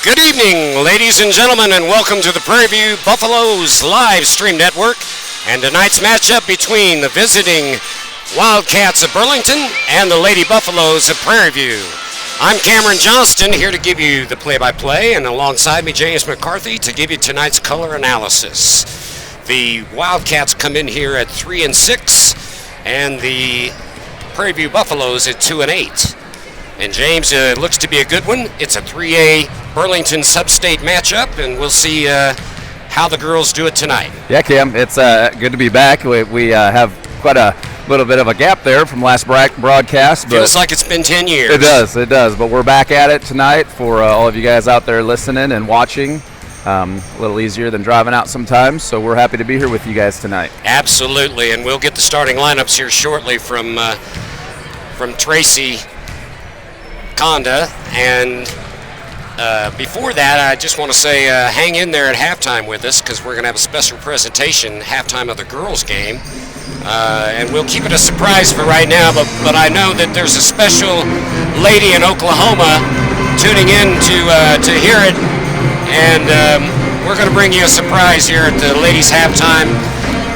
Good evening, ladies and gentlemen, and welcome to the Prairie Buffaloes live stream network and tonight's matchup between the visiting Wildcats of Burlington and the Lady Buffaloes of Prairie View. I'm Cameron Johnston, here to give you the play-by-play, and alongside me, James McCarthy, to give you tonight's color analysis. The Wildcats come in here at 3-6, and the Prairie View Buffaloes at 2-8. And James, looks to be a good one. It's a 3A Burlington sub-state matchup, and we'll see how the girls do it tonight. Yeah, Cam, it's good to be back. We have quite a little bit of a gap there from last broadcast. But feels like it's been 10 years. It does. But we're back at it tonight for all of you guys out there listening and watching. A little easier than driving out sometimes, so we're happy to be here with you guys tonight. Absolutely, and we'll get the starting lineups here shortly from Tracy Conda, and before that, I just want to say hang in there at halftime with us, because we're going to have a special presentation halftime of the girls' game, and we'll keep it a surprise for right now, but I know that there's a special lady in Oklahoma tuning in to hear it, and we're going to bring you a surprise here at the ladies' halftime.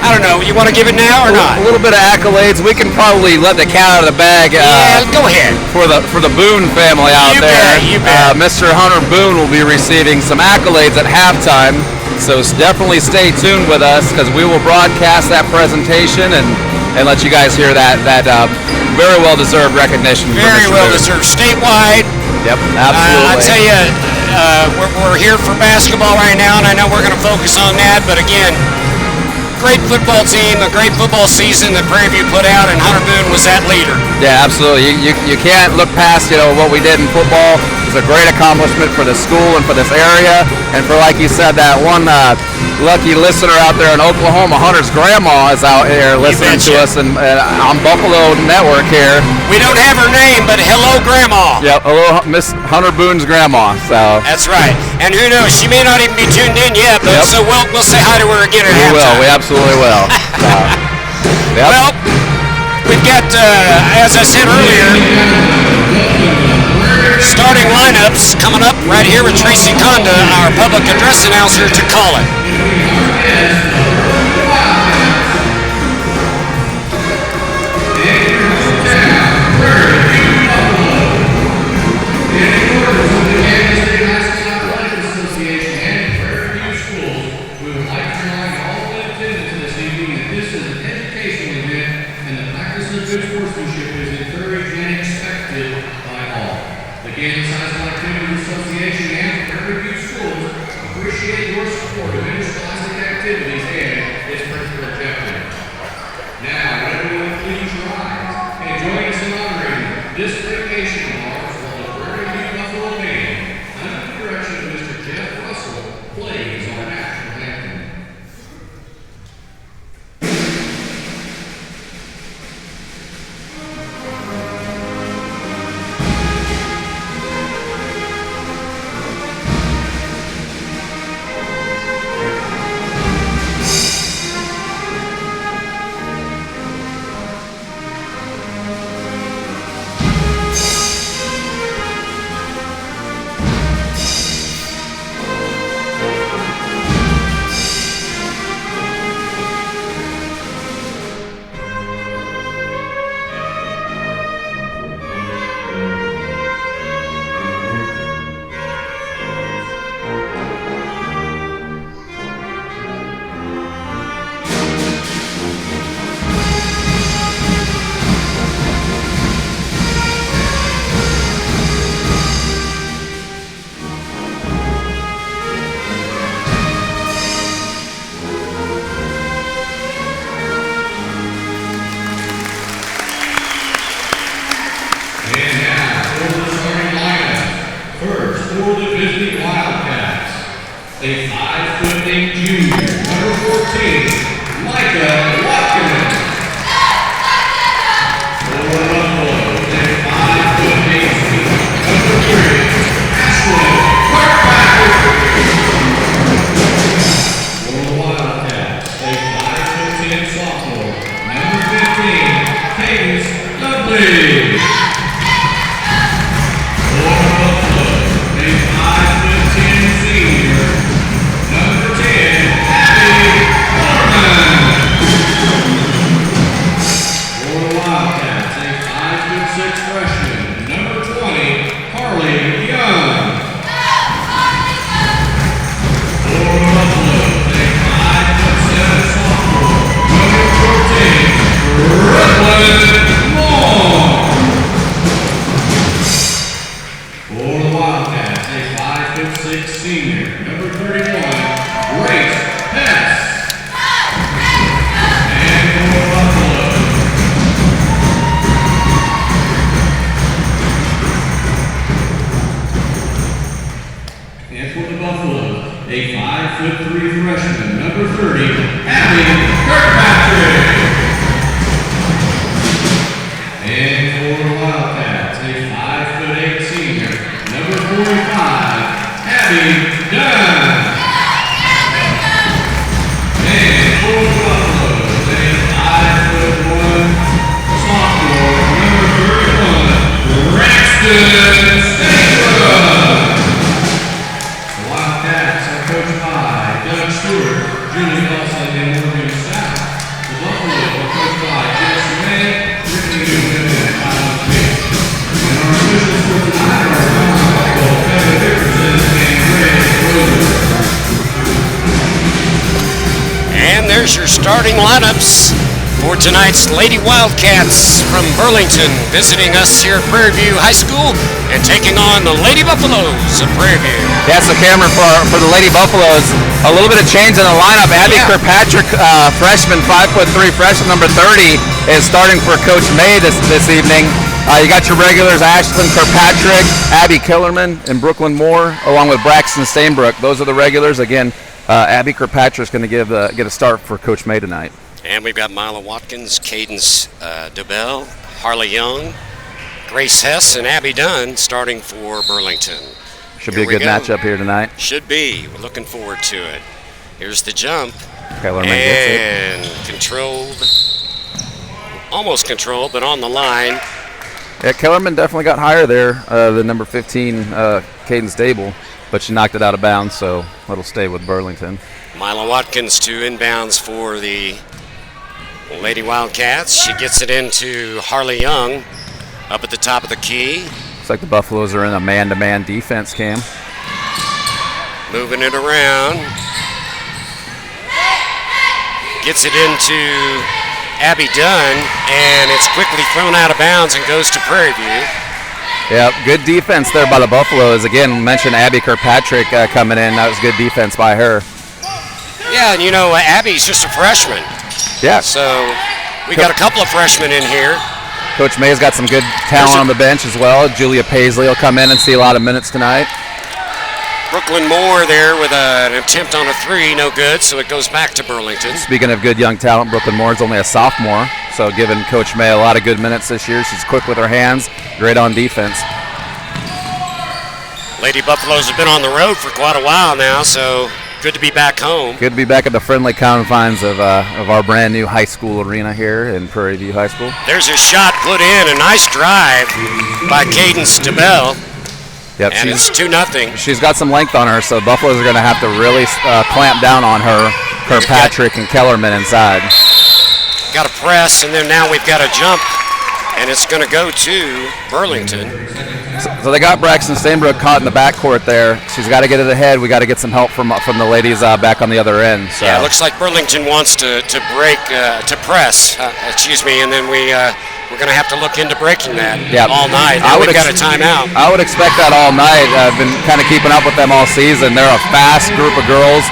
I don't know, you want to give it now or not? A little bit of accolades. We can probably let the cat out of the bag. Yeah, go ahead. For the Boone family out there. You bet. Mr. Hunter Boone will be receiving some accolades at halftime, so definitely stay tuned with us, because we will broadcast that presentation and let you guys hear that very well-deserved recognition. Very well-deserved. Statewide. Yep, absolutely. I tell you, we're here for basketball right now, and I know we're going to focus on that, but again, great football team, a great football season that Prairie View put out, and Hunter Boone was that leader. Yeah, absolutely. You can't look past what we did in football. It's a great accomplishment for the school and for this area, and for, like you said, that one lucky listener out there in Oklahoma. Hunter's grandma is out here listening to us and on Buffalo Network here. We don't have her name, but hello, Grandma. Yep, hello, Miss Hunter Boone's grandma. So that's right. And who knows? She may not even be tuned in yet, but so we'll say hi to her again at halftime. We absolutely will. Well, we've got, as I said earlier, starting lineups coming up right here with Tracy Conda, our public address announcer, to call it. For Buffalo, a 5'15" 5'6" senior, number 31, Grace Hess. And for Buffalo. And for the Buffalo, a 5'3" freshman, number 30, Abby Kirkpatrick. And for the Wildcats, a 5'8" senior, number 45, Abby Dunn. And for the Buffaloes, a 5'1" sophomore, number 31, Braxton Stanbrook. The Wildcats are coached by Doug Stewart, Julie Nelson, and Morgan South. The Buffaloes are coached by Jess May, Brittany Newman, and Tyler Smith. And our officials for tonight are Ron Michael, Kevin Dickerson, and Greg Rosen. And there's your starting lineups for tonight's Lady Wildcats from Burlington, visiting us here at Prairie View High School and taking on the Lady Buffaloes of Prairie View. Yeah, so Cameron, for the Lady Buffaloes, a little bit of change in the lineup. Abby Kirkpatrick, freshman, 5'3", freshman number 30, is starting for Coach May this evening. You got your regulars, Ashlyn Kirkpatrick, Abby Killerman, and Brooklyn Moore, along with Braxton Stainbrook. Those are the regulars. Again, Abby Kirkpatrick is going to get a start for Coach May tonight. And we've got Mila Watkins, Cadence DeBell, Harley Young, Grace Hess, and Abby Dunn starting for Burlington. Should be a good matchup here tonight. Should be. We're looking forward to it. Here's the jump. Kellerman and gets it. Controlled. Almost controlled, but on the line. Yeah, Kellerman definitely got higher there, the number 15, Cadence Dable, but she knocked it out of bounds, so it'll stay with Burlington. Mila Watkins to inbounds for the Lady Wildcats. She gets it into Harley Young up at the top of the key. Looks like the Buffaloes are in a man-to-man defense, Cam. Moving it around. Gets it into Abby Dunn, and it's quickly thrown out of bounds and goes to Prairie View. Yeah, good defense there by the Buffaloes. Again, mentioned Abby Kirkpatrick coming in. That was good defense by her. Yeah, and you know, Abby's just a freshman. Yeah. So we got a couple of freshmen in here. Coach May's got some good talent on the bench as well. Julia Paisley will come in and see a lot of minutes tonight. Brooklyn Moore there with an attempt on a three, no good, so it goes back to Burlington. Speaking of good young talent, Brooklyn Moore is only a sophomore, so giving Coach May a lot of good minutes this year. She's quick with her hands, great on defense. Lady Buffaloes have been on the road for quite a while now, so good to be back home. Good to be back at the friendly confines of our brand new high school arena here in Prairie View High School. There's a shot put in, a nice drive by Cadence DeBell. Yep, and it's 2-0. She's got some length on her, so Buffaloes are going to have to really clamp down on her, Kirkpatrick and Kellerman inside. Got a press, and then now we've got a jump, and it's going to go to Burlington. So they got Braxton Stainbrook caught in the backcourt there. She's got to get it ahead. We got to get some help from the ladies back on the other end. So. Yeah, it looks like Burlington wants to break, to press, and then we're going to have to look into breaking that all night. We've got a timeout. I would expect that all night. I've been kind of keeping up with them all season. They're a fast group of girls.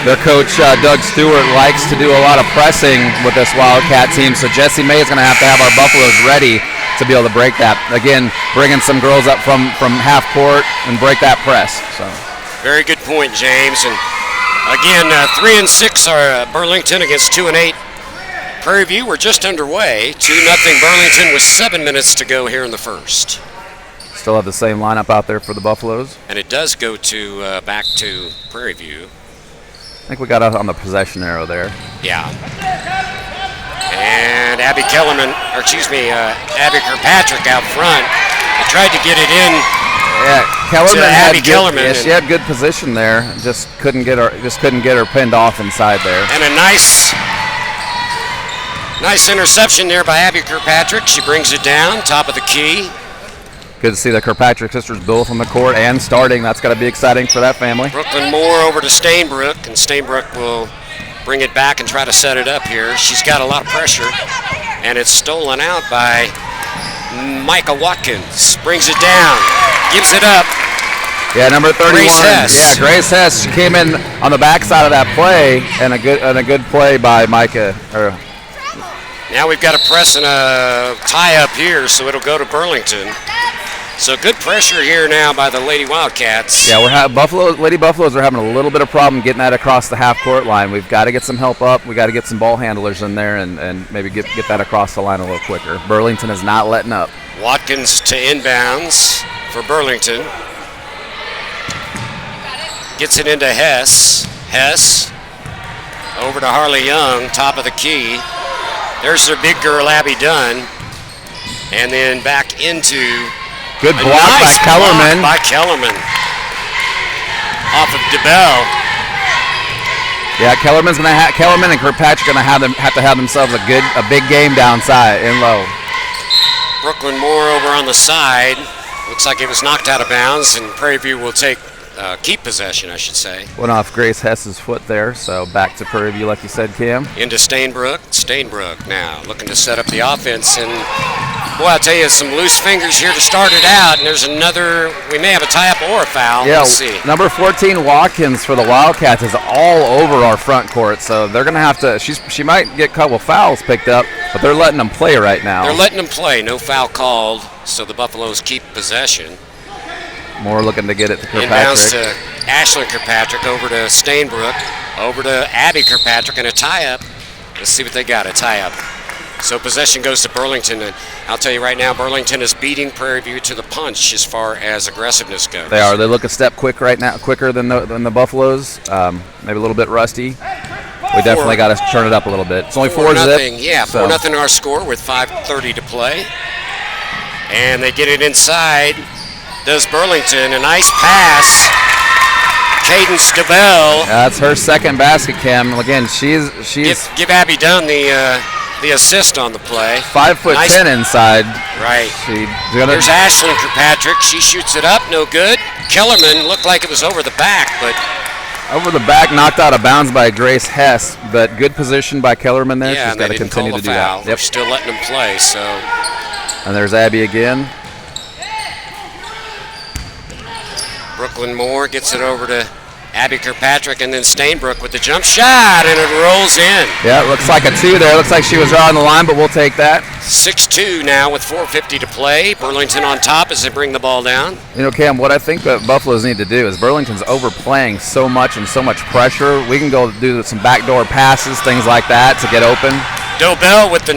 Their coach, Doug Stewart, likes to do a lot of pressing with this Wildcat team, so Jessie May is going to have our Buffaloes ready to be able to break that. Again, bringing some girls up from half court and break that press. So. Very good point, James. And again, 3-6 are Burlington against 2-8. Prairie View, we're just underway. 2-0 Burlington with 7 minutes to go here in the first. Still have the same lineup out there for the Buffaloes. And it does go to back to Prairie View. I think we got out on the possession arrow there. Yeah. And Abby Kirkpatrick out front. They tried to get it in. Yeah, Kellerman Abby Kellerman. Yeah, she had good position there. Just couldn't get her pinned off inside there. And a nice interception there by Abby Kirkpatrick. She brings it down, top of the key. Good to see the Kirkpatrick sisters both on the court and starting. That's got to be exciting for that family. Brooklyn Moore over to Stainbrook, and Stainbrook will bring it back and try to set it up here. She's got a lot of pressure, and it's stolen out by Micah Watkins. Brings it down, gives it up, Yeah, number 31. Grace Hess. Yeah, Grace Hess. She came in on the backside of that play, and a good play by Micah. Now we've got a press and a tie up here, so it'll go to Burlington. So good pressure here now by the Lady Wildcats. Yeah, Lady Buffaloes are having a little bit of problem getting that across the half-court line. We've got to get some help up. We've got to get some ball handlers in there and maybe get that across the line a little quicker. Burlington is not letting up. Watkins to inbounds for Burlington. Gets it into Hess. Hess over to Harley Young, top of the key. There's their big girl, Abby Dunn. And then back into good block by Kellerman. Off of DeBell. Yeah, Kellerman and Kirkpatrick gonna have to have themselves a big game downside in low. Brooklyn Moore over on the side. Looks like it was knocked out of bounds, and Prairie View will keep possession, I should say. Went off Grace Hess's foot there, so back to Prairie View, like you said, Cam. Into Stainbrook. Stainbrook now looking to set up the offense, and boy, I'll tell you, some loose fingers here to start it out, and there's another, we may have a tie-up or a foul. Yeah, let's see. Number 14, Watkins, for the Wildcats is all over our front court, so they're going to have to, she might get a couple fouls picked up, but they're letting them play right now. They're letting them play. No foul called, so the Buffaloes keep possession. Moore looking to get it to Kirkpatrick. Inbounds to Ashlyn Kirkpatrick, over to Stainbrook, over to Abby Kirkpatrick, and a tie-up. Let's see what they got, a tie-up. So possession goes to Burlington, and I'll tell you right now, Burlington is beating Prairie View to the punch as far as aggressiveness goes. They are. They look a step quicker than the Buffaloes. Maybe a little bit rusty. We definitely got to turn it up a little bit. It's only 4-0. Yeah, 4-0 our score with 5:30 to play. And they get it inside. Does Burlington, a nice pass. Cadence DeBell. That's her second basket, Cam. Again, she's give Abby Dunn the assist on the play. 5'10" nice. Inside. Right. There's Ashlyn Kirkpatrick. She shoots it up, no good. Kellerman looked like it was over the back, but over the back, knocked out of bounds by Grace Hess, but good position by Kellerman there. Yeah, she's got to continue to do that. Yep. They're still letting them play. So. And there's Abby again. Brooklyn Moore gets it over to Abby Kirkpatrick, and then Stainbrook with the jump shot, and it rolls in. Yeah, it looks like a 2 there. Looks like she was right on the line, but we'll take that. 6-2 now with 4:50 to play. Burlington on top as they bring the ball down. You know, Cam, what I think that Buffaloes need to do is Burlington's overplaying so much and so much pressure. We can go do some backdoor passes, things like that to get open. Dobell with the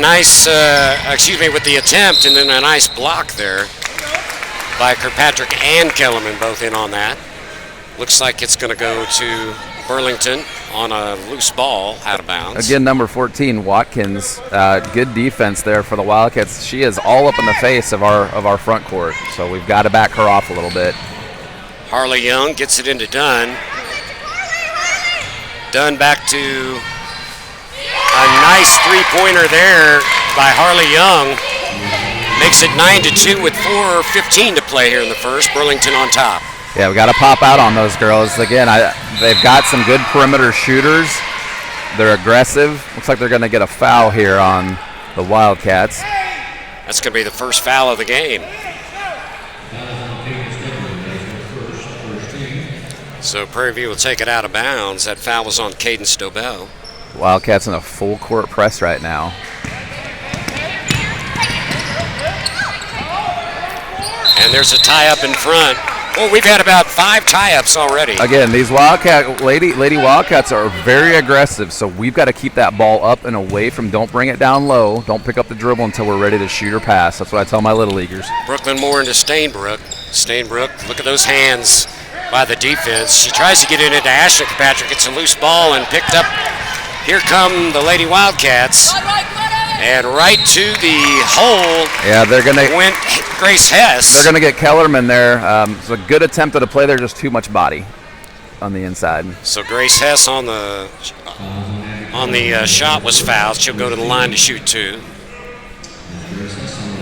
with the attempt, and then a nice block there by Kirkpatrick and Kellerman, both in on that. Looks like it's going to go to Burlington on a loose ball out of bounds. Again, number 14, Watkins. Good defense there for the Wildcats. She is all up in the face of our front court, so we've got to back her off a little bit. Harley Young gets it into Dunn. Dunn back to a nice three-pointer there by Harley Young. Makes it 9-2 with 4:15 to play here in the first. Burlington on top. Yeah, we got to pop out on those girls. Again, they've got some good perimeter shooters. They're aggressive. Looks like they're going to get a foul here on the Wildcats. That's going to be the first foul of the game. So Prairie View will take it out of bounds. That foul was on Cadence Dobell. Wildcats in a full court press right now. And there's a tie-up in front. Well, we've had about 5 tie-ups already. Again, these Lady Wildcats are very aggressive, so we've got to keep that ball up and away from. Don't bring it down low. Don't pick up the dribble until we're ready to shoot or pass. That's what I tell my little leaguers. Brooklyn Moore into Stainbrook. Stainbrook, look at those hands by the defense. She tries to get it into Ashley Kirkpatrick. It's a loose ball and picked up. Here come the Lady Wildcats. And right to the hole. Yeah, they're going to went Grace Hess. They're going to get Kellerman there. It's a good attempt at a play there, just too much body on the inside. So Grace Hess on the shot was fouled. She'll go to the line to shoot 2.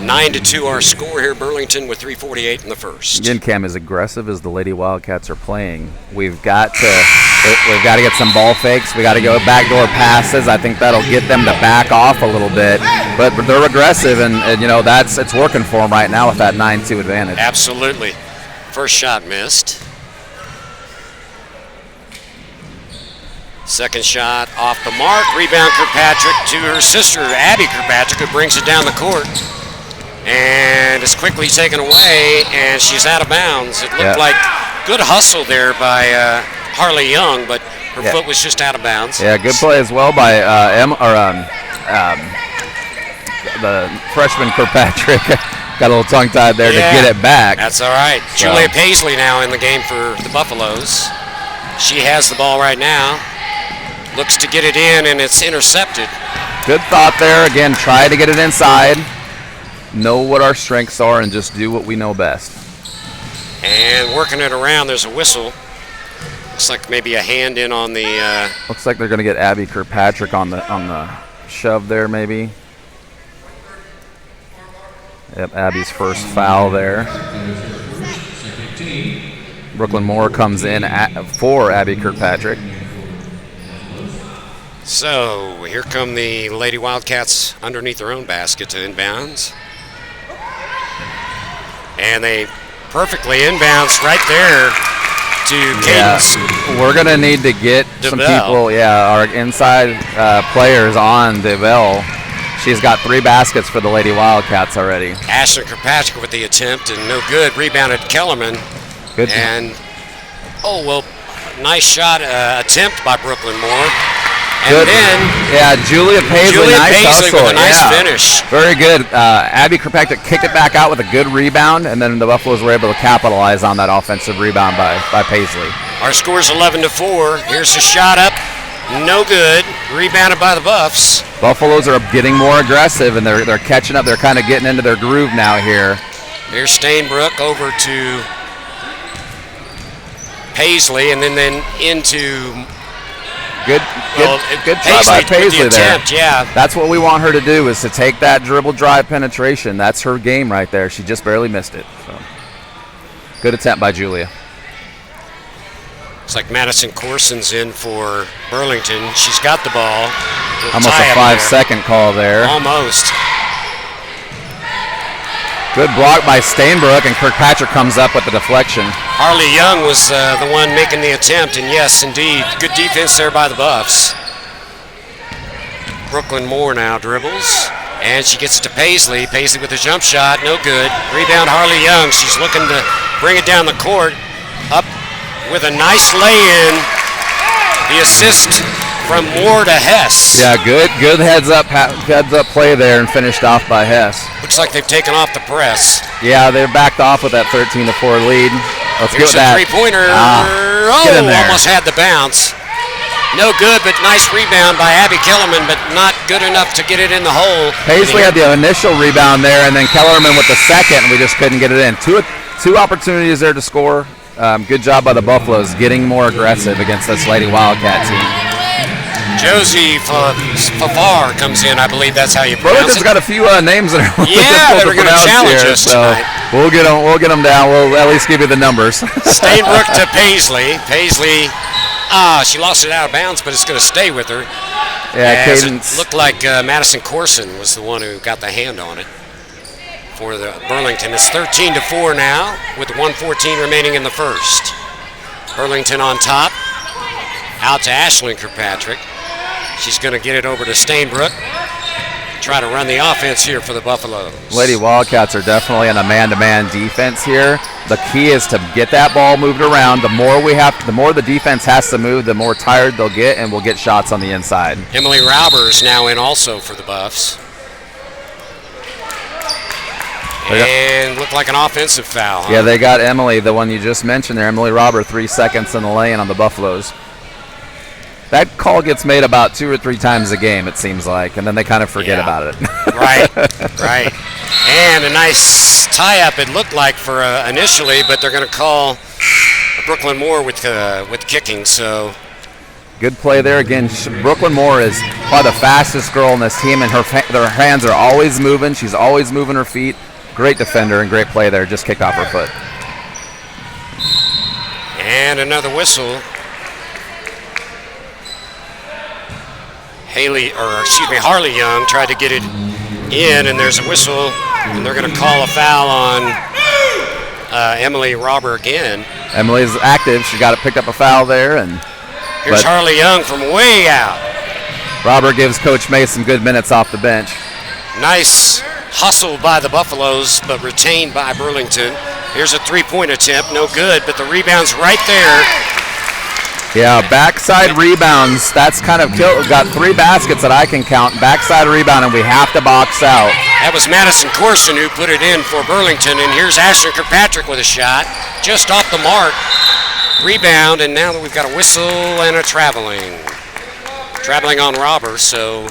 9-2 our score here, Burlington, with 3:48 in the first. Again, Cam, as aggressive as the Lady Wildcats are playing, we've got to get some ball fakes. We got to go backdoor passes. I think that'll get them to back off a little bit. But they're aggressive, and you know it's working for them right now with that 9-2 advantage. Absolutely. First shot missed. Second shot off the mark. Rebound Kirkpatrick to her sister, Abby Kirkpatrick, who brings it down the court. And it's quickly taken away, and she's out of bounds. It looked like good hustle there by Harley Young, but her foot was just out of bounds. Yeah, good play as well by the freshman Kirkpatrick. Got a little tongue-tied there to get it back. That's all right. So. Julia Paisley now in the game for the Buffaloes. She has the ball right now. Looks to get it in, and it's intercepted. Good thought there. Again, try to get it inside. Know what our strengths are and just do what we know best. And working it around, there's a whistle. Looks like maybe a hand in on the... Looks like they're going to get Abby Kirkpatrick on the shove there maybe. Yep, Abby's first foul there. Brooklyn Moore comes in for Abby Kirkpatrick. So here come the Lady Wildcats underneath their own basket to inbounds. And they perfectly inbounds right there to Cadence. Yeah, we're going to need to get some people, our inside players on DeVille. She's got 3 baskets for the Lady Wildcats already. Ashley Kirkpatrick with the attempt and no good. Rebounded Kellerman. Good. And, nice shot attempt by Brooklyn Moore. And good. Then Julia Paisley, nice hustle. With a nice finish. Very good. Abby Kirkpatrick kicked it back out with a good rebound, and then the Buffaloes were able to capitalize on that offensive rebound by Paisley. Our score's 11-4. Here's the shot up. No good. Rebounded by the Buffs. Buffaloes are getting more aggressive, and they're catching up. They're kind of getting into their groove now here. Here's Stainbrook over to Paisley, and then into... Good try by Paisley there. Yeah. That's what we want her to do, is to take that dribble drive penetration. That's her game right there. She just barely missed it. So. Good attempt by Julia. Looks like Madison Corson's in for Burlington. She's got the ball. Almost a 5-second call there. Almost. Good block by Stainbrook, and Kirkpatrick comes up with the deflection. Harley Young was the one making the attempt, and yes, indeed, good defense there by the Buffs. Brooklyn Moore now dribbles, and she gets it to Paisley. Paisley with a jump shot, no good. Rebound Harley Young. She's looking to bring it down the court. Up with a nice lay-in. The assist from Moore to Hess. Yeah, good heads up play there, and finished off by Hess. Looks like they've taken off the press. Yeah, they're backed off with that 13-4 lead. Let's Here's get that. Three-pointer. Get in there. Almost had the bounce. No good, but nice rebound by Abby Kellerman, but not good enough to get it in the hole. Paisley had the initial rebound there, and then Kellerman with the second, and we just couldn't get it in. Two opportunities there to score. Good job by the Buffaloes getting more aggressive against this Lady Wildcat team. Josie Fafar comes in. I believe that's how you pronounce it. Burlington's got a few names that are they're going to challenge us tonight. We'll get them down. We'll at least give you the numbers. Stainbrook to Paisley. Paisley, she lost it out of bounds, but it's going to stay with her. Yeah, Cadence. It looked like Madison Corson was the one who got the hand on it for the Burlington. It's 13-4 now with 1:14 remaining in the first. Burlington on top. Out to Ashley Kirkpatrick. She's going to get it over to Stainbrook. Try to run the offense here for the Buffaloes. Lady Wildcats are definitely in a man-to-man defense here. The key is to get that ball moved around. The more the defense has to move, the more tired they'll get, and we'll get shots on the inside. Emily Rauber is now in also for the Buffs. And looked like an offensive foul. Huh? Yeah, they got Emily, the one you just mentioned there, Emily Rauber, 3 seconds in the lane on the Buffaloes. That call gets made about 2 or 3 times a game, it seems like, and then they kind of forget about it. Right. And a nice tie-up, it looked like, for initially, but they're going to call Brooklyn Moore with kicking. So good play there again. Brooklyn Moore is probably the fastest girl in this team, and her hands are always moving. She's always moving her feet. Great defender and great play there. Just kicked off her foot. And another whistle. Harley Young tried to get it in, and there's a whistle, and they're going to call a foul on Emily Rauber again. Emily's active. She got it, picked up a foul there, and Here's Harley Young from way out. Robert gives Coach May some good minutes off the bench. Nice hustle by the Buffaloes, but retained by Burlington. Here's a three-point attempt, no good, but the rebound's right there. Yeah, backside rebounds, that's kind of killed. We've got 3 baskets that I can count. Backside rebound, and we have to box out. That was Madison Corson who put it in for Burlington, and here's Ashton Kirkpatrick with a shot, just off the mark. Rebound, and now we've got a whistle and a traveling on Robber, so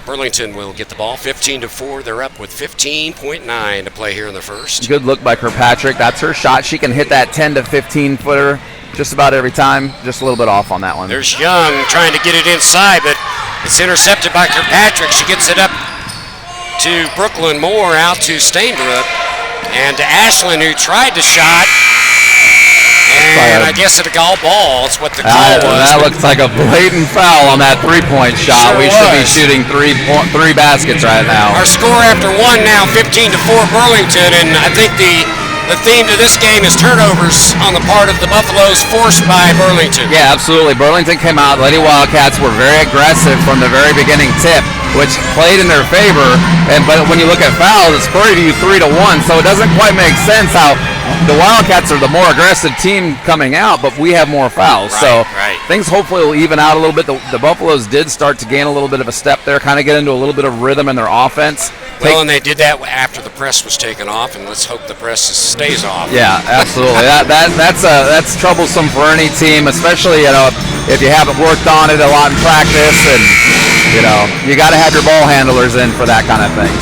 Burlington will get the ball. 15-4, they're up with 15.9 to play here in the first. Good look by Kirkpatrick. That's her shot. She can hit that 10 to 15 footer just about every time. Just a little bit off on that one. There's Young trying to get it inside, but it's intercepted by Kirkpatrick. She gets it up to Brooklyn Moore, out to Stainbrook, and to Ashlyn, who tried to shot. And I guess it a goal ball. That's what the call was. That looks like a blatant foul on that three-point shot. Sure we should be shooting three baskets right now. Our score after one now, 15-4 Burlington, and I think the theme to this game is turnovers on the part of the Buffaloes forced by Burlington. Yeah, absolutely. Burlington came out. Lady Wildcats were very aggressive from the very beginning tip, which played in their favor. But when you look at fouls, it's Prairie 3-1, so it doesn't quite make sense how the Wildcats are the more aggressive team coming out, but we have more fouls. Things hopefully will even out a little bit. The Buffaloes did start to gain a little bit of a step there, kind of get into a little bit of rhythm in their offense. Well, and they did that after the press was taken off, and let's hope the press stays off. Yeah, absolutely. That's troublesome for any team, especially if you haven't worked on it a lot in practice, and you got to have your ball handlers in for that kind of thing.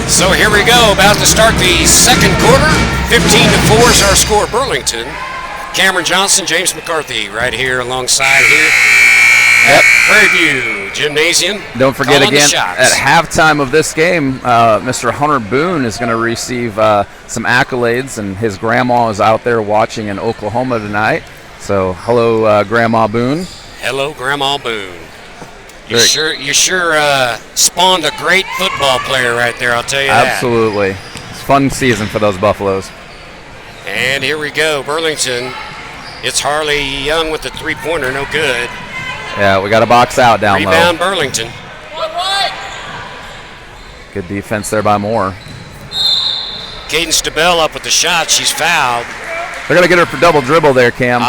So here we go, about to start the second quarter. 15-4 is our score. Burlington, Cameron Johnson, James McCarthy, right here alongside here at Prairie View Gymnasium. Don't forget again, at halftime of this game, Mr. Hunter Boone is going to receive some accolades, and his grandma is out there watching in Oklahoma tonight. So hello, Grandma Boone. Hello, Grandma Boone. You sure spawned a great football player right there, I'll tell you that. Absolutely. It's a fun season for those Buffaloes. And here we go, Burlington. It's Harley Young with the three-pointer, no good. Yeah, we got to box out down low. Rebound, Burlington. Good defense there by Moore. Caden Stabell up with the shot. She's fouled. They're going to get her for double dribble there, Cam.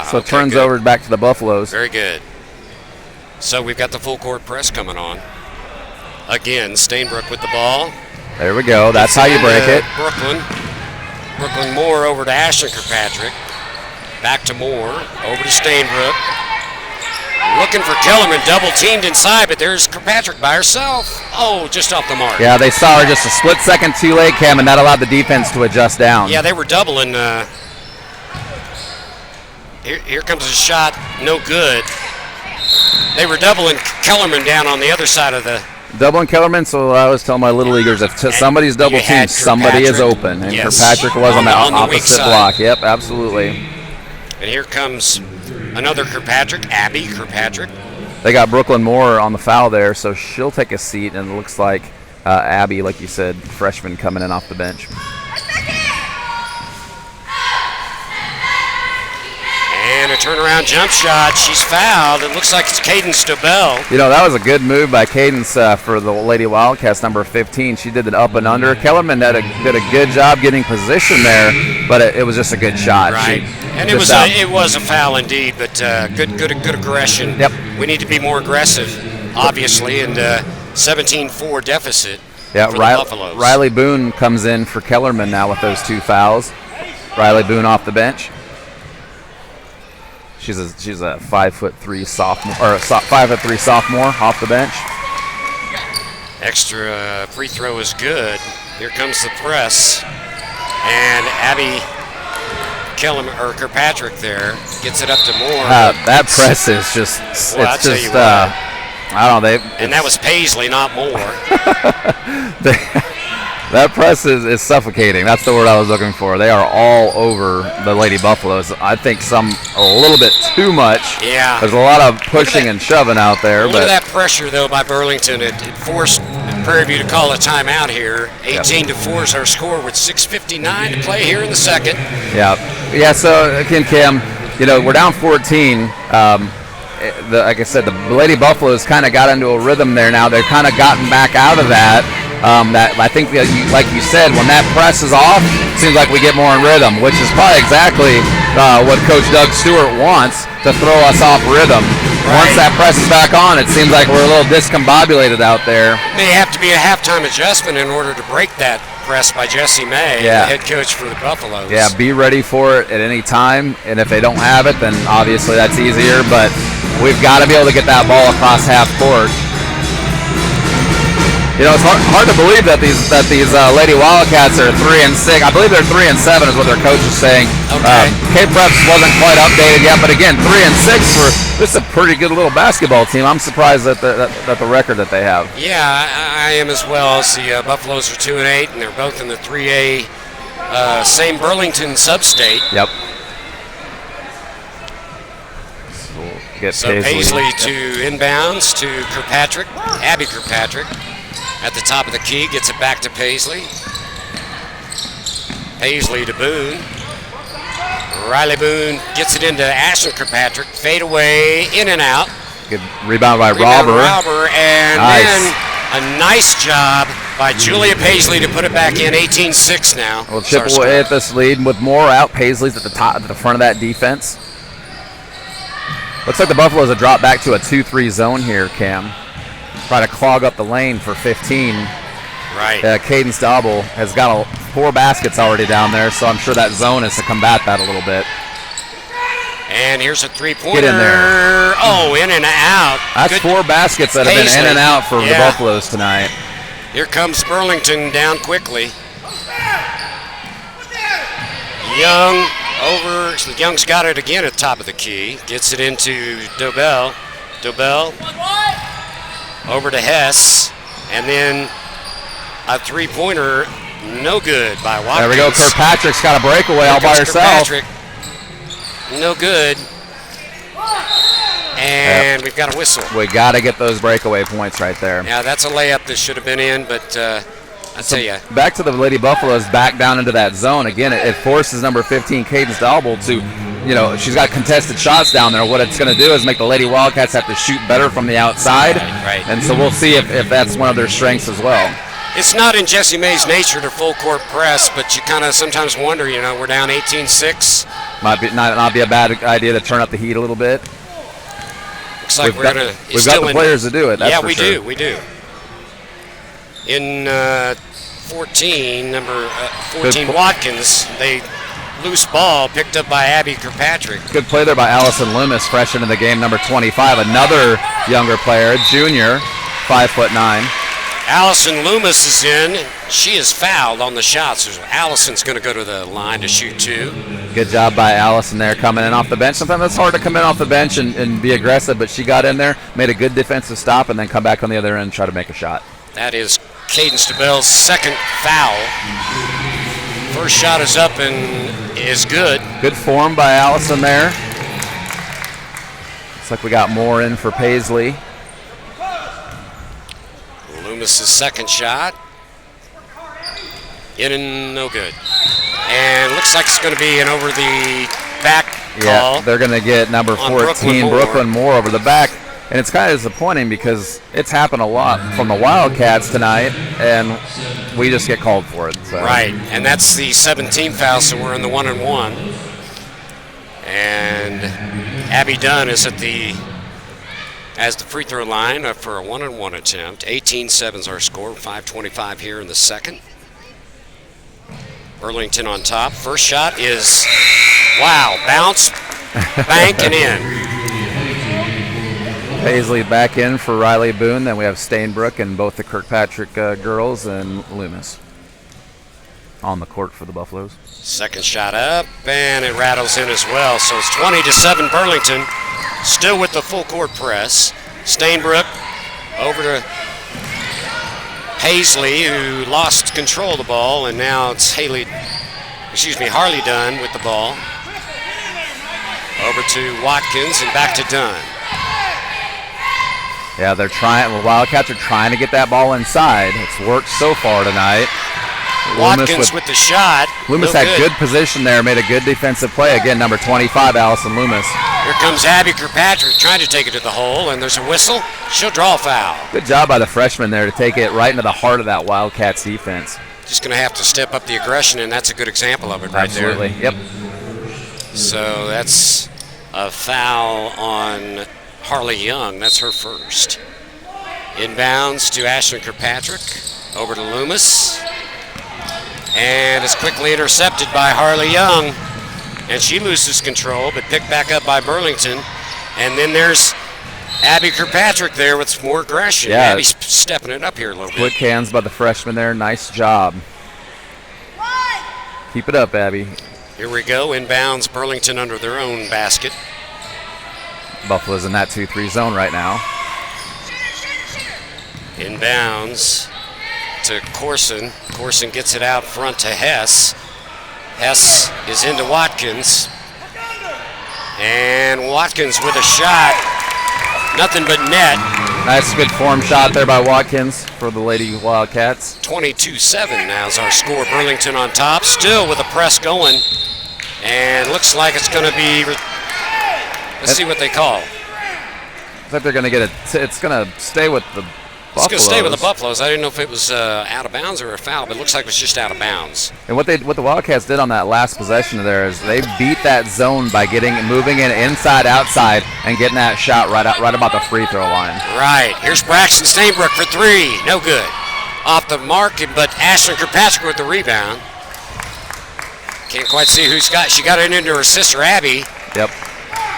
So okay, it turns over back to the Buffaloes. Very good. So we've got the full court press coming on. Again, Stainbrook with the ball. There we go. That's how you break it. Brooklyn Moore over to Ashton Kirkpatrick. Back to Moore. Over to Stainbrook. Looking for Kellerman, double teamed inside, but there's Kirkpatrick by herself. Oh, just off the mark. Yeah, they saw her just a split second too late, Cam, and that allowed the defense to adjust down. Yeah, they were doubling. Here comes a shot, no good. They were doubling Kellerman down on the other side of the... Doubling Kellerman, so I always tell my little leaguers, if somebody's double teamed, somebody is open. And yes. Kirkpatrick was on the opposite block. Yep, absolutely. And here comes another Kirkpatrick, Abby Kirkpatrick. They got Brooklyn Moore on the foul there, so she'll take a seat, and it looks like Abby, like you said, freshman coming in off the bench. And a turnaround jump shot. She's fouled. It looks like it's Cadence Stabell. That was a good move by Cadence for the Lady Wildcats, number 15. She did it up and under. Kellerman did a good job getting position there, but it was just a good shot. Right. And it was a foul indeed, but good aggression. Yep. We need to be more aggressive, obviously, and 17-4 deficit for the Buffaloes. Riley Boone comes in for Kellerman now with those two fouls. Riley Boone off the bench. She's a 5'3" sophomore, or a 5'3" sophomore off the bench. Extra free throw is good. Here comes the press, and Abby Kirkpatrick there gets it up to Moore. That press is just, I don't know. And that was Paisley, not Moore. That press is suffocating. That's the word I was looking for. They are all over the Lady Buffaloes. I think some a little bit too much. Yeah. There's a lot of pushing and shoving out there. Look at that pressure, though, by Burlington. It forced Prairie View to call a timeout here. 18-4 is our score with 6:59 to play here in the second. Yeah. So, again, Cam, we're down 14. Like I said, the Lady Buffaloes kind of got into a rhythm there now. They've kind of gotten back out of that. That I think, that like you said, when that press is off, it seems like we get more in rhythm, which is probably exactly what Coach Doug Stewart wants, to throw us off rhythm. Right. Once that press is back on, it seems like we're a little discombobulated out there. May have to be a halftime adjustment in order to break that press by Jesse May, the head coach for the Buffaloes. Yeah, be ready for it at any time, and if they don't have it, then obviously that's easier, but we've got to be able to get that ball across half court. It's hard to believe that these Lady Wildcats are 3-6. I believe they're 3-7 is what their coach is saying. Okay. K-Preps wasn't quite updated yet, but again, 3-6 for this is a pretty good little basketball team. I'm surprised at the record that they have. Yeah, I am as well. The Buffaloes are 2-8, and they're both in the 3A same Burlington sub-state. Yep. So Paisley to inbounds to Kirkpatrick, Abby Kirkpatrick. At the top of the key, gets it back to Paisley. Paisley to Boone. Riley Boone gets it into Ashton Kirkpatrick. Fade away, in and out. Good rebound by Robber. And then a nice job by Julia Paisley to put it back in. 18-6 now. Well, chip away at this lead with more out. Paisley's at the top, at the front of that defense. Looks like the Buffaloes have dropped back to a 2-3 zone here, Cam. Try to clog up the lane for 15. Right. Cadence Dauble has got 4 baskets already down there, so I'm sure that zone is to combat that a little bit. And here's a three-pointer. Get in there. Oh, in and out. That's Good. 4 baskets that have been in and out for the Buffaloes tonight. Here comes Burlington down quickly. Young over. Young's got it again at the top of the key. Gets it into Dobell. Dobell. Over to Hess, and then a three-pointer, no good by Watkins. There we go. Kirkpatrick's got a breakaway all by herself. No good. And we've got a whistle. We got to get those breakaway points right there. Yeah, that's a layup that should have been in, but I tell you. Back to the Lady Buffaloes, back down into that zone. Again, it forces number 15, Cadence Dauble, to, she's got contested shots down there. What it's going to do is make the Lady Wildcats have to shoot better from the outside. Right. And so we'll see if that's one of their strengths as well. It's not in Jesse May's nature to full court press, but you kind of sometimes wonder, we're down 18-6. Might not be a bad idea to turn up the heat a little bit. Looks like we've got the players to do it. That's for sure. We do. In 14, number 14, Watkins, they loose ball picked up by Abby Kirkpatrick. Good play there by Allison Loomis, fresh into the game, number 25. Another younger player, junior, 5'9". Allison Loomis is in. She is fouled on the shots. So Allison's going to go to the line to shoot 2. Good job by Allison there coming in off the bench. Sometimes it's hard to come in off the bench and be aggressive, but she got in there, made a good defensive stop, and then come back on the other end and try to make a shot. That is Cadence DeBell's second foul. First shot is up and is good. Good form by Allison there. Looks like we got more in for Paisley. Loomis' second shot. In and no good. And looks like it's going to be an over the back call. Yeah, they're going to get number 14, Brooklyn Moore, over the back. And it's kind of disappointing because it's happened a lot from the Wildcats tonight, and we just get called for it. So. Right, and that's the 17th foul, so we're in the 1-and-1. And Abby Dunn is at the free throw line for a 1-and-1 attempt. 18-7 is our score, 5:25 here in the second. Burlington on top. First shot is, wow, bounce, bank, and in. Paisley back in for Riley Boone. Then we have Stainbrook and both the Kirkpatrick girls and Loomis on the court for the Buffaloes. Second shot up, and it rattles in as well. So it's 20-7 Burlington, still with the full court press. Stainbrook over to Paisley, who lost control of the ball, and now it's Harley Dunn with the ball. Over to Watkins and back to Dunn. Yeah, the Wildcats are trying to get that ball inside. It's worked so far tonight. Watkins with the shot. Loomis had good position there, made a good defensive play. Again, number 25, Allison Loomis. Here comes Abby Kirkpatrick trying to take it to the hole, and there's a whistle. She'll draw a foul. Good job by the freshman there to take it right into the heart of that Wildcats defense. Just going to have to step up the aggression, and that's a good example of it right Absolutely. there. Yep. So that's a foul on Harley Young. That's her first. Inbounds to Ashlyn Kirkpatrick. Over to Loomis. And it's quickly intercepted by Harley Young. And she loses control, but picked back up by Burlington. And then there's Abby Kirkpatrick there with more aggression. Yeah. Abby's stepping it up here a little bit. Quick hands by the freshman there. Nice job. Keep it up, Abby. Here we go. Inbounds Burlington under their own basket. Buffalo's in that 2-3 zone right now. Inbounds to Corson. Corson gets it out front to Hess. Hess is into Watkins. And Watkins with a shot. Nothing but net. Nice good form shot there by Watkins for the Lady Wildcats. 22-7 now is our score. Burlington on top. Still with a press going. And looks like it's going to be... Let's see what they call. I think they're going to get it's going to stay with the Buffaloes. It's going to stay with the Buffaloes. I didn't know if it was out of bounds or a foul, but it looks like it was just out of bounds. And what the Wildcats did on that last possession there is they beat that zone by moving it inside, outside, and getting that shot right about the free throw line. Right. Here's Braxton Stainbrook for three. No good. Off the mark, but Ashlyn Kirkpatrick with the rebound. Can't quite see who's got. She got it into her sister Abby. Yep.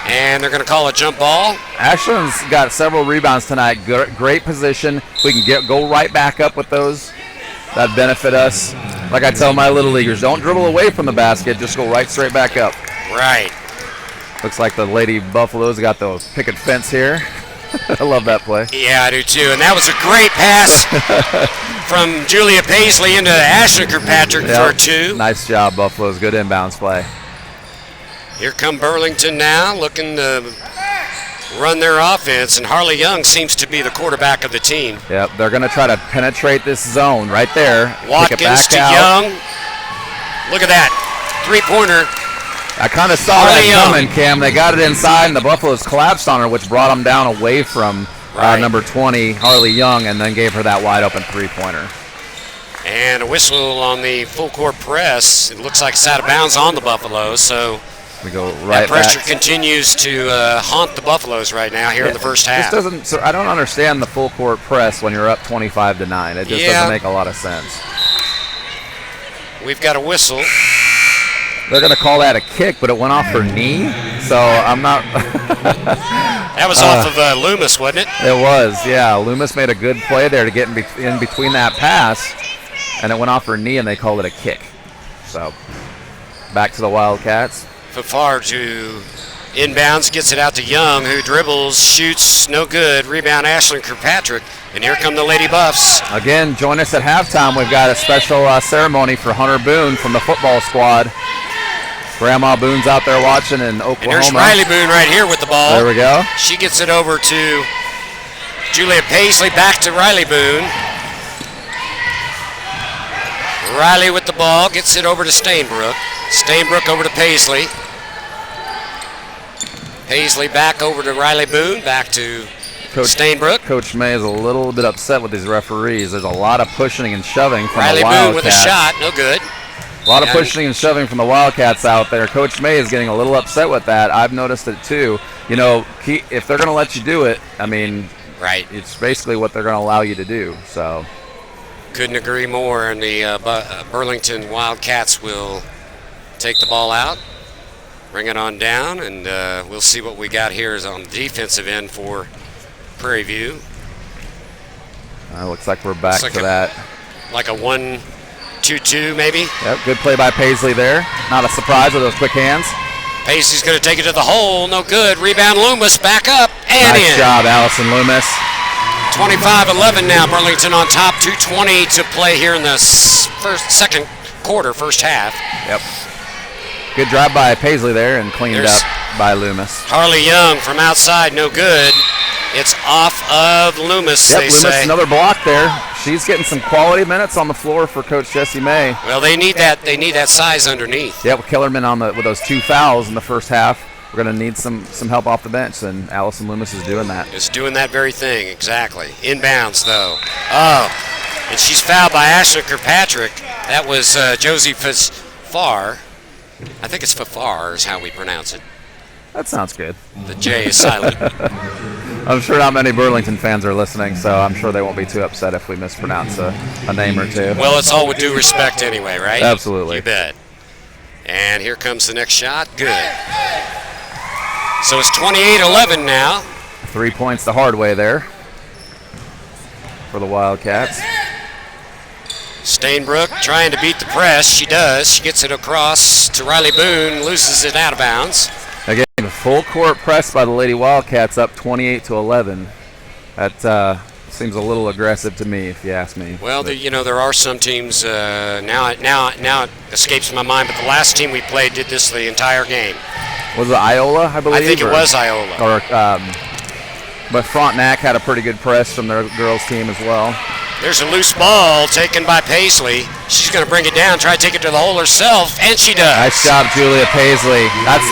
And they're going to call a jump ball. Ashlyn's got several rebounds tonight. Great position. We can go right back up with those. That'd benefit us. Like I tell my little leaguers, don't dribble away from the basket. Just go straight back up. Right. Looks like the Lady Buffaloes got the picket fence here. I love that play. Yeah, I do too. And that was a great pass from Julia Paisley into Ashlyn Kirkpatrick for two. Nice job, Buffaloes. Good inbounds play. Here come Burlington now, looking to run their offense, and Harley Young seems to be the quarterback of the team. Yep, they're going to try to penetrate this zone right there. Watkins to Young. Look at that. Three-pointer. I kind of saw that coming, Cam. They got it inside, and the Buffaloes collapsed on her, which brought them down away from number 20, Harley Young, and then gave her that wide-open three-pointer. And a whistle on the full-court press. It looks like it's out of bounds on the Buffaloes, so... We go right that pressure back. continues to haunt the Buffaloes right now here in the first half. I don't understand the full court press when you're up 25-9. It just doesn't make a lot of sense. We've got a whistle. They're going to call that a kick, but it went off her knee, so I'm not. That was off of Loomis, wasn't it? It was, yeah. Loomis made a good play there to get in between that pass, and it went off her knee, and they called it a kick. So back to the Wildcats. Fafar to inbounds, gets it out to Young, who dribbles, shoots, no good. Rebound, Ashlyn Kirkpatrick. And here come the Lady Buffs. Again, join us at halftime. We've got a special ceremony for Hunter Boone from the football squad. Grandma Boone's out there watching in Oklahoma. And there's Riley Boone right here with the ball. There we go. She gets it over to Julia Paisley, back to Riley Boone. Riley with the ball, gets it over to Stainbrook. Stainbrook over to Paisley. Paisley back over to Riley Boone, back to Stainbrook. Coach May is a little bit upset with these referees. There's a lot of pushing and shoving from Riley the Wildcats. Boone with a shot, no good. A lot of pushing and shoving from the Wildcats out there. Coach May is getting a little upset with that. I've noticed it too. You know, if they're going to let you do it, I mean, right, it's basically what they're going to allow you to do. So, couldn't agree more. And the Burlington Wildcats will take the ball out, bring it on down, and we'll see what we got here is on the defensive end for Prairie View. Looks like we're back to that. Like a 1-2-2 maybe. Yep, good play by Paisley there. Not a surprise with those quick hands. Paisley's going to take it to the hole, no good. Rebound Loomis, back up, and nice in. Job, Allison Loomis. 25-11 now, Burlington on top, 2:20 to play here in the second quarter, first half. Yep. Good drive by Paisley there and cleaned up by Loomis. Harley Young from outside, no good. It's off of Loomis, yep, they Loomis, say. Another block there. she's getting some quality minutes on the floor for Coach Jesse May. Well, they need that. They need that size underneath. Yeah, with Kellerman with those 2 fouls in the first half, we're going to need some help off the bench, and Allison Loomis is doing that. Is doing that very thing, exactly. Inbounds, though. Oh, and she's fouled by Ashley Kirkpatrick. That was Josie Fafar. I think it's Fafar is how we pronounce it. That sounds good. The J is silent. I'm sure not many Burlington fans are listening, so I'm sure they won't be too upset if we mispronounce a name or two. Well, it's all with due respect anyway, right? Absolutely. You bet. And here comes the next shot. Good. So it's 28-11 now. 3 points the hard way there for the Wildcats. Stainbrook trying to beat the press. She does. She gets it across to Riley Boone, loses it out of bounds. Again, full court press by the Lady Wildcats, up 28-11. That seems a little aggressive to me, if you ask me. Well, there are some teams. Now it escapes my mind, but the last team we played did this the entire game. Was it Iola, I believe? I think it was Iola. But Frontenac had a pretty good press from their girls' team as well. There's a loose ball taken by Paisley. She's going to bring it down, try to take it to the hole herself, and she does. Nice job, Julia Paisley. That's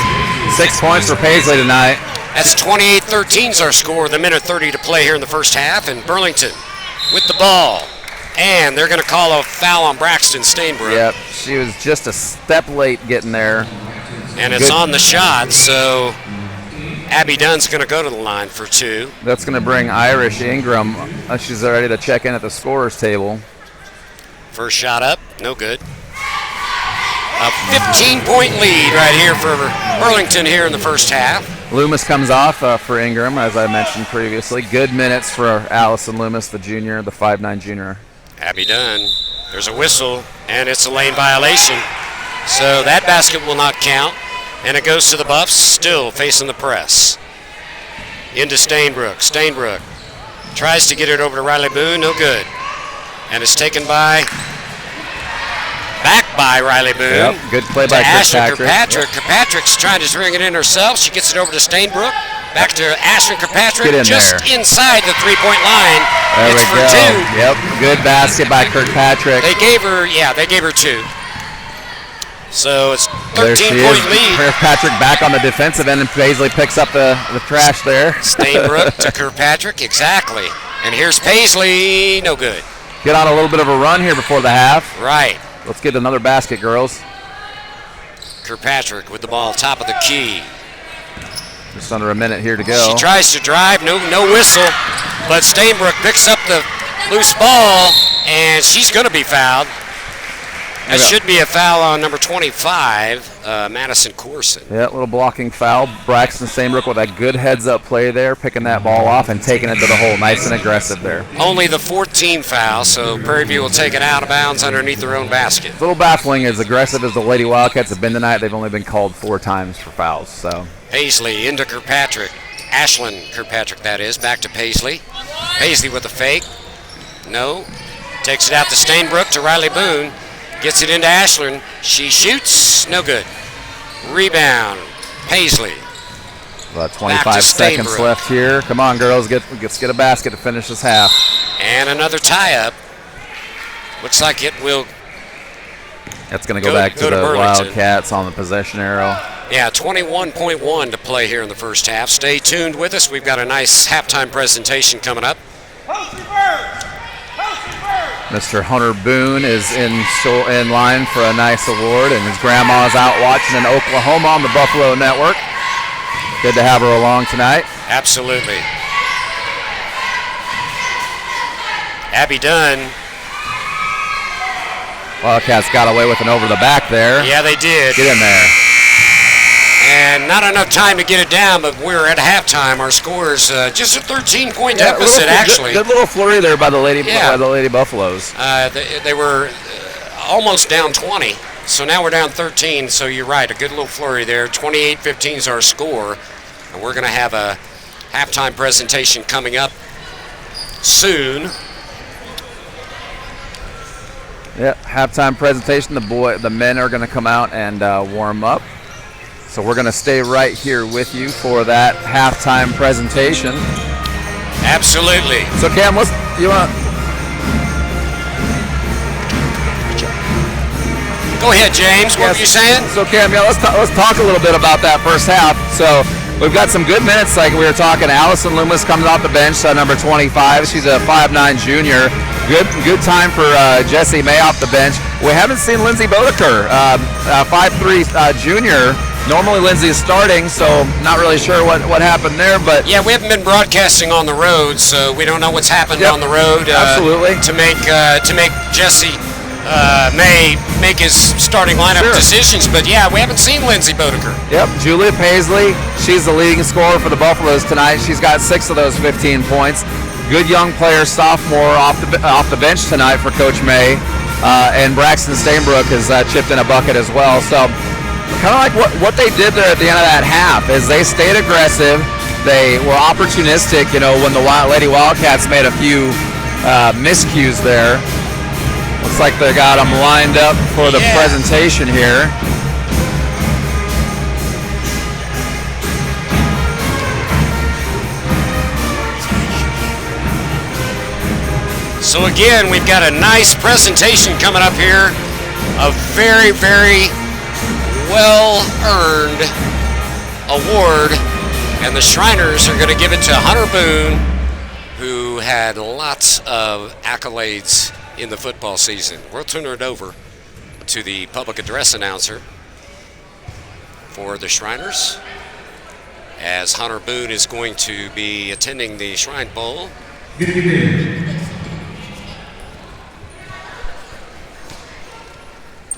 6 points for Paisley tonight. That's 28-13 is our score with 1:30 to play here in the first half, and Burlington with the ball. And they're going to call a foul on Braxton Stainbrook. Yep, she was just a step late getting there. And it's on the shot, so Abby Dunn's going to go to the line for 2. That's going to bring Irish Ingram. She's ready to check in at the scorer's table. First shot up, no good. A 15-point lead right here for Burlington here in the first half. Loomis comes off for Ingram, as I mentioned previously. Good minutes for Allison Loomis, the junior, the 5'9 junior. Abby Dunn, there's a whistle, and it's a lane violation. So that basket will not count. And it goes to the Buffs, still facing the press. Into Stainbrook. Stainbrook tries to get it over to Riley Boone, no good. And it's taken back by Riley Boone. Yep, good play by Kirkpatrick. Kirkpatrick. Kirkpatrick's trying to bring it in herself. She gets it over to Stainbrook. Back to Ashton Kirkpatrick, just inside the three-point line. There it's we for go. 2. Yep, good basket by Kirkpatrick. They gave her 2. So it's 13-point lead. Kirkpatrick back on the defensive end, and Paisley picks up the trash there. Stainbrook to Kirkpatrick, exactly. And here's Paisley, no good. Get on a little bit of a run here before the half. Right. Let's get another basket, girls. Kirkpatrick with the ball, top of the key. Just under a minute here to go. She tries to drive, no whistle, but Stainbrook picks up the loose ball, and she's going to be fouled. That should be a foul on number 25, Madison Corson. Yeah, little blocking foul. Braxton Stainbrook with a good heads-up play there, picking that ball off and taking it to the hole. Nice and aggressive there. Only the 14th foul, so Prairie View will take it out of bounds underneath their own basket. A little baffling, as aggressive as the Lady Wildcats have been tonight. They've only been called 4 times for fouls. So Paisley into Kirkpatrick. Ashlyn Kirkpatrick, that is. Back to Paisley. Paisley with a fake. No. Takes it out to Stainbrook to Riley Boone. Gets it into Ashlyn. She shoots. No good. Rebound. Paisley. About 25 seconds left here. Come on, girls. Let's get a basket to finish this half. And another tie-up. Looks like it will. That's going to go back to the Wildcats on the possession arrow. Yeah, 21.1 to play here in the first half. Stay tuned with us. We've got a nice halftime presentation coming up. Mr. Hunter Boone is in line for a nice award, and his grandma's out watching in Oklahoma on the Buffalo Network. Good to have her along tonight. Absolutely. Abby Dunn. Wildcats got away with an over the back there. Yeah, they did. Get in there. And not enough time to get it down, but we're at halftime. Our score is just a 13-point deficit, actually. Good little flurry there by the Lady Buffaloes. They were almost down 20, so now we're down 13. So you're right, a good little flurry there. 28-15 is our score, and we're going to have a halftime presentation coming up soon. Yeah, halftime presentation. The men are going to come out and warm up. So we're going to stay right here with you for that halftime presentation. Absolutely. So Cam, Go ahead, James. What were you saying? So Cam, yeah, let's talk a little bit about that first half. So we've got some good minutes, like we were talking. Allison Loomis comes off the bench, number 25. She's a 5'9" junior. Good time for Jessie May off the bench. We haven't seen Lindsay Bodeker, 5'3" junior. Normally Lindsay is starting, so not really sure what happened there. But yeah, we haven't been broadcasting on the road, so we don't know what's happened on the road. Absolutely. To make Jessie May make his starting lineup decisions, but yeah, we haven't seen Lindsay Bodeker. Yep, Julia Paisley, she's the leading scorer for the Buffaloes tonight. She's got 6 of those 15 points. Good young player, sophomore, off the bench tonight for Coach May, and Braxton Stainbrook has chipped in a bucket as well. So kind of like what they did there at the end of that half is they stayed aggressive. They were opportunistic, when the Lady Wildcats made a few miscues there. Looks like they got them lined up for the presentation here. So again, we've got a nice presentation coming up here. A very, very well-earned award. And the Shriners are going to give it to Hunter Boone, who had lots of accolades in the football season. We'll turn it over to the public address announcer for the Shriners, as Hunter Boone is going to be attending the Shrine Bowl. Good evening.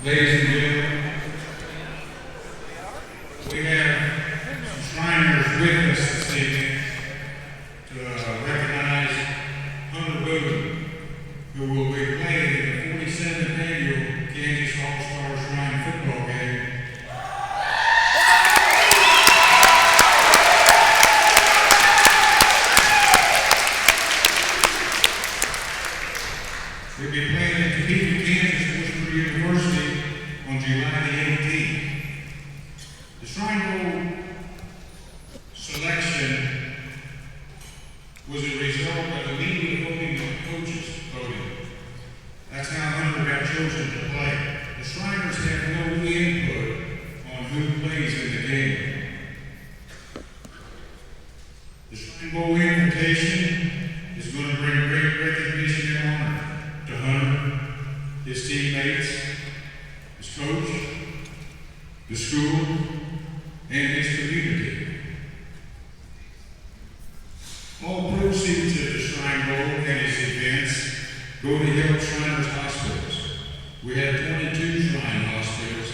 Ladies and gentlemen, we have some Shriners with us this evening to recognize Hunter Boone, who will be playing in the 47th annual Kansas All-Star Shrine football game. We'll be playing at Topeka, Kansas, University on July the 18th. The Shrine Bowl selection was a result of the legal voting of coaches voting. That's how Hunter got chosen to play. The Shriners have no input on who plays in the game. The Shrine Bowl invitation is going to bring great recognition and honor to Hunter, his teammates, his coach, the school, and his community. All proceeds of the Shrine Bowl and its events go to help Shriners hospitals. We have 22 Shrine hospitals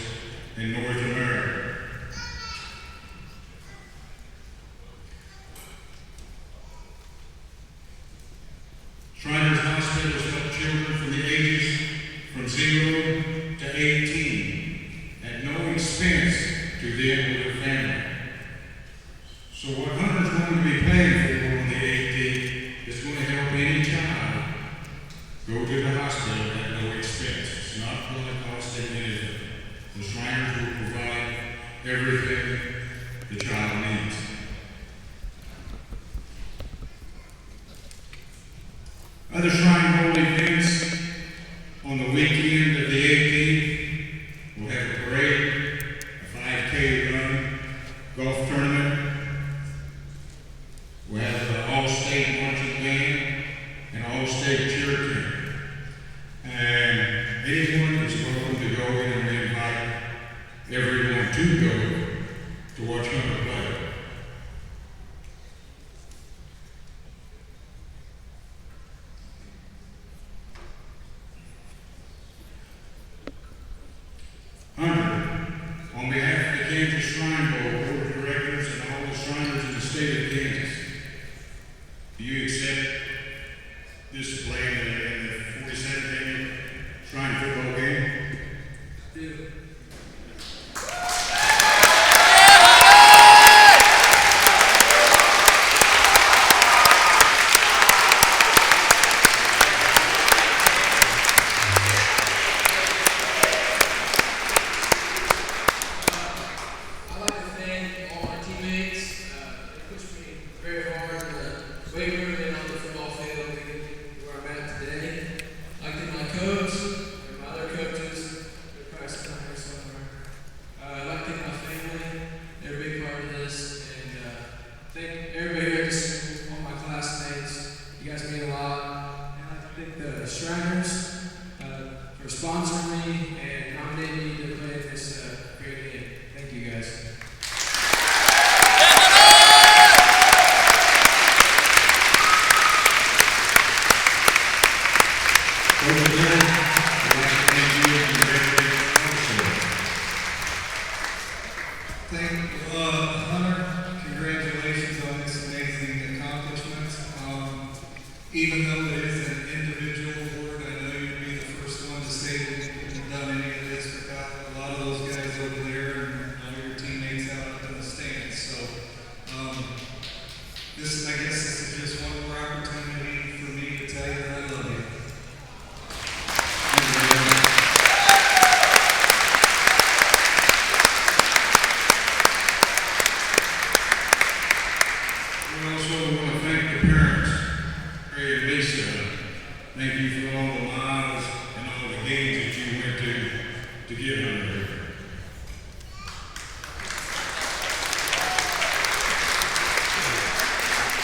in North America. Shriners hospitals help children from the ages from 0 to 18 at no expense to them or their family. So what Hunter's going to be paying for on the 18th is going to help any child go to the hospital at no expense. It's not going to cost them anything. The Shriners will provide everything the child needs. Other Shrine Bowl events on the weekend of the 18th, we'll have a parade, a 5K run, golf tournament. We'll have an all-state marching band and all-state cheer team. And anyone is welcome to go in, and we invite everyone to go to watch Hunter play. Hunter, on behalf of the Kansas Shrine Bowl Board of Directors and all the Shriners in the state of Kansas, do you accept this to play in the 47th annual Shrine football game? Do. I'd like to thank all my teammates. It puts me Hunter, congratulations on this amazing accomplishment. Even though it is an individual award, I know you'd be the first one to say that you couldn't have done any of this without a lot of those guys over there and all your teammates out in the stands. So, I guess this is just one more opportunity for me to tell you that I love you. We also want to thank the parents, Prairie and Lisa. Thank you for all the miles and all the games that you went to get under here.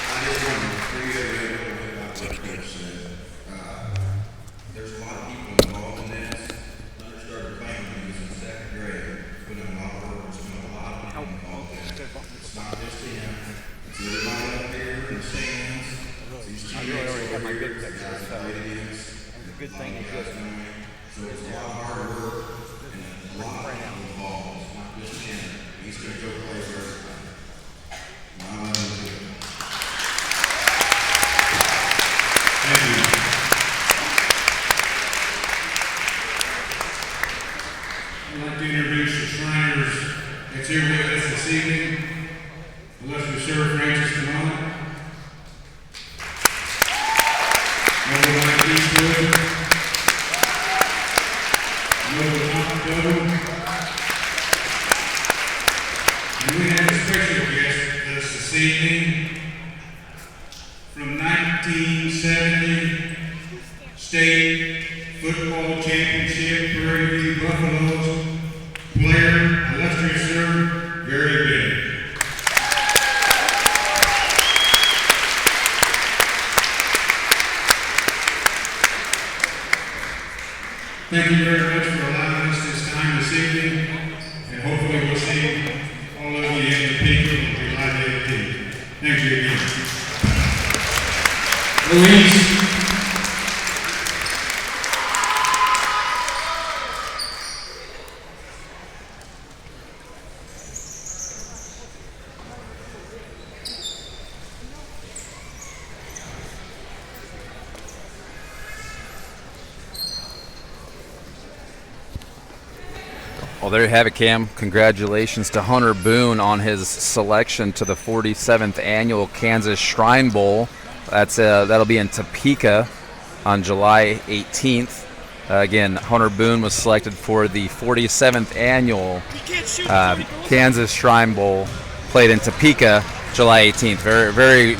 I just want to reiterate a little bit about what Coach said. There's a lot of people involved in this. Hunter started playing when he was in second grade. Put in a lot of work. There's been a lot of people involved in it. It's not just him. It's everybody up there in the stands. It's these teammates over here. It's the guys that played against. The good thing is good. So it's a lot of hard work and a lot of people involved. It's not just him. He's going to go play for everybody. And I love him too. Thank you. I'd like to introduce the Shriners that's here with us this evening. Illustrious Sheriff Francis Canale. Noble Mike Eastwood. Noble Tom Doe. And we have a special guest with us this evening from 1970 State Football Championship Prairie View Buffaloes player, illustrious sir, Gary Bennett. Thank you very much for allowing us this time this evening, and hopefully we'll see all of you in the peak on July 18th. Thank you again. Louise. Well, there you have it, Cam. Congratulations to Hunter Boone on his selection to the 47th Annual Kansas Shrine Bowl. That'll be in Topeka on July 18th. Again, Hunter Boone was selected for the 47th Annual Kansas Shrine Bowl, played in Topeka, July 18th. Very, very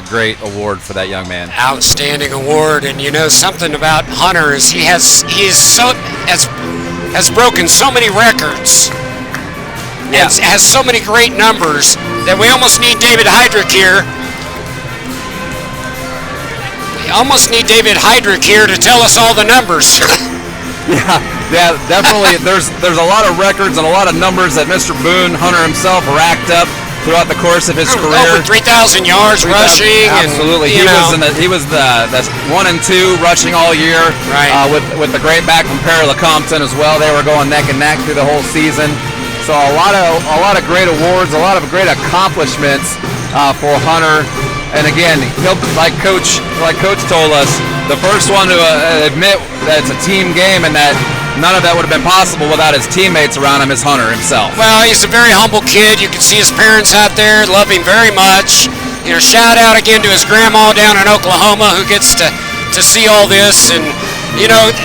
great award for that young man. Outstanding award, and you know something about Hunter is he has broken so many records and has so many great numbers that we almost need David Heydrich here. We almost need David Heydrich here to tell us all the numbers. Yeah, definitely. There's a lot of records and a lot of numbers that Mr. Boone, Hunter himself, racked up throughout the course of his career. Over 3,000 yards rushing. Absolutely. And, he was the 1 and 2 rushing all year. Right. With the great back from Prairie Lecompton as well. They were going neck and neck through the whole season. So a lot of great awards, a lot of great accomplishments for Hunter. And again, he'll like Coach told us, the first one to admit that it's a team game and that none of that would have been possible without his teammates around him is Hunter himself. Well, he's a very humble kid. You can see his parents out there love him very much. You know, shout out again to his grandma down in Oklahoma who gets to see all this. And, you know,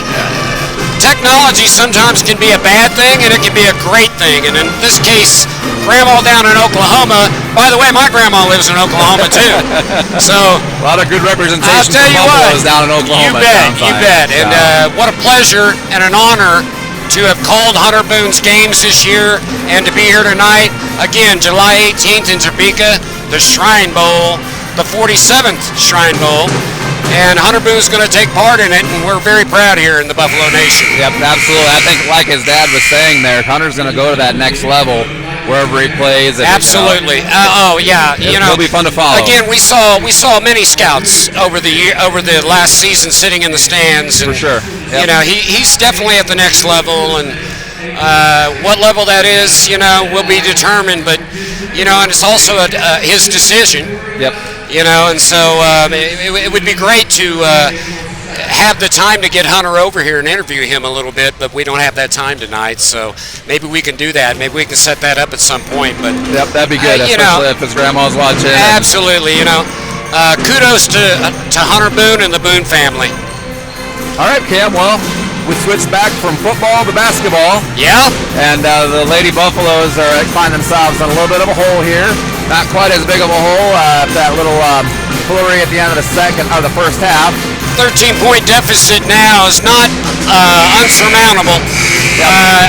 technology sometimes can be a bad thing and it can be a great thing. And in this case, grandma down in Oklahoma, by the way, my grandma lives in Oklahoma too. So a lot of good representation. I'll tell you what, down in Oklahoma. You bet. And what a pleasure and an honor to have called Hunter Boone's games this year and to be here tonight. Again, July 18th in Topeka, the Shrine Bowl, the 47th Shrine Bowl. And Hunter Boone's going to take part in it, and we're very proud here in the Buffalo Nation. Yep, absolutely. I think, like his dad was saying there, Hunter's going to go to that next level wherever he plays. Absolutely. It'll be fun to follow. Again, we saw many scouts over the last season sitting in the stands. And, for sure. Yep. You know, he's definitely at the next level, and What level that is, will be determined. But, and it's also his decision. Yep. And so it would be great to have the time to get Hunter over here and interview him a little bit, but we don't have that time tonight, so maybe we can do that. Maybe we can set that up at some point. But Yep, that'd be good, especially if his grandma's watching. Absolutely, kudos to Hunter Boone and the Boone family. All right, Cam, well, we switched back from football to basketball. Yeah. And the Lady Buffaloes find themselves in a little bit of a hole here. Not quite as big of a hole. That little flurry at the end of the first half. 13-point deficit now is not unsurmountable.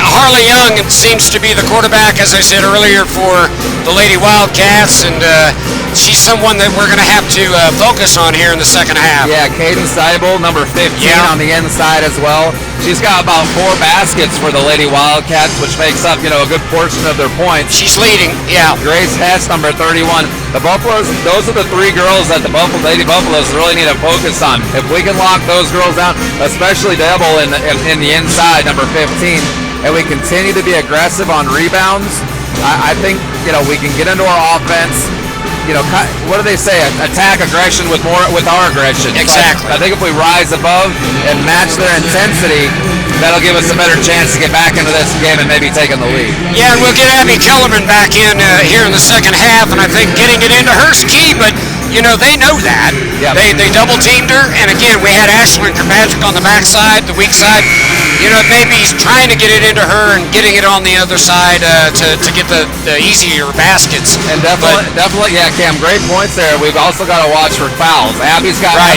Harley Young seems to be the quarterback, as I said earlier, for the Lady Wildcats, and she's someone that we're going to have to focus on here in the second half. Yeah, Caden Seibel, number 15 on the inside as well. She's got about 4 baskets for the Lady Wildcats, which makes up, a good portion of their points. She's leading, yeah. Grace Hess, number 31. The Buffaloes, those are the 3 girls that the Lady Buffaloes really need to focus on. If we can lock those girls down, especially Debel in the inside, number 15, and we continue to be aggressive on rebounds, I think, we can get into our offense. What do they say? Attack aggression with our aggression. Exactly. So I think if we rise above and match their intensity, that'll give us a better chance to get back into this game and maybe taking the lead. Yeah, and we'll get Abby Kellerman back in here in the second half, and I think getting it into her's key, but they know that. Yep. They double teamed her, and again, we had Ashlyn Kirkpatrick on the backside, the weak side. Maybe he's trying to get it into her and getting it on the other side to get the easier baskets. And definitely, yeah, Cam, great points there. We've also got to watch for fouls. Abby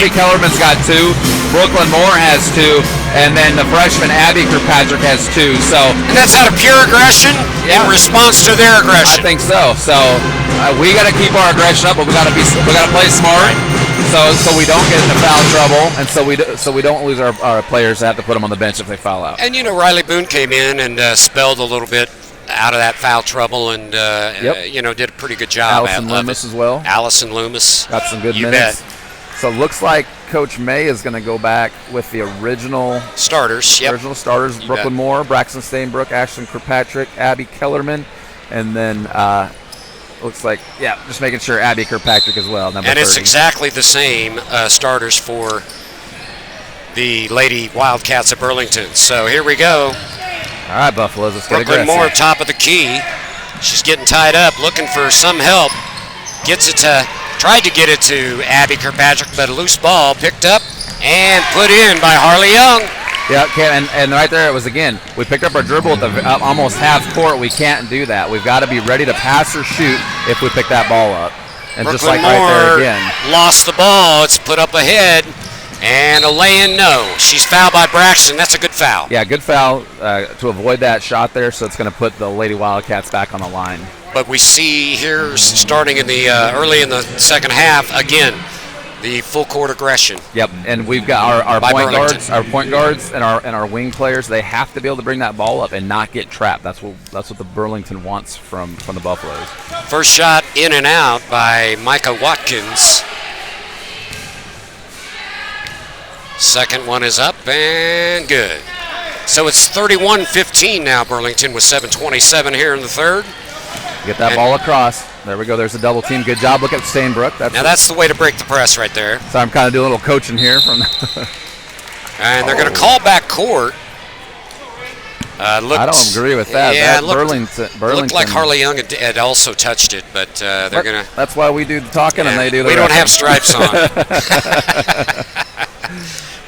Kellerman's got 2, Brooklyn Moore has 2, and then the freshman Abby Kirkpatrick has 2. And that's out of pure aggression in response to their aggression. I think so. So we got to keep our aggression up, but we got to play smart. So we don't get into foul trouble, and so we don't lose our players that have to put them on the bench if they foul out. And Riley Boone came in and spelled a little bit out of that foul trouble, and did a pretty good job. Allison Loomis as well. Allison Loomis got some good minutes. Bet. So it looks like Coach May is going to go back with the original starters. Yep. Original starters: Brooklyn Moore, Braxton Stainbrook, Ashlyn Kirkpatrick, Abby Kellerman, and then. Looks like, just making sure Abby Kirkpatrick as well. Number 30. It's exactly the same starters for the Lady Wildcats of Burlington. So here we go. All right, Buffaloes, let's get aggressive. Brooklyn Moore, top of the key. She's getting tied up, looking for some help. Tried to get it to Abby Kirkpatrick, but a loose ball picked up and put in by Harley Young. Yeah, and right there it was again. We picked up our dribble at the almost half court. We can't do that. We've got to be ready to pass or shoot if we pick that ball up. And Brooklyn just like Moore right there again, lost the ball. It's put up ahead, and a lay-in. No, she's fouled by Braxton. That's a good foul. Yeah, good foul to avoid that shot there. So it's going to put the Lady Wildcats back on the line. But we see here, starting in the early in the second half, again. The full court aggression. Yep, and we've got our point guards, and our wing players. They have to be able to bring that ball up and not get trapped. That's what the Burlington wants from the Buffaloes. First shot in and out by Micah Watkins. Second one is up and good. So it's 31-15 now. Burlington with 7:27 here in the third. Get that ball across. There we go. There's a double team. Good job. Look at Stainbrook. That's the way to break the press right there. So I'm kind of doing a little coaching here from. And they're going to call back court. I don't agree with that. Yeah, Burlington looked like Harley Young had also touched it, but they're going to. That's why we do the talking and they do the. We don't have stripes on.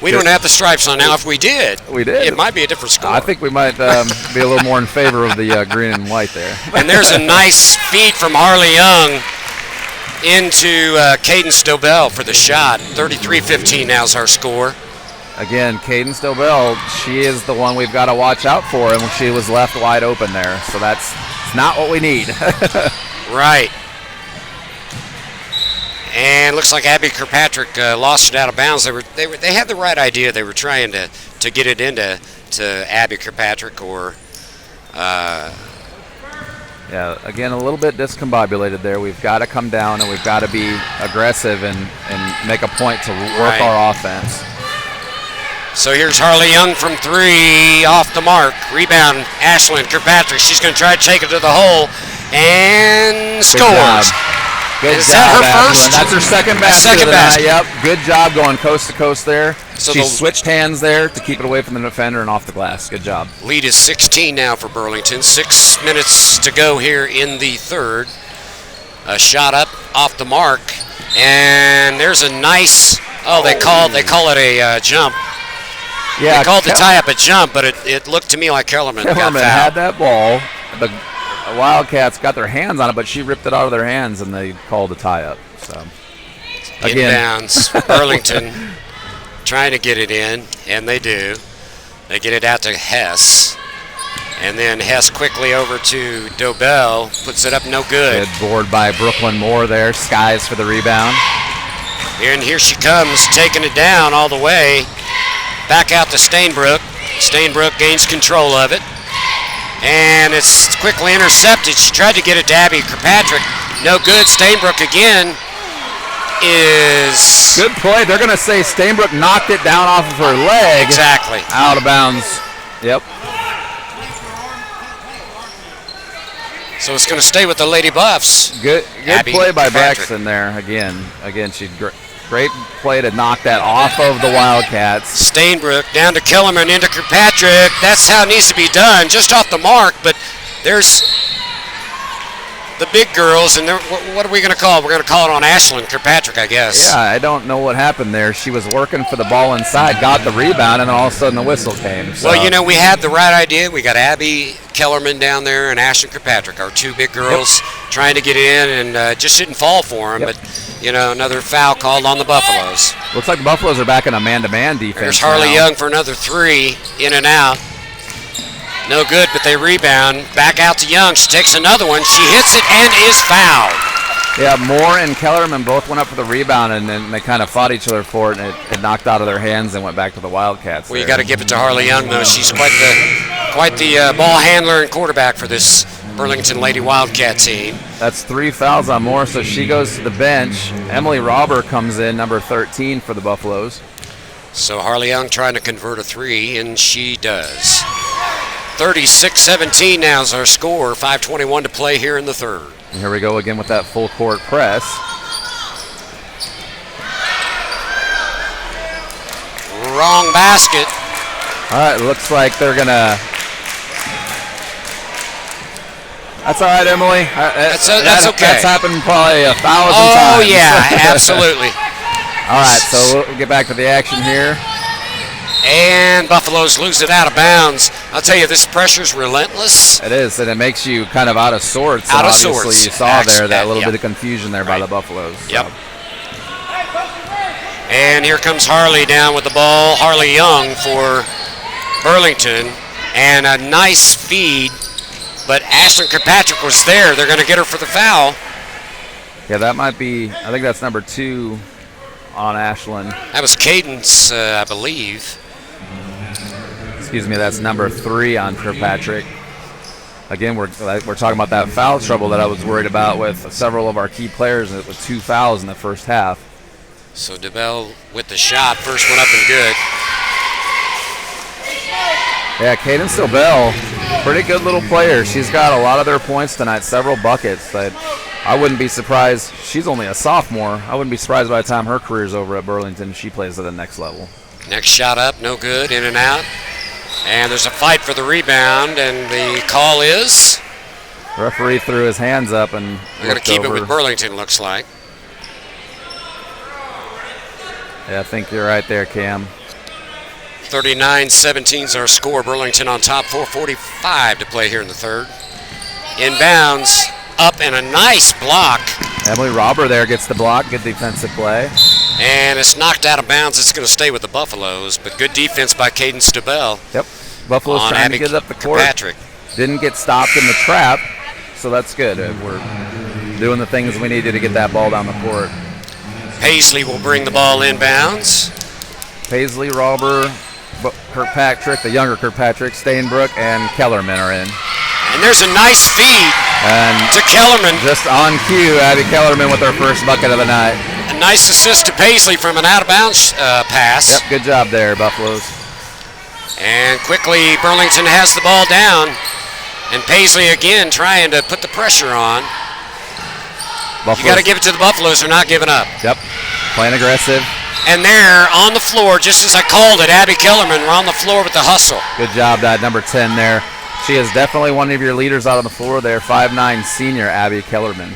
We don't have the stripes on now. If we did, it might be a different score. I think we might be a little more in favor of the green and white there. And there's a nice feed from Harley Young into Caden Stobel for the shot. 33-15 now is our score. Again, Caden Stobel, she is the one we've got to watch out for, and she was left wide open there. So that's not what we need. Right. And looks like Abby Kirkpatrick lost it out of bounds. They had the right idea. They were trying to get it into Abby Kirkpatrick or. Yeah, again, a little bit discombobulated there. We've got to come down and we've got to be aggressive and make a point to work our offense. So here's Harley Young from 3, off the mark. Rebound, Ashlyn Kirkpatrick. She's going to try to take it to the hole and scores. Good Is job, that her Ashlyn. first? That's her second basket. Second of the basket. night. Yep. Good job going coast to coast there. So she the- switched hands there to keep it away from the defender and off the glass. Good job. Lead is 16 now for Burlington. 6 minutes to go here in the third. A shot up off the mark, and there's a nice. Oh, they call it a jump. Yeah, They called the tie up a jump, but it looked to me like Kellerman got Kellerman fouled. had that ball. The Wildcats got their hands on it, but she ripped it out of their hands, and they called the tie up. So again, Inbounds. Burlington trying to get it in, and they do. They get it out to Hess. And then Hess quickly over to Dobell, puts it up, no good. good board by Brooklyn Moore there. Skies for the rebound. And here she comes, taking it down all the way. Back out to Stainbrook. Stainbrook gains control of it. And it's quickly intercepted. She tried to get it to Abby Kirkpatrick. No good. Stainbrook again is... Good play. They're going to say Stainbrook knocked it down off of her leg. Exactly. Out of bounds. Yep. So it's going to stay with the Lady Buffs. Good Abby play by Kirkpatrick. Braxton there. Again, she great play to knock that off of the Wildcats. Stainbrook down to Kellerman, into Kirkpatrick. That's how it needs to be done, just off the mark. But there's the big girls, and what are we going to call it? We're going to call it on Ashlyn Kirkpatrick, I guess. Yeah, I don't know what happened there. She was working for the ball inside, got the rebound, and then all of a sudden the whistle came. So. Well, we had the right idea. We got Abby Kellerman down there and Ashlyn Kirkpatrick, our two big girls, trying to get in, and just didn't fall for them. Yep. But, another foul called on the Buffaloes. Looks like the Buffaloes are back in a man-to-man defense. There's Harley now. Young for another 3, in and out. No good, but they rebound. Back out to Young. She takes another one. She hits it and is fouled. Yeah, Moore and Kellerman both went up for the rebound, and then they kind of fought each other for it, and it knocked out of their hands and went back to the Wildcats. Well, you there. got to give it to Harley Young, though. She's quite the ball handler and quarterback for this Burlington Lady Wildcat team. That's 3 fouls on Moore, so she goes to the bench. Emily Robber comes in, number 13 for the Buffaloes. So Harley Young trying to convert a 3, and she does. 36-17 now is our score. 5:21 to play here in the third. And here we go again with that full court press. Wrong basket. All right, looks like they're going to... That's all right, Emily. That's okay. That's happened probably 1,000 times. Oh, yeah, absolutely. All right, so we'll get back to the action here. And Buffaloes lose it out of bounds. I'll tell you, this pressure's relentless. It is, and it makes you kind of out of sorts. Out of Obviously, sorts. you saw there that little Yep. bit of confusion there by Right. the Buffaloes. So. Yep. And here comes Harley down with the ball. Harley Young for Burlington. And a nice feed. But Ashlyn Kirkpatrick was there. They're going to get her for the foul. Yeah, that might be, I think that's number 2 on Ashlyn. That was Cadence, I believe. Excuse me, that's number 3 on Kirkpatrick. Again, we're talking about that foul trouble that I was worried about with several of our key players with 2 fouls in the first half. So DeBell with the shot. First one up and good. Yeah, Cadence Dobell, pretty good little player. She's got a lot of their points tonight, several buckets. I wouldn't be surprised. She's only a sophomore. I wouldn't be surprised by the time her career's over at Burlington. She plays at the next level. Next shot up, no good, in and out. And there's a fight for the rebound, and the call is? The referee threw his hands up and We're going to keep over. it with Burlington, looks like. Yeah, I think you're right there, Cam. 39-17 is our score. Burlington on top, 4:45 to play here in the third. Inbounds, up, and a nice block. Emily Robber there gets the block. Good defensive play. And it's knocked out of bounds. It's going to stay with the Buffaloes, but good defense by Cadence DeBell. Yep. Buffalo's On trying Abby to get it up the court. Kirkpatrick. Didn't get stopped in the trap, so that's good. We're doing the things we needed to get that ball down the court. Paisley will bring the ball inbounds. Paisley, Robber, Kirkpatrick, the younger Kirkpatrick, Stainbrook, and Kellerman are in. And there's a nice feed And to Kellerman. just on cue, Abby Kellerman with her first bucket of the night. A nice assist to Paisley from an out-of-bounds pass. Yep, good job there, Buffaloes. And quickly, Burlington has the ball down. And Paisley again trying to put the pressure on. You got to give it to the Buffaloes. They're not giving up. Yep, playing aggressive. And there on the floor, just as I called it, Abby Kellerman on the floor with the hustle. Good job, that number 10 there. She is definitely one of your leaders out on the floor there. 5'9" senior Abby Kellerman.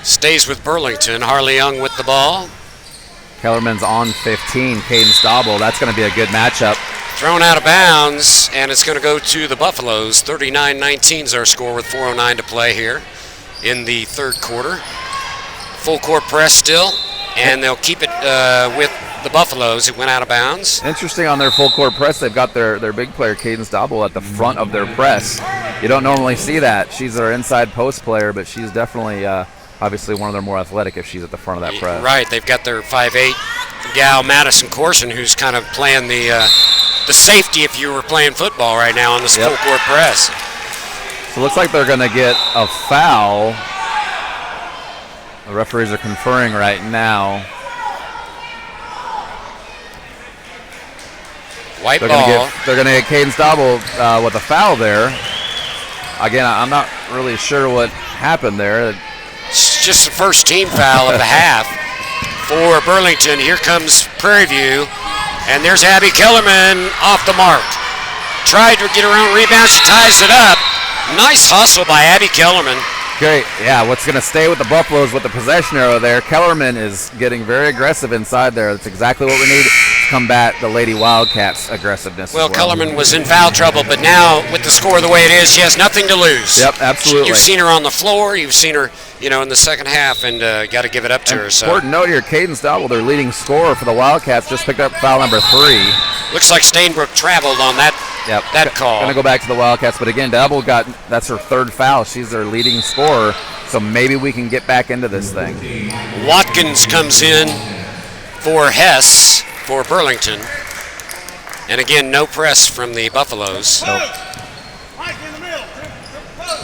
Stays with Burlington. Harley Young with the ball. Kellerman's on 15. Caden Stauble. That's going to be a good matchup. Thrown out of bounds, and it's going to go to the Buffaloes. 39-19 is our score with 4:09 to play here in the third quarter. Full court press still, and they'll keep it with the Buffaloes. It went out of bounds. Interesting on their full court press, they've got their big player, Caden Stauble, at the front of their press. You don't normally see that. She's their inside post player, but she's definitely obviously one of their more athletic if she's at the front of that press. Right, they've got their 5'8" gal, Madison Corson, who's kind of playing the safety if you were playing football right now on this full court press. So it looks like they're going to get a foul. The referees are conferring right now. White ball. They're going to get Caden Stauble with a foul there. Again, I'm not really sure what happened there. It's just the first team foul of the half for Burlington. Here comes Prairie View, and there's Abby Kellerman off the mark. Tried to get her own rebound. She ties it up. Nice hustle by Abby Kellerman. Great. Yeah, what's going to stay with the Buffaloes with the possession arrow there. Kellerman is getting very aggressive inside there. That's exactly what we need to combat the Lady Wildcats' aggressive-ness. Well, Kellerman was in foul trouble, but now with the score the way it is, she has nothing to lose. Yep, absolutely. You've seen her on the floor. You've seen her, in the second half, and got to give it up to her. So. Important note here, Caden Stauble, their leading scorer for the Wildcats, just picked up foul number 3. Looks like Stainbrook traveled on that call. Going to go back to the Wildcats, but again, that's her third foul. She's their leading scorer, so maybe we can get back into this thing. Watkins comes in for Hess for Burlington. And again, no press from the Buffaloes.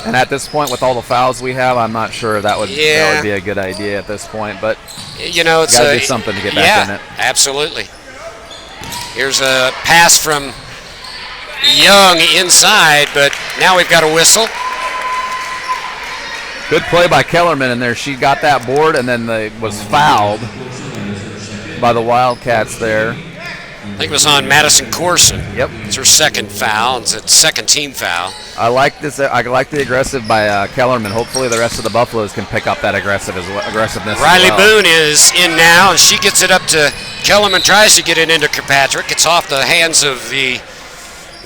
And at this point, with all the fouls we have, I'm not sure that would be a good idea at this point, but it's got to do something to get back in it. Absolutely. Here's a pass from Young inside, but now we've got a whistle. Good play by Kellerman in there. She got that board and then was fouled by the Wildcats there. I think it was on Madison Corson. Yep. It's her second foul. It's a second team foul. I like this. I like the aggressive by Kellerman. Hopefully the rest of the Buffaloes can pick up that aggressiveness Riley as well. Boone is in now, and she gets it up to Kellerman, tries to get it into Kirkpatrick. It's off the hands of the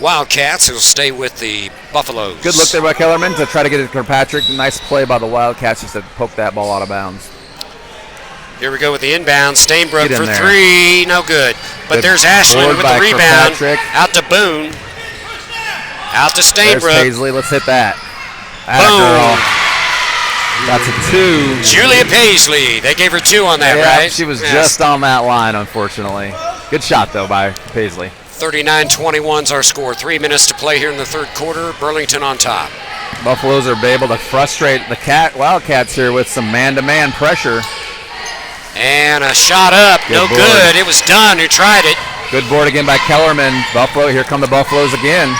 Wildcats. It'll stay with the Buffaloes. Good look there by Kellerman to try to get it to Kirkpatrick. Nice play by the Wildcats just to poke that ball out of bounds. Here we go with the inbound. Stainbrook for 3, no good. But there's Ashland with the rebound. Out to Boone. Out to Stainbrook. There's Paisley, let's hit that. Boom. That's a 2. Julia Paisley. They gave her 2 on that, right? She was just on that line, unfortunately. Good shot, though, by Paisley. 39-21's our score. 3 minutes to play here in the third quarter. Burlington on top. Buffaloes are able to frustrate the Wildcats here with some man-to-man pressure. And a shot up, no good. It was done. Who tried it? Good board again by Kellerman. Buffalo, here come the Buffaloes again.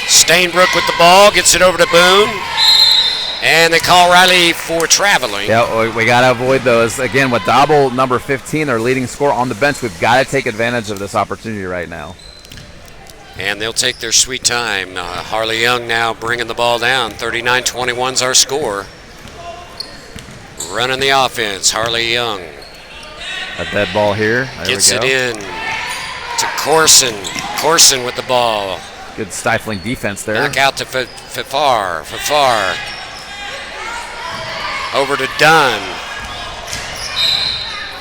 Stainbrook with the ball, gets it over to Boone. And they call Riley for traveling. Yeah, we got to avoid those. Again, with Dobble, number 15, their leading scorer on the bench, we've got to take advantage of this opportunity right now. And they'll take their sweet time. Harley Young now bringing the ball down. 39-21's our score. Running the offense, Harley Young. A dead ball here. Gets it in to Corson. Corson with the ball. Good stifling defense there. Back out to Fafar. Over to Dunn.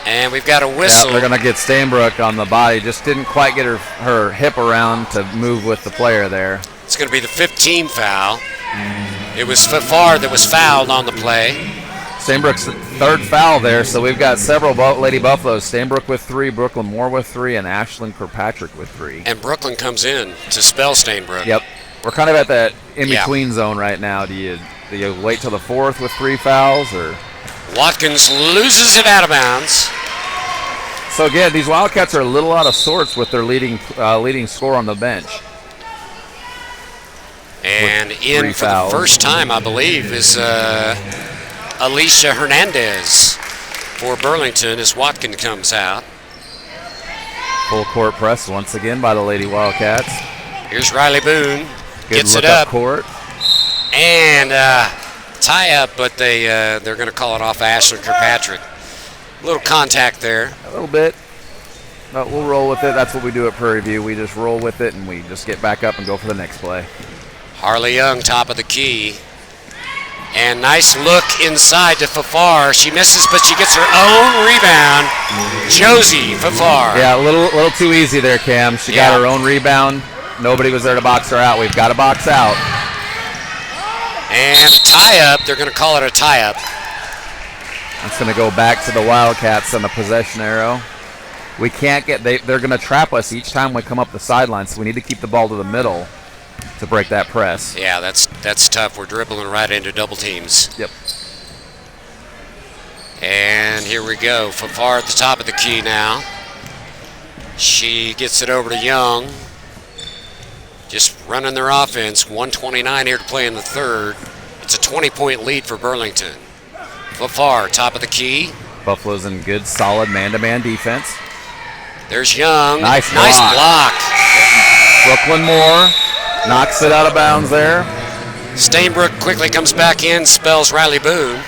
And we've got a whistle. Yeah, they're going to get Stainbrook on the body. Just didn't quite get her hip around to move with the player there. It's going to be the 15 foul. It was Fafar that was fouled on the play. Stainbrook's third foul there, so we've got several Lady Buffaloes. Stainbrook with 3, Brooklyn Moore with 3, and Ashland Kirkpatrick with 3. And Brooklyn comes in to spell Stainbrook. Yep. We're kind of at that in-between zone right now. Do you wait till the 4th with 3 fouls? Or Watkins loses it out of bounds. So again, these Wildcats are a little out of sorts with their leading scorer on the bench. And in for the first time, I believe, is Alicia Hernandez for Burlington as Watkin comes out. Full court press once again by the Lady Wildcats. Here's Riley Boone. Good Gets look it up. Court. And tie up, but they're going to call it off Ashley Kirkpatrick. A little contact there. A little bit. But we'll roll with it. That's what we do at Prairie View. We just roll with it and we just get back up and go for the next play. Harley Young, top of the key. And nice look inside to Fafar. She misses, but she gets her own rebound. Josie Fafar. Yeah, a little too easy there, Cam. She got her own rebound. Nobody was there to box her out. We've got to box out. And a tie-up. They're going to call it a tie-up. It's going to go back to the Wildcats on the possession arrow. We can't get, they're going to trap us each time we come up the sideline, so we need to keep the ball to the middle to break that press. Yeah, that's tough. We're dribbling right into double teams. Yep. And here we go. Fafar at the top of the key now. She gets it over to Young. Just running their offense. 1:29 here to play in the third. It's a 20-point lead for Burlington. Fafar, top of the key. Buffalo's in good, solid man-to-man defense. There's Young. Nice block. Brooklyn Moore knocks it out of bounds there. Stainbrook quickly comes back in, spells Riley Boone.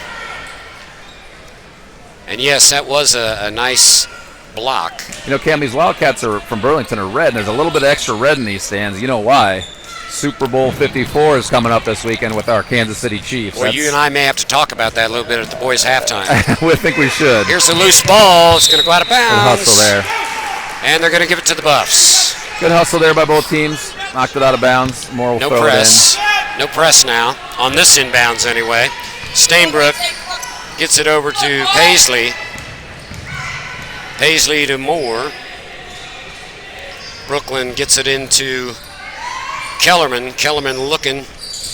And yes, that was a nice block. You know, Cam, these Wildcats are from Burlington are red, and there's a little bit of extra red in these stands. You know why? Super Bowl 54 is coming up this weekend with our Kansas City Chiefs. Well, you and I may have to talk about that a little bit at the boys' halftime. We think we should. Here's the loose ball. It's going to go out of bounds. Good hustle there. And they're going to give it to the Buffs. Good hustle there by both teams. Knocked it out of bounds. Moore will No throw press. it in. No press now. On this inbounds anyway. Stainbrook gets it over to Paisley. Paisley to Moore. Brooklyn gets it into Kellerman. Kellerman looking.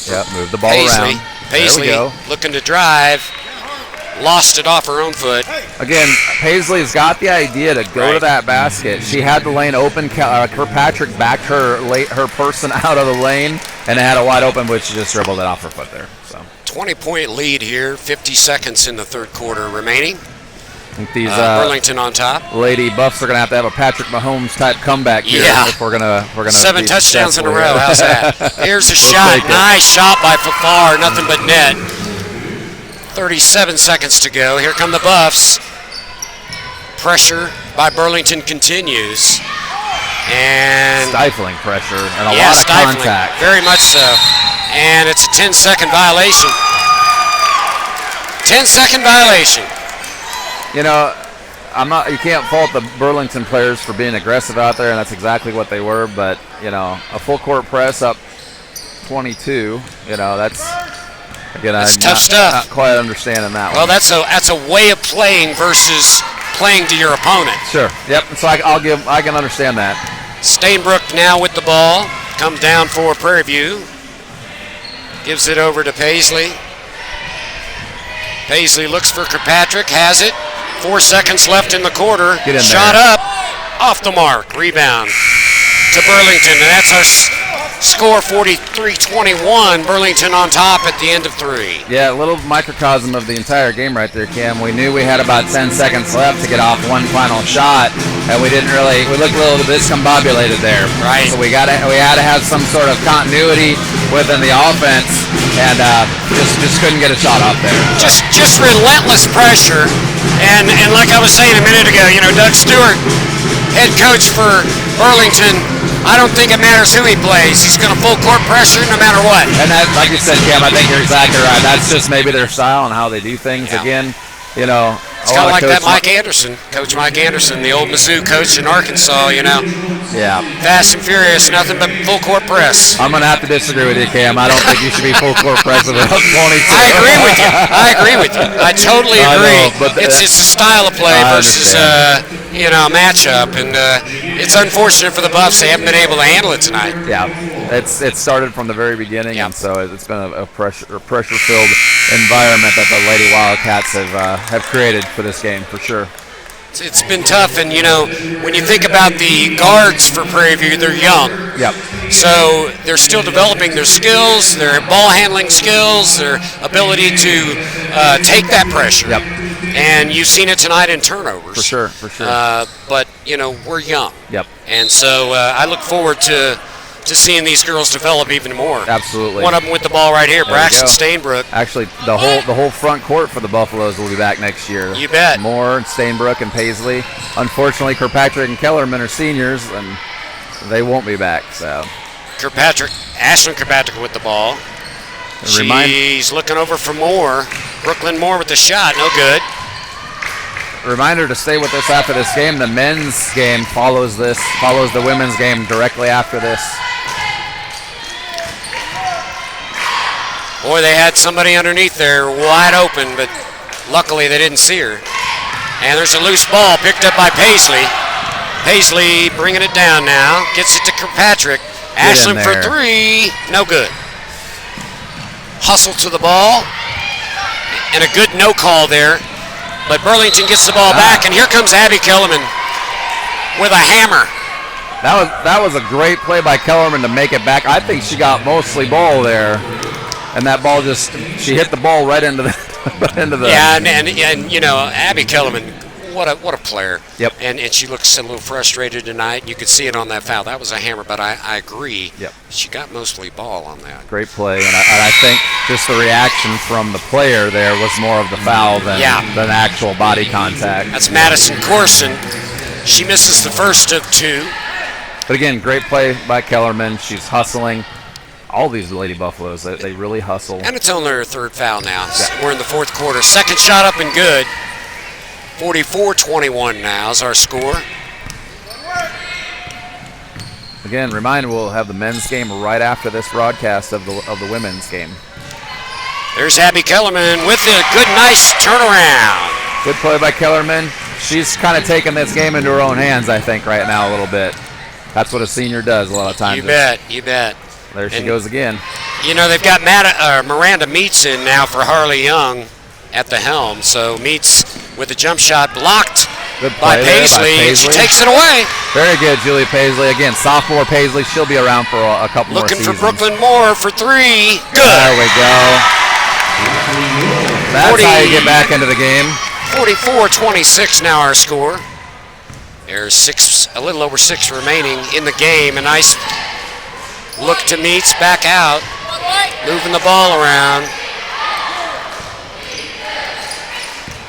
Yep, move the ball Paisley. around. Paisley there we go. looking to drive. Lost it off her own foot. Again, Paisley's got the idea to go to that basket. She had the lane open. Kirkpatrick backed her person out of the lane, and it had a wide open, but she just dribbled it off her foot there. So 20-point lead here. 50 seconds in the third quarter remaining. I think these Burlington on top. Lady Buffs are going to have a Patrick Mahomes type comeback here. Yeah. If we're gonna 7 touchdowns in a row. How's that? Here's a We'll shot. take it. Nice shot by Fafar. Nothing but net. 37 seconds to go. Here come the Buffs. Pressure by Burlington continues. And Stifling pressure and a yeah, lot of stifling. contact. Very much so. And it's a 10-second violation. 10-second violation. You know, you can't fault the Burlington players for being aggressive out there, and that's exactly what they were. But you know, a full court press up 22. You know, that's again, That's I'm tough stuff. Not quite understanding that Well, one. that's a way of playing versus playing to your opponent. Sure. Yep. So I can understand that. Stainbrook now with the ball. Comes down for Prairie View. Gives it over to Paisley. Paisley looks for Kirkpatrick. Has it. 4 seconds left in the quarter. Get in Shot there. up. Off the mark. Rebound to Burlington. And that's our score, 43-21. Burlington on top at the end of 3. Yeah, a little microcosm of the entire game right there, Cam. We knew we had about 10 seconds left to get off one final shot, and we looked a little discombobulated there. Right. So we had to have some sort of continuity within the offense, and just couldn't get a shot off there. Just relentless pressure. And like I was saying a minute ago, you know, Doug Stewart, head coach for Burlington, I don't think it matters who he plays. He's going to full court pressure no matter what. And that, like you said, Cam, I think you're exactly right. That's just maybe their style and how they do things. Yeah. Again, you know, It's kind of like that Mike Anderson, Coach Mike Anderson, the old Mizzou coach in Arkansas, you know. Yeah. Fast and furious, nothing but full court press. I'm going to have to disagree with you, Cam. I don't think you should be full court press with 22. I agree with you. I totally I agree. know, but It's a style of play I versus a matchup, and it's unfortunate for the Buffs. They haven't been able to handle it tonight. Yeah, it started from the very beginning, Yeah. and so it's been a pressure-filled environment that the Lady Wildcats have created for this game, for sure. It's been tough, and when you think about the guards for Prairie View, they're young. Yep. So they're still developing their skills, their ball handling skills, their ability to take that pressure. Yep. And you've seen it tonight in turnovers. For sure. But we're young. Yep. And so I look forward to seeing these girls develop even more. Absolutely. One of them with the ball right here, There Braxton you go. Stainbrook. Actually, the whole front court for the Buffaloes will be back next year. You bet. Moore, Stainbrook, and Paisley. Unfortunately, Kirkpatrick and Kellerman are seniors, and they won't be back. So. Ashlyn Kirkpatrick with the ball. She's looking over for Moore. Brooklyn Moore with the shot, no good. Reminder to stay with us after this game. The men's game follows the women's game directly after this. Boy, they had somebody underneath there wide open, but luckily they didn't see her. And there's a loose ball picked up by Paisley. Paisley bringing it down now. Gets it to Kirkpatrick. Ashlyn for three. No good. Hustle to the ball. And a good no call there. But Burlington gets the ball back, and here comes Abby Kellerman with a hammer. That was a great play by Kellerman to make it back. I think she got mostly ball there, and that ball she hit the ball right into the Yeah, and Abby Kellerman, what a player. Yep. And she looks a little frustrated tonight. You could see it on that foul. That was a hammer, but I agree. Yep. She got mostly ball on that. Great play, and I think just the reaction from the player there was more of the foul than actual body contact. That's Madison Corson. She misses the first of two. But again, great play by Kellerman. She's hustling. All these Lady Buffaloes, they really hustle. And it's only her third foul now. Yeah. We're in the fourth quarter. Second shot up and good. 44-21 now is our score. Again, reminder, we'll have the men's game right after this broadcast of the women's game. There's Abby Kellerman with a good, nice turnaround. Good play by Kellerman. She's kind of taking this game into her own hands, I think, right now a little bit. That's what a senior does a lot of times. You bet. There she goes again. They've got Miranda Meets in now for Harley Young at the helm. So Meets with a jump shot blocked by Paisley. She takes it away. Very good, Julie Paisley. Again, sophomore Paisley. She'll be around for a couple more seasons. Looking for Brooklyn Moore for three. Good. There we go. That's how you get back into the game. 44-26 now our score. There's a little over 6 remaining in the game. A nice look to Meets, back out, moving the ball around.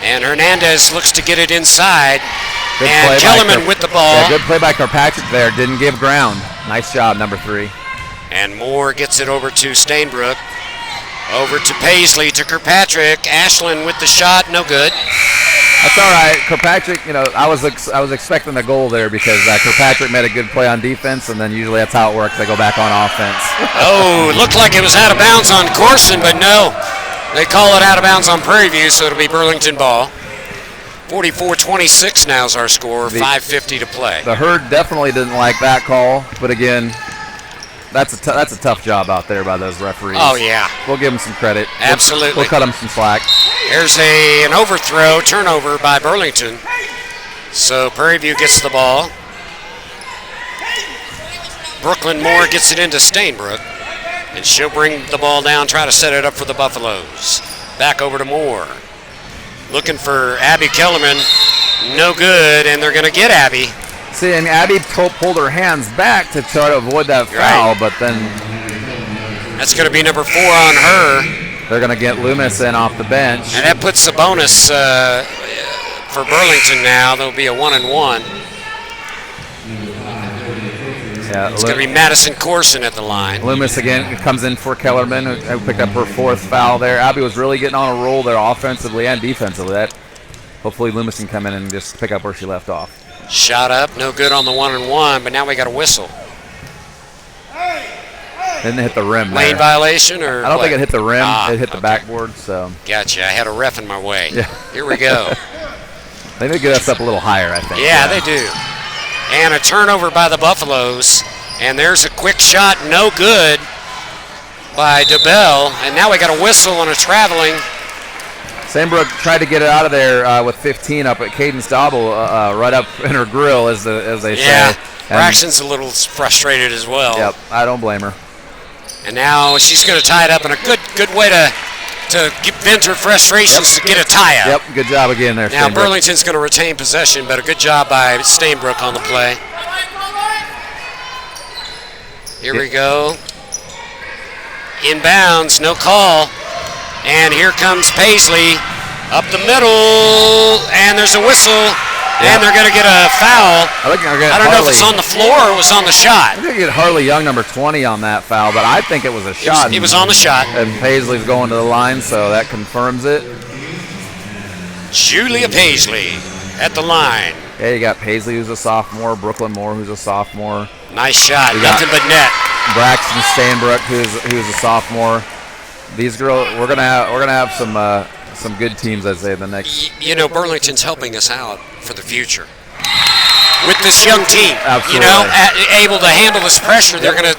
And Hernandez looks to get it inside. Good and Kellerman with the ball. Yeah, good play by Kirkpatrick there. Didn't give ground. Nice job, number 3. And Moore gets it over to Stainbrook. Over to Paisley, to Kirkpatrick. Ashlyn with the shot, no good. That's all right. Kirkpatrick, I was expecting a goal there because Kirkpatrick made a good play on defense, and then usually that's how it works. They go back on offense. Oh, it looked like it was out of bounds on Corson, but no. They call it out of bounds on Prairie View, so it'll be Burlington ball. 44-26 now is our score, 5:50 to play. The Herd definitely didn't like that call, but again, that's a tough job out there by those referees. Oh, yeah. We'll give them some credit. Absolutely. We'll cut them some slack. There's an overthrow, turnover by Burlington. So Prairie View gets the ball. Brooklyn Moore gets it into Stainbrook. And she'll bring the ball down, try to set it up for the Buffaloes. Back over to Moore. Looking for Abby Kellerman. No good, and they're going to get Abby. See, and Abby pulled her hands back to try to avoid that foul, but then... That's going to be number 4 on her. They're going to get Loomis in off the bench. And that puts the bonus for Burlington now. There'll be a 1-and-1. Yeah, it's going to be Madison Corson at the line. Loomis again comes in for Kellerman, who picked up her 4th foul there. Abby was really getting on a roll there offensively and defensively. Hopefully Loomis can come in and just pick up where she left off. Shot up, no good on the 1-and-1, but now we got a whistle. Didn't hit the rim. Lane violation or I don't think it hit the rim. It hit the okay. backboard. So. Gotcha. I had a ref in my way. Yeah. Here we go. They need to get us up a little higher, I think. Yeah, they do. And a turnover by the Buffaloes. And there's a quick shot, no good by DeBell. And now we got a whistle and a traveling. Stainbrook tried to get it out of there with 15 up at Cadence Dobble, right up in her grill, as they Yeah, say. Braxton's a little frustrated as well. Yep, I don't blame her. And now she's going to tie it up in a good way to vent her frustrations to get a tie up. Yep, good job again there, Now Stainbrook. Burlington's going to retain possession, but a good job by Stainbrook on the play. Here we go. Inbounds, no call. And here comes Paisley up the middle, and there's a whistle, and they're going to get a foul. I don't know if it's on the floor or it was on the shot. I think you get Harley Young, number 20, on that foul, but I think it was a shot. It was on the shot. And Paisley's going to the line, so that confirms it. Julia Paisley at the line. Yeah, you got Paisley, who's a sophomore, Brooklyn Moore, who's a sophomore. Nice shot, We got- nothing but net. Braxton Stainbrook, who's a sophomore. These girls, we're gonna have some good teams, I'd say, the next. You know, Burlington's helping us out for the future with this young team. Absolutely. You know, able to handle this pressure. They're gonna,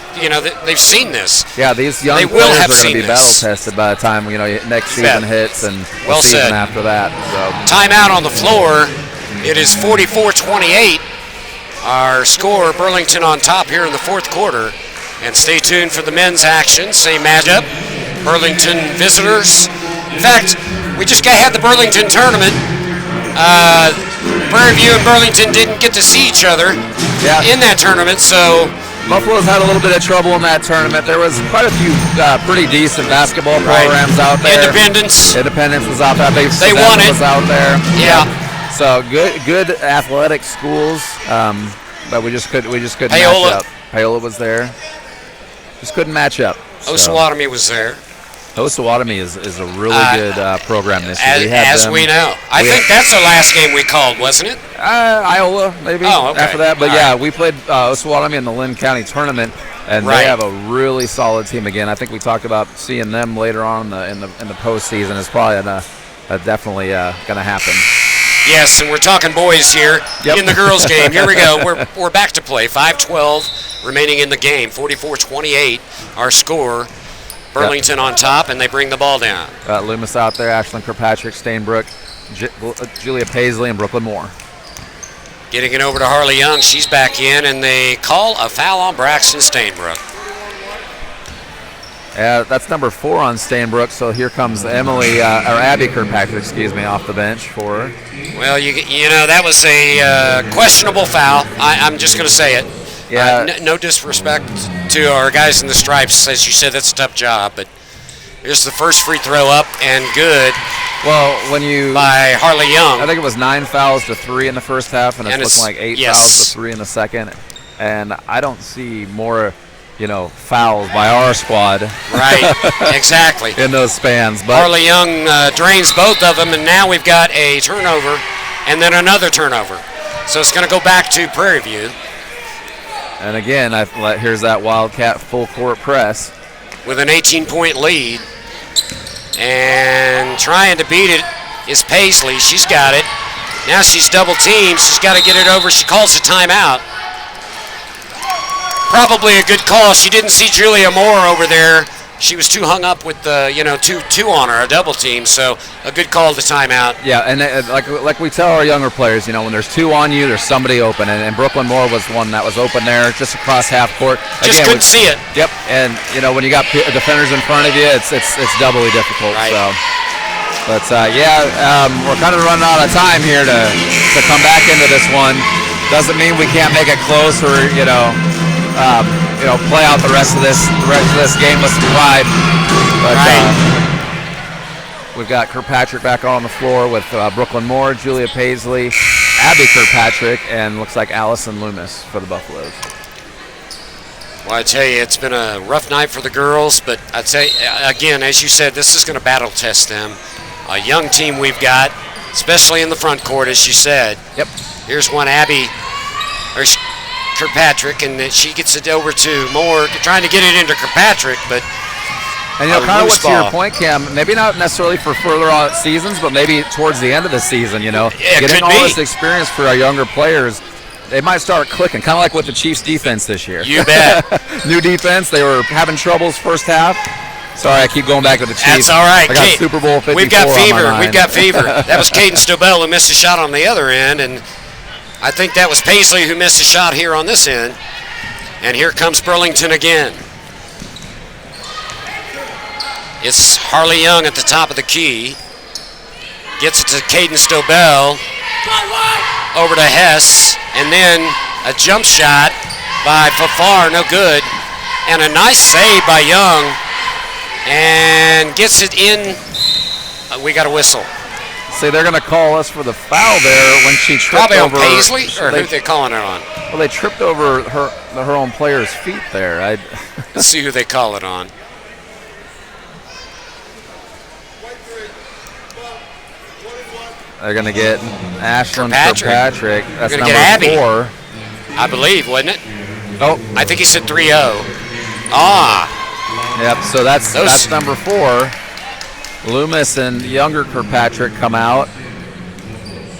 they've seen this. Yeah, these young They players will have are going to seen be battle this. tested by the time next You bet. season hits and Well the season said. after that. So Timeout on the floor. It is 44-28. Our score, Burlington on top here in the fourth quarter. And stay tuned for the men's action. Same matchup. Burlington visitors. In fact, we just had the Burlington tournament. Prairie View and Burlington didn't get to see each other in that tournament, so Buffalo's had a little bit of trouble in that tournament. There was quite a few pretty decent basketball programs out there. Independence was out there. They won it. Was out there. Yeah. So good athletic schools, but we just couldn't Paola. match up. Paola was there. Just couldn't match up. So. Osawatomie was there. Osawatomie is a really good program this year. As we know. I think that's the last game we called, wasn't it? Iowa, maybe, okay. after that. But All yeah, right. we played Osawatomie in the Lynn County tournament, and Right. they have a really solid team again. I think we talked about seeing them later on in the postseason. It's probably definitely going to happen. Yes, and we're talking boys here Yep. in the girls' game. Here we go. We're back to play. 5:12 remaining in the game. 44-28 our score. Burlington on top, and they bring the ball down. Got Loomis out there, Ashlyn Kirkpatrick, Stainbrook, Julia Paisley, and Brooklyn Moore. Getting it over to Harley Young. She's back in, and they call a foul on Braxton Stainbrook. That's number 4 on Stainbrook, so here comes Abby Kirkpatrick, off the bench for her. Well, you know that was a questionable foul. I'm just going to say it. Yeah. No disrespect to our guys in the stripes. As you said, that's a tough job, but here's the first free throw up and good Well, by Harley Young. I think it was 9 fouls to 3 in the first half, and it's looking like 8 yes. fouls to 3 in the second. And I don't see more, fouls by our squad. Right, exactly. In those spans. But Harley Young drains both of them, and now we've got a turnover and then another turnover. So it's going to go back to Prairie View. And again, here's that Wildcat full court press. With an 18-point lead. And trying to beat it is Paisley. She's got it. Now she's double teamed. She's got to get it over. She calls a timeout. Probably a good call. She didn't see Julia Moore over there. She was too hung up with the, two on her, a double team. So a good call to timeout. Yeah, and like we tell our younger players, when there's 2 on you, there's somebody open. And Brooklyn Moore was one that was open there, just across half court. Just couldn't see it. Yep, and when you got defenders in front of you, it's doubly difficult. Right. So, but we're kind of running out of time here to come back into this one. Doesn't mean we can't make it close or play out the rest of this game with some pride. But we've got Kirkpatrick back on the floor with Brooklyn Moore, Julia Paisley, Abby Kirkpatrick, and looks like Allison Loomis for the Buffaloes. Well, I tell you, it's been a rough night for the girls, but I'd say, again, as you said, this is going to battle test them. A young team we've got, especially in the front court, as you said. Yep. Here's one, Kirkpatrick, and then she gets it over to Moore, trying to get it into Kirkpatrick, but And kind of what's to your point, Cam, maybe not necessarily for further on seasons, but maybe towards the end of the season, getting all this experience for our younger players, they might start clicking, kind of like with the Chiefs' defense this year. You bet. New defense, they were having troubles first half. Sorry, I keep going back to the Chiefs. That's all right. I got Super Bowl 54 We've got on my fever. mind. We've got fever. That was Caden Stobel who missed a shot on the other end, and I think that was Paisley who missed a shot here on this end. And here comes Burlington again. It's Harley Young at the top of the key. Gets it to Caden Stobel. Over to Hess, and then a jump shot by Fafar, no good. And a nice save by Young. And gets it in. We got a whistle. See, they're going to call us for the foul there when she tripped Probably on over. Paisley, or who they calling it on? Well, they tripped over her own player's feet there. Let's see who they call it on. They're going to get Ashlyn Kirkpatrick. That's They're number gonna get Abby, 4. I believe, wasn't it? Oh, I think he said 3-0. Ah, yep. So that's number 4. Loomis and younger Kirkpatrick come out,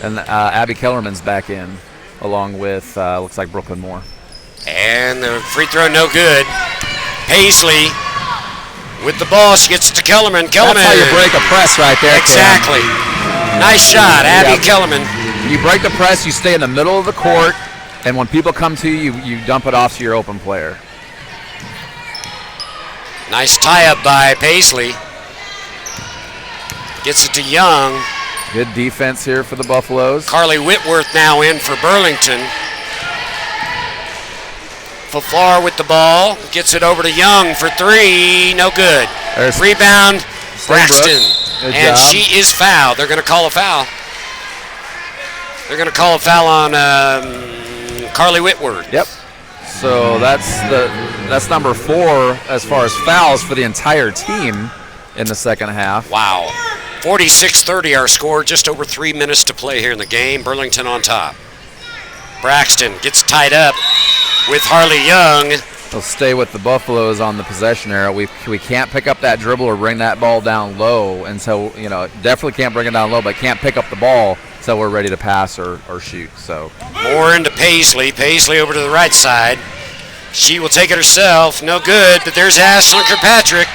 and Abby Kellerman's back in, along with looks like Brooklyn Moore. and the free throw no good. Paisley with the ball. She gets it to Kellerman. Kellerman. That's how you break a press right there. Exactly. Nice shot, Abby Kellerman. You break the press, you stay in the middle of the court, and when people come to you, you dump it off to your open player. Nice tie-up by Paisley. Gets it to Young. Good defense here for the Buffaloes. Carly Whitworth now in for Burlington. Fafar with the ball. Gets it over to Young for 3. No good. There's Rebound, Braxton. Good And job. she is fouled. They're going to call a foul. They're going to call a foul on Carly Whitworth. Yep. So that's number 4 as far as fouls for the entire team in the second half. Wow. 46-30 our score. Just over 3 minutes to play here in the game. Burlington on top. Braxton gets tied up with Harley Young. They'll stay with the Buffaloes on the possession arrow. We can't pick up that dribble or bring that ball down low, and so definitely can't bring it down low, but can't pick up the ball until we're ready to pass or shoot. So More into Paisley. Paisley over to the right side. She will take it herself. No good, but there's Ashlyn Kirkpatrick,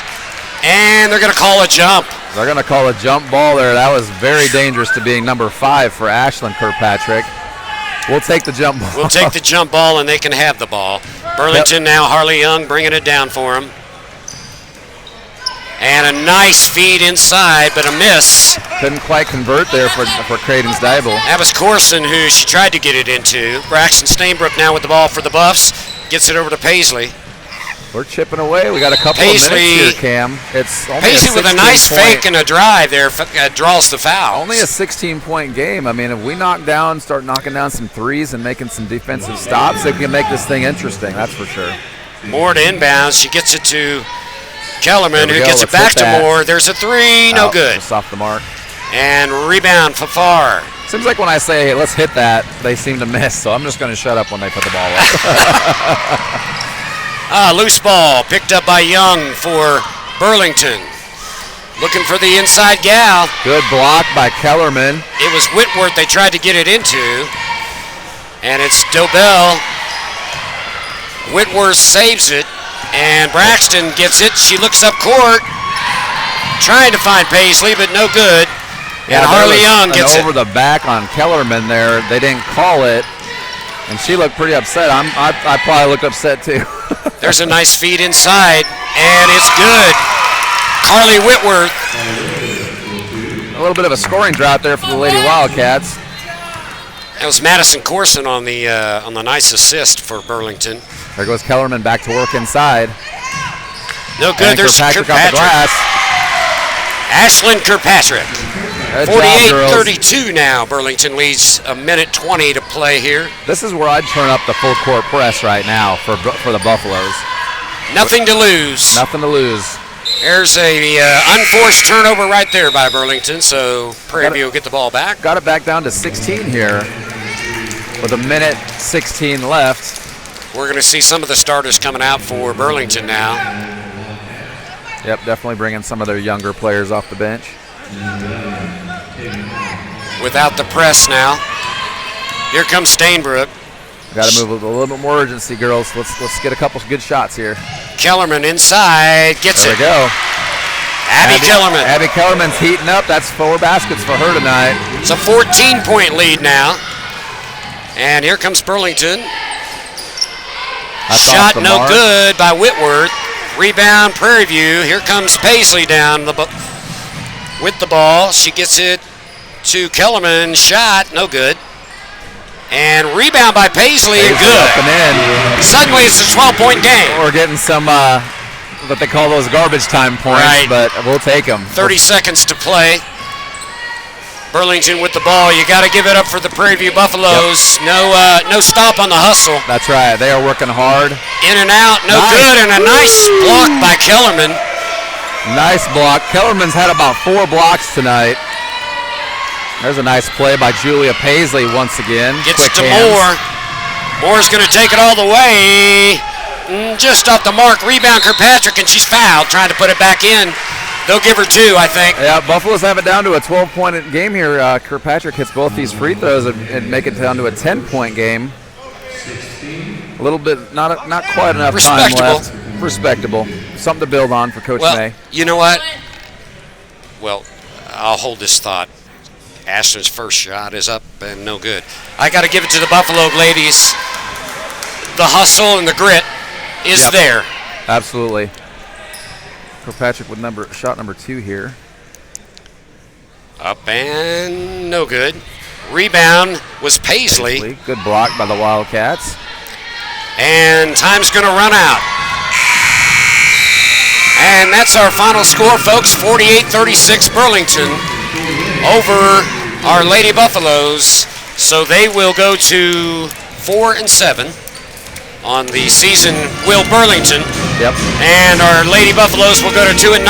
and they're going to call a jump. they're going to call a jump ball there. That was very dangerous to being number 5 for Ashlyn Kirkpatrick. We'll take the jump ball. We'll take the jump ball, and they can have the ball. Burlington now, Harley Young bringing it down for him. And a nice feed inside, but a miss. Couldn't quite convert there for Creighton's Dibble. That was Corson who she tried to get it into. Braxton Stainbrook now with the ball for the Buffs. Gets it over to Paisley. We're chipping away. We got a couple Paisley- of minutes here, Cam. It's only Paisley with a nice 16-point fake and a drive there draws the foul. Only a 16-point game. I mean, if we start knocking down some threes and making some defensive stops, it can make this thing interesting, that's for sure. Moore to inbounds. She gets it to Kellerman, There we who go. gets it Let's back hit to that. Moore. There's a 3, no Out, good. Just off the mark. And rebound, Fafar. Seems like when I say, hey, let's hit that, they seem to miss, so I'm just going to shut up when they put the ball up. Loose ball picked up by Young for Burlington. Looking for the inside gal. Good block by Kellerman. It was Whitworth they tried to get it into. And it's Dobell. Whitworth saves it. And Braxton gets it. She looks up court. Trying to find Paisley, but no good. And there Harley was Young an gets over it. the back on Kellerman there. They didn't call it, and she looked pretty upset. I probably looked upset too. There's a nice feed inside, and it's good. Carly Whitworth. A little bit of a scoring drought there for the Lady Wildcats. That was Madison Corson on the nice assist for Burlington. There goes Kellerman back to work inside. No good. And There's Kirkpatrick off the Kirkpatrick. glass. Ashlyn Kirkpatrick. Good job, girls. 48-32 now. Burlington leads a minute 20 to play here. This is where I'd turn up the full court press right now for the Buffaloes. Nothing to lose. Nothing to lose. There's a unforced turnover right there by Burlington, so Prairie will get the ball back. Got it back down to 16 here with a minute 16 left. We're going to see some of the starters coming out for Burlington now. Yep, definitely bringing some of their younger players off the bench. Without the press now. Here comes Stainbrook. Got to move with a little bit more urgency, girls. Let's get a couple good shots here. Kellerman inside, gets There it. we go. Abby Kellerman. Abby Kellerman's heating up. That's 4 baskets for her tonight. It's a 14-point lead now. And here comes Burlington. That's Shot off the no mark. good by Whitworth. Rebound Prairie View. Here comes Paisley down with the ball. She gets it to Kellerman. Shot no good. And rebound by Paisley. Good. Up and in. Suddenly it's a 12-point game. We're getting some what they call those garbage time points, Right. but we'll take them. 30 seconds to play. Burlington with the ball. You got to give it up for the Prairie View Buffaloes. Yep. No stop on the hustle. That's right. They are working hard. In and out, no good, and a nice block by Kellerman. Nice block. Kellerman's had about 4 blocks tonight. There's a nice play by Julia Paisley once again. Gets Quick to hands. Moore. Moore's going to take it all the way. Just off the mark. Rebound Kirkpatrick, and she's fouled, trying to put it back in. They'll give her 2, I think. Yeah, Buffaloes have it down to a 12-point game here. Kirkpatrick hits both these free throws and make it down to a 10-point game. A little bit, not quite enough time left. Respectable. Something to build on for Coach May. You know what? Well, I'll hold this thought. Ashton's first shot is up and no good. I got to give it to the Buffalo ladies. The hustle and the grit is there. Absolutely. Kirkpatrick with shot number 2 here. Up and no good. Rebound was Paisley. Good block by the Wildcats. And time's going to run out. And that's our final score, folks. 48-36 Burlington over our Lady Buffaloes. So they will go to 4-7 on the season. Will Burlington. Yep. And our Lady Buffaloes will go to 2-9.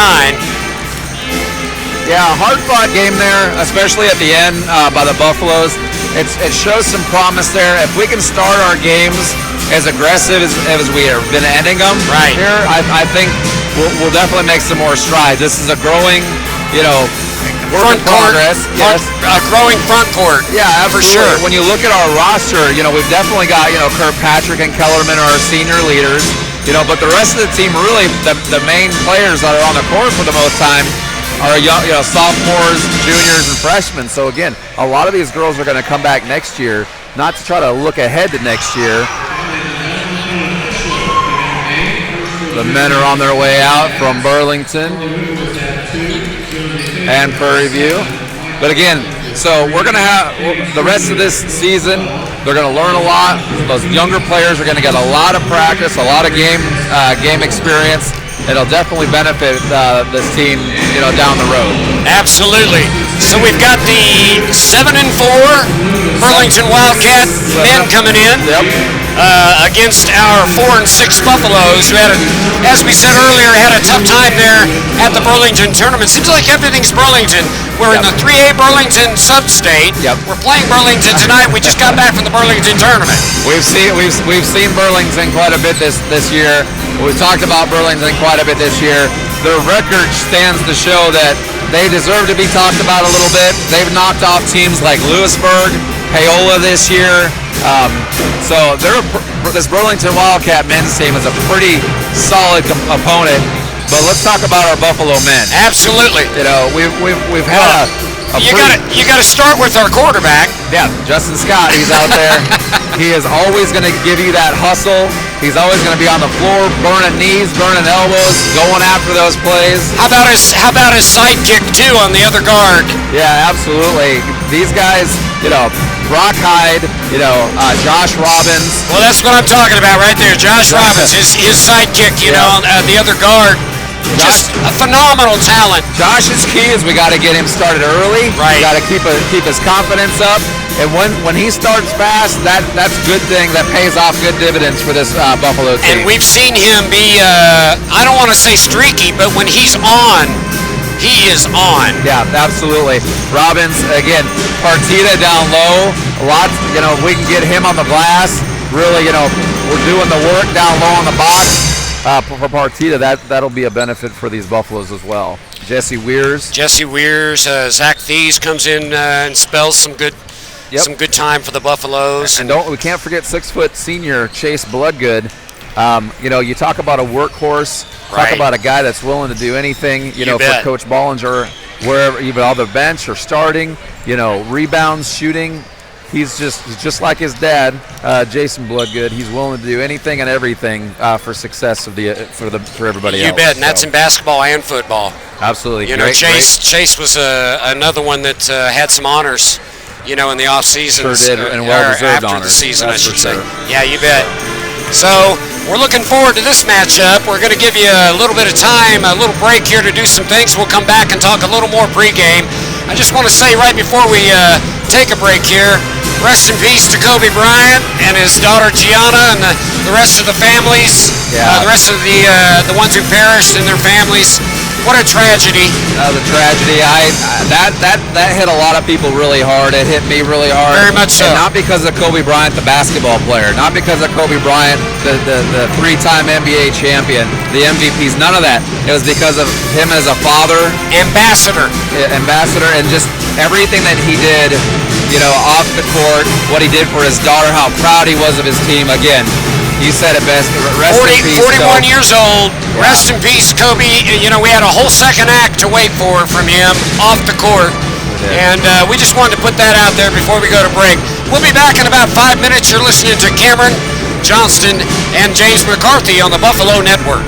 Yeah, hard-fought game there, especially at the end by the Buffaloes. It shows some promise there. If we can start our games as aggressive as we have been ending them here, I think we'll definitely make some more strides. This is a growing, work in progress. Yes. A growing front court. Yeah, for absolutely. sure. When you look at our roster, we've definitely got, Kirkpatrick and Kellerman are our senior leaders, but the rest of the team, really, the main players that are on the court for the most time are young, sophomores, juniors, and freshmen. So again, a lot of these girls are going to come back next year, not to try to look ahead to next year. The men are on their way out from Burlington and Prairie View. But again, so we're going to have the rest of this season, they're going to learn a lot. Those younger players are going to get a lot of practice, a lot of game experience. It'll definitely benefit this team, down the road. Absolutely. So we've got the 7-4 Burlington Wildcat men coming in against our 4-6 Buffaloes, who as we said earlier, had a tough time there at the Burlington tournament. Seems like everything's Burlington. We're in the 3A Burlington sub-state. We're playing Burlington tonight. We just got back from the Burlington tournament. We've seen Burlington quite a bit this year. We've talked about Burlington quite a bit this year. Their record stands to show that they deserve to be talked about a little bit. They've knocked off teams like Lewisburg, Paola this year. So this Burlington Wildcat men's team is a pretty solid opponent. But let's talk about our Buffalo men. Absolutely. We've had you got to start with our quarterback. Yeah, Justin Scott. He's out there. He is always going to give you that hustle. He's always going to be on the floor, burning knees, burning elbows, going after those plays. How about his sidekick too on the other guard? Yeah, absolutely. These guys, Brock Hyde, Josh Robbins. Well, that's what I'm talking about right there. Josh Robbins, his sidekick, on the other guard. Just a phenomenal talent. Josh's key is we got to get him started early. Right. We got to keep his confidence up. And when he starts fast, that's a good thing. That pays off good dividends for this Buffalo team. And we've seen him be, I don't want to say streaky, but when he's on, he is on. Yeah, absolutely. Robbins, again, Partita down low. Lots, if we can get him on the glass, really, we're doing the work down low on the box. For Partita, that'll be a benefit for these Buffaloes as well. Jesse Weirs. Zach Thies comes in and spells some good time for the Buffaloes. And we can't forget 6-foot senior Chase Bloodgood. You talk about a workhorse, talk Right. about a guy that's willing to do anything, for bet. Coach Bollinger, wherever, even on the bench or starting, rebounds, shooting. He's just like his dad, Jason Bloodgood. He's willing to do anything and everything for success for everybody else. You bet, and that's So, in basketball and football. absolutely. Chase was another one that had some honors, in the off season. Sure did, and well-deserved after honors. the season, That's I should for say. sure. Yeah, you bet. So we're looking forward to this matchup. We're going to give you a little bit of time, a little break here to do some things. We'll come back and talk a little more pregame. I just want to say right before we take a break here, rest in peace to Kobe Bryant and his daughter Gianna and the rest of the families, the rest of the ones who perished and their families. What a tragedy. The tragedy. That hit a lot of people really hard. It hit me really hard. Very much so. And not because of Kobe Bryant, the basketball player. Not because of Kobe Bryant, the three-time NBA champion, the MVPs. None of that. It was because of him as a father, Ambassador, and just everything that he did, off the court, what he did for his daughter, how proud he was of his team. Again, you said it best. Rest in peace, 41 Kobe. years old. Rest in peace, Kobe. We had a whole second act to wait for from him off the court. And we just wanted to put that out there before we go to break. We'll be back in about 5 minutes. You're listening to Cameron Johnston and James McCarthy on the Buffalo Network.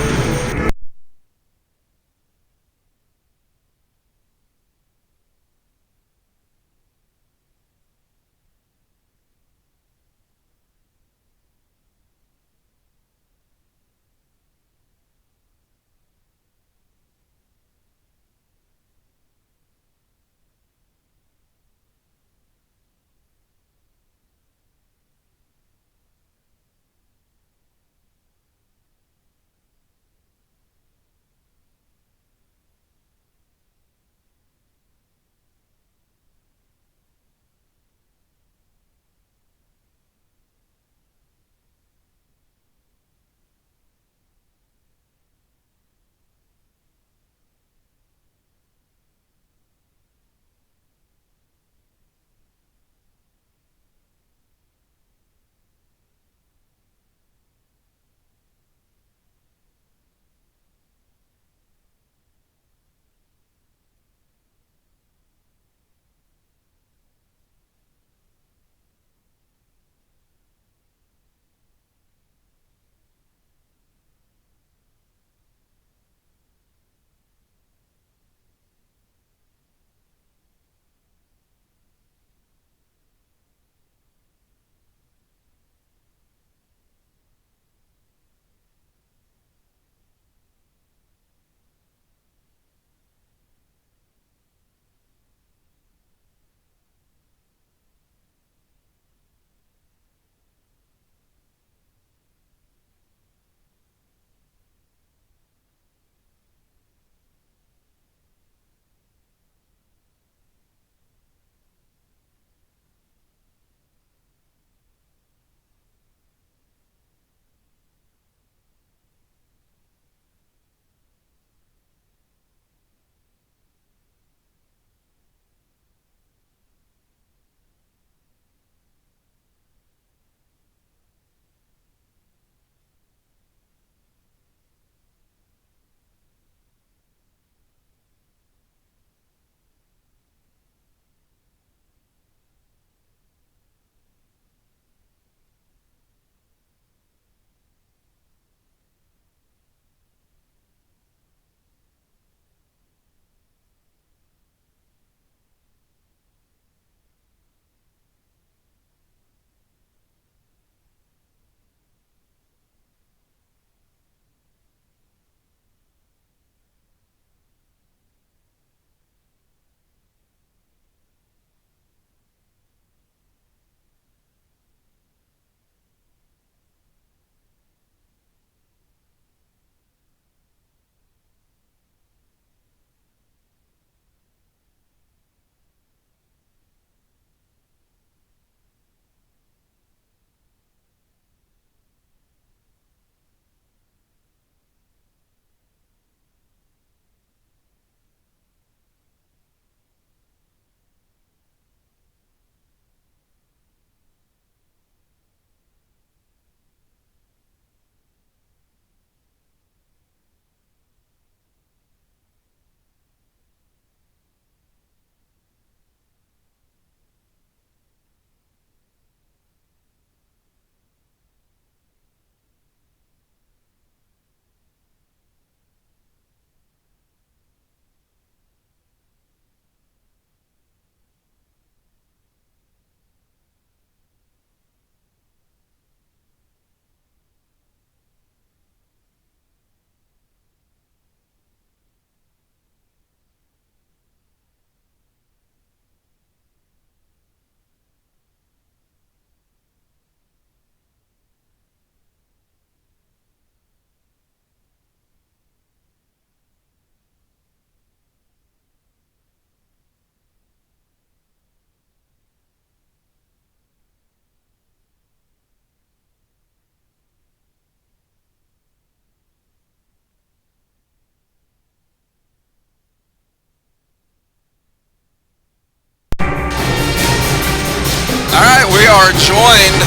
are joined,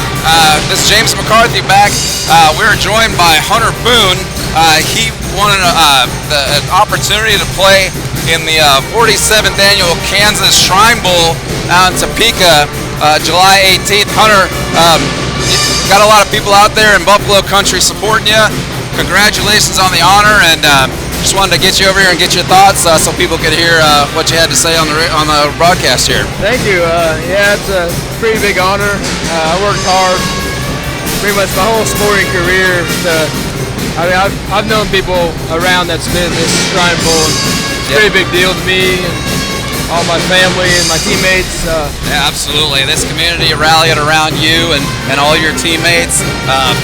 this is James McCarthy back. We are joined by Hunter Boone. He won an opportunity to play in the 47th annual Kansas Shrine Bowl out in Topeka, July 18th. Hunter, got a lot of people out there in Buffalo country supporting you. Congratulations on the honor, and just wanted to get you over here and get your thoughts so people could hear what you had to say on the broadcast here. Thank you. Yeah, it's a pretty big honor. I worked hard pretty much my whole sporting career. I've known people around that's been in this Shrine Bowl. It's a pretty big deal to me and all my family and my teammates. Yeah, absolutely. This community rallied around you and all your teammates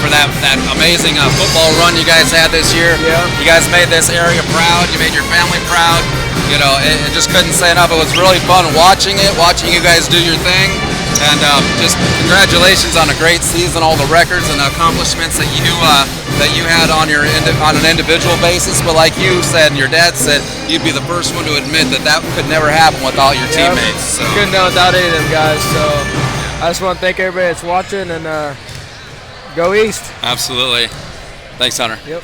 for that amazing football run you guys had this year. Yeah. You guys made this area proud. You made your family proud. You know, it just couldn't say enough. It was really fun watching you guys do your thing. And just congratulations on a great season, all the records and accomplishments that you had on an individual basis. But like you said and your dad said, you'd be the first one to admit that could never happen without your teammates. So. Couldn't do it without any of them guys. So I just want to thank everybody that's watching and go East. Absolutely. Thanks, Hunter. Yep.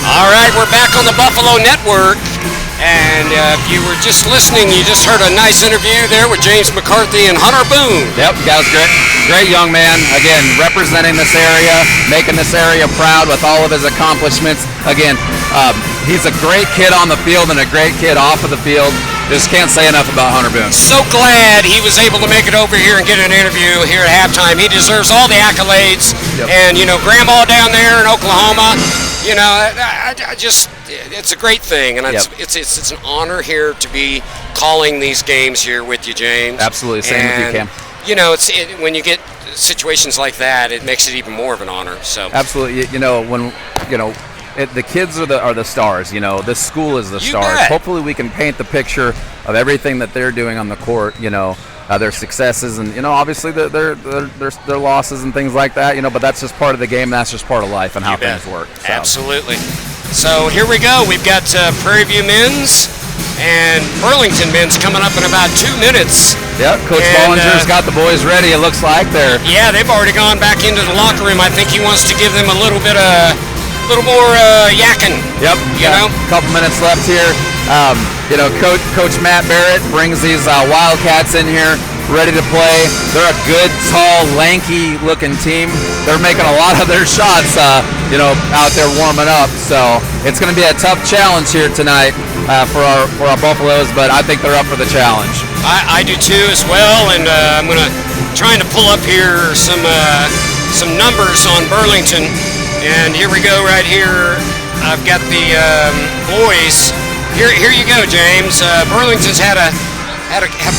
All right, we're back on the Buffalo Network. And if you were just listening, you just heard a nice interview there with James McCarthy and Hunter Boone. Yep, that was great. Great young man. Again, representing this area, making this area proud with all of his accomplishments. Again, he's a great kid on the field and a great kid off of the field. Just can't say enough about Hunter Boone. So glad he was able to make it over here and get an interview here at halftime. He deserves all the accolades. Yep. And, you know, Grandma down there in Oklahoma, you know, I just, it's a great thing. And it's an honor here to be calling these games here with you, James. Absolutely. Same with you, Cam. You know, when you get situations like that, it makes it even more of an honor. So absolutely. You know, when, you know, the kids are the stars. You know, this school is the stars. Bet. Hopefully we can paint the picture of everything that they're doing on the court, you know, their successes and, you know, obviously their losses and things like that, you know, but that's just part of the game. That's just part of life and how things work. So. Absolutely. So here we go. We've got Prairie View men's and Burlington men's coming up in about 2 minutes. Yep, Coach Bollinger's got the boys ready, it looks like. Yeah, they've already gone back into the locker room. I think he wants to give them a little bit of more yakking. Yep. You know, a couple minutes left here. You know, Coach Matt Barrett brings these Wildcats in here ready to play. They're a good, tall, lanky-looking team. They're making a lot of their shots, out there warming up. So it's going to be a tough challenge here tonight for our Buffaloes, but I think they're up for the challenge. I do too as well, and I'm trying to pull up here some numbers on Burlington, and here we go right here. I've got the boys. Here you go, James. Burlington's had a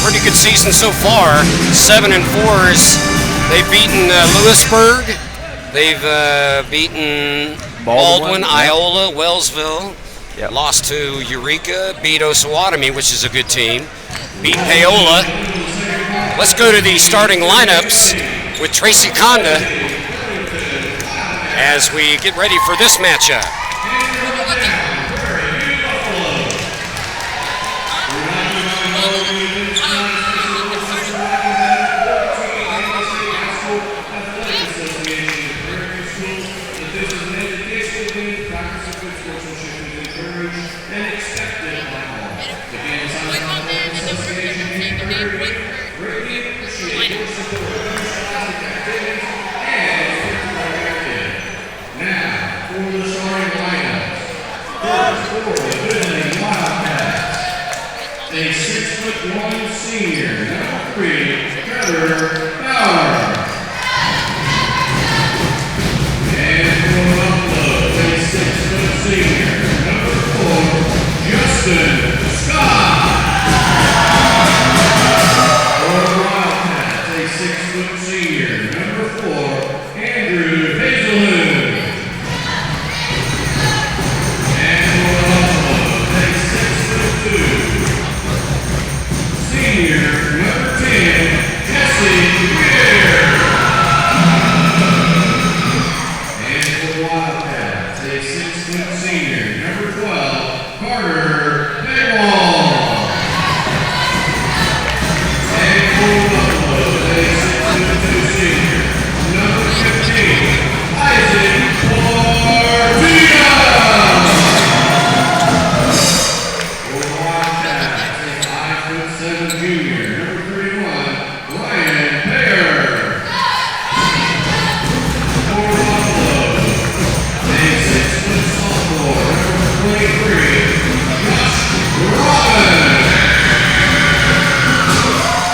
pretty good season so far. 7-4. They've beaten Lewisburg. They've beaten Baldwin, Iola, Wellsville. Yep. Lost to Eureka. Beat Osawatomie, which is a good team. Beat Paola. Let's go to the starting lineups with Tracy Conda as we get ready for this matchup. A 6'1" senior, number 3, and for Buffalo, a 6' senior, number 4, Justin Scott. For Wildcats, a 6' senior, number 4, Andrew Hazelwood. And for Buffalo, a 6'2" senior, number 10, Jesse Weir. And for Wildcats, a 6' senior, number 12, Carter Paywall. And for Buffalo, a 6'2" senior, number 15, Isaac Ortega. For Wildcats, a 5'7" junior, number 31, Ryan Pear. For Buffalo, a 6' sophomore, number 23, Josh Robin.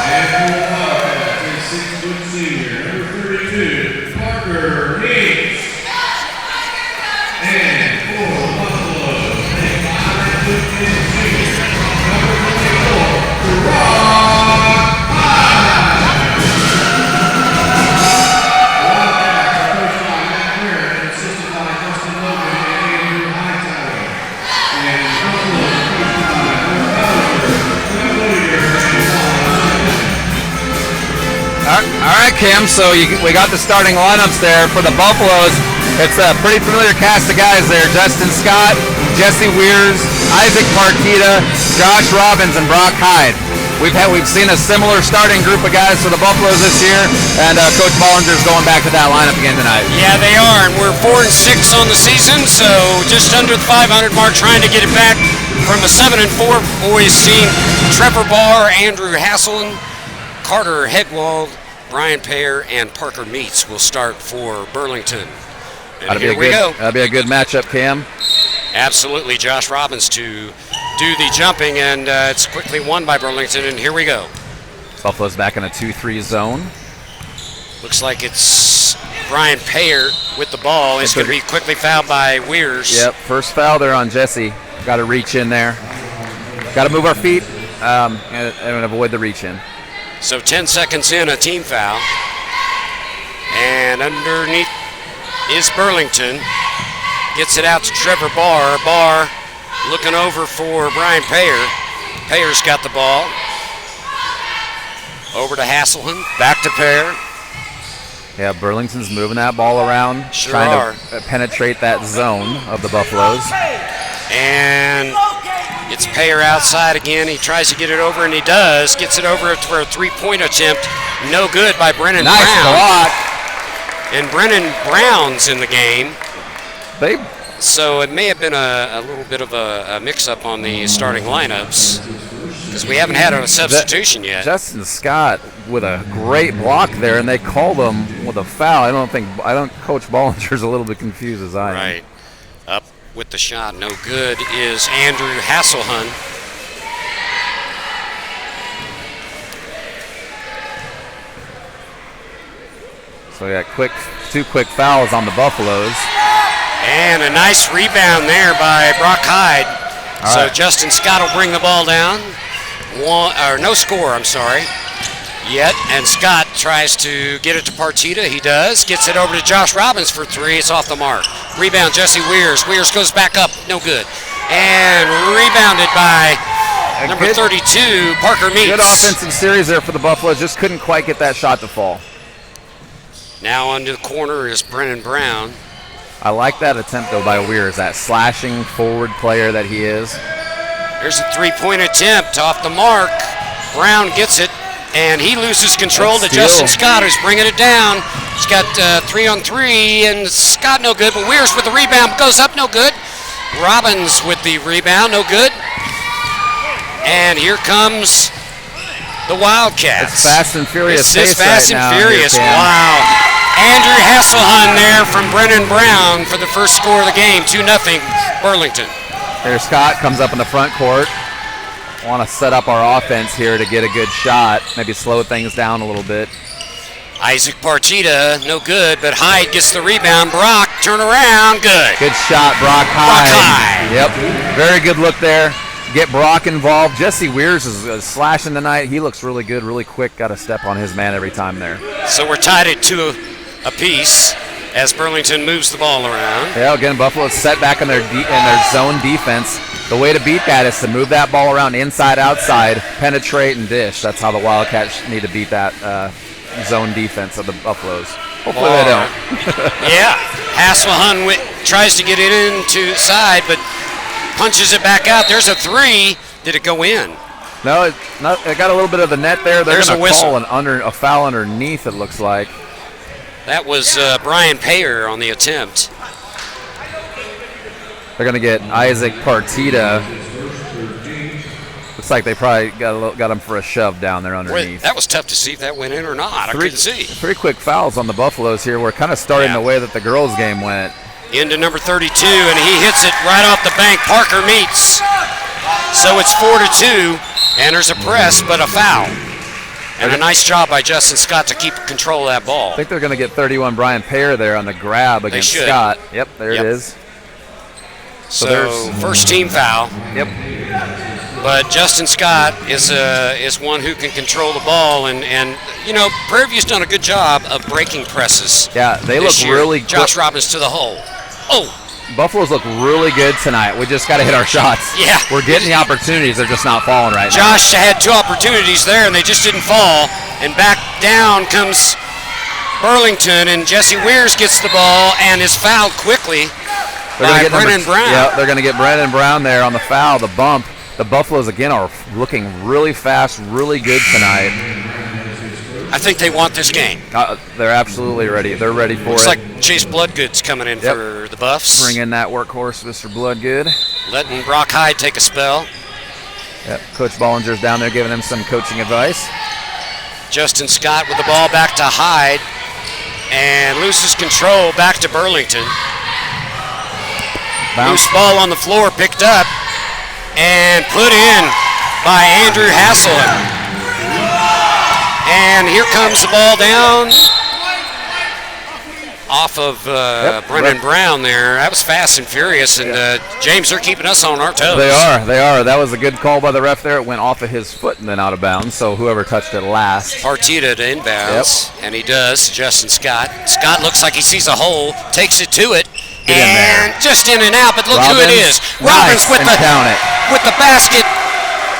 And for Wildcats, a 6' senior, number 32, Parker Meeks. And for Buffalo, a 5'10" senior, number 24, Rock High. Wildcats are coached by Matt Merritt and assisted by Justin Logan and Andrew Hightower. And Buffalo is coached by Mark Bowser, Clint Whittier, and Paul. All right, Cam, so we got the starting lineups there for the Buffaloes. It's a pretty familiar cast of guys there. Justin Scott, Jesse Weirs, Isaac Partita, Josh Robbins, and Brock Hyde. We've seen a similar starting group of guys for the Buffaloes this year, and Coach Bollinger's going back to that lineup again tonight. Yeah, they are, and we're 4-6 on the season, so just under the 500 mark, trying to get it back from a 7-4 boys team. Trevor Barr, Andrew Hasselin, Carter Hegwald, Brian Payer, and Parker Meets will start for Burlington. And here we go. That'll be a good matchup, Cam. Absolutely, Josh Robbins to do the jumping, and it's quickly won by Burlington, and here we go. Buffalo's back in a 2-3 zone. Looks like it's Brian Payer with the ball. He's going to be quickly fouled by Weirs. Yep, first foul there on Jesse. Got to reach in there. Got to move our feet and avoid the reach in. So 10 seconds in, a team foul. And underneath is Burlington. Gets it out to Trevor Barr. Barr looking over for Brian Payer. Payer's got the ball. Over to Hasselin. Back to Payer. Yeah, Burlington's moving that ball around. Sure trying to penetrate that zone of the Buffaloes. And it's Payer outside again. He tries to get it over, and he does. Gets it over for a three-point attempt. No good by Brennan Brown. Nice block. And Brennan Brown's in the game. They So it may have been a little bit of a mix-up on the starting lineups because we haven't had a substitution yet. Justin Scott with a great block there, and they called him with a foul. Coach Bollinger's a little bit confused as I am. Right. Up with the shot, no good, is Andrew Hasselhun. So we got two quick fouls on the Buffaloes. And a nice rebound there by Brock Hyde. All So right. Justin Scott will bring the ball down. No score, I'm sorry, yet. And Scott tries to get it to Partita. He does. Gets it over to Josh Robbins for three. It's off the mark. Rebound, Jesse Weirs. Weirs goes back up. No good. And rebounded by number 32, Parker Meeks. Good offensive series there for the Buffaloes. Just couldn't quite get that shot to fall. Now onto the corner is Brennan Brown. I like that attempt, though, by Weirs, that slashing forward player that he is. There's a three-point attempt off the mark. Brown gets it, and he loses control to Justin Scott, who's bringing it down. He's got 3-on-3, and Scott no good, but Weirs with the rebound goes up, no good. Robbins with the rebound, no good. And here comes the Wildcats. It's fast and furious. This is fast right and now furious. here, Cam. Wow. Andrew Hasselhun there from Brennan Brown for the first score of the game, 2-0 Burlington. Here Scott comes up in the front court. Want to set up our offense here to get a good shot, maybe slow things down a little bit. Isaac Partita, no good, but Hyde gets the rebound. Brock, turn around, good. Good shot, Brock Hyde. Hyde. Yep, very good look there. Get Brock involved. Jesse Weirs is slashing tonight. He looks really good, really quick. Got to step on his man every time there. So we're tied at 2 apiece as Burlington moves the ball around. Yeah, again, Buffalo set back in their zone defense. The way to beat that is to move that ball around inside, outside, penetrate, and dish. That's how the Wildcats need to beat that zone defense of the Buffaloes. Hopefully they don't. Yeah, Hasselhun tries to get it into side, but punches it back out. There's a three. Did it go in? No, it got a little bit of the net there. They're There's going a to whistle. call a foul underneath, it looks like. That was Brian Payer on the attempt. They're going to get Isaac Partita. Looks like they probably got him for a shove down there Boy, underneath. that was tough to see if that went in or not. I couldn't see. Three quick fouls on the Buffaloes here. We're kind of starting the way that the girls' game went. Into number 32, and he hits it right off the bank. Parker Meeks. So it's 4-2, and there's a press, but a foul. And a nice job by Justin Scott to keep control of that ball. I think they're going to get 31 Brian Payer there on the grab against should. Scott. Yep, there it is. So first team foul. Yep. But Justin Scott is one who can control the ball, and you know, Prairie View's done a good job of breaking presses. Yeah, they look this year. really Josh Robbins to the hole. Oh, Buffaloes look really good tonight. We just got to hit our shots. Yeah. We're getting the opportunities. They're just not falling right now. Josh had 2 opportunities there, and they just didn't fall. And back down comes Burlington, and Jesse Weirs gets the ball and is fouled quickly by Brennan Brown. Yeah, they're going to get Brennan Brown there on the foul, the bump. The Buffaloes, again, are looking really fast, really good tonight. I think they want this game. They're absolutely ready. They're ready for Looks it. like Chase Bloodgood's coming in for the Buffs. Bring in that workhorse, Mr. Bloodgood. Letting Brock Hyde take a spell. Yep, Coach Bollinger's down there giving him some coaching advice. Justin Scott with the ball back to Hyde and loses control back to Burlington. Bounce. Loose ball on the floor picked up and put in by Andrew Hasselhun. And here comes the ball down off of Brennan Brown there. That was fast and furious, and James, they're keeping us on our toes. They are. That was a good call by the ref there. It went off of his foot and then out of bounds, so whoever touched it last. Partita to inbounds, and he does, Justin Scott. Scott looks like he sees a hole, takes it to it, and just in and out, but look who it is. Robbins with the basket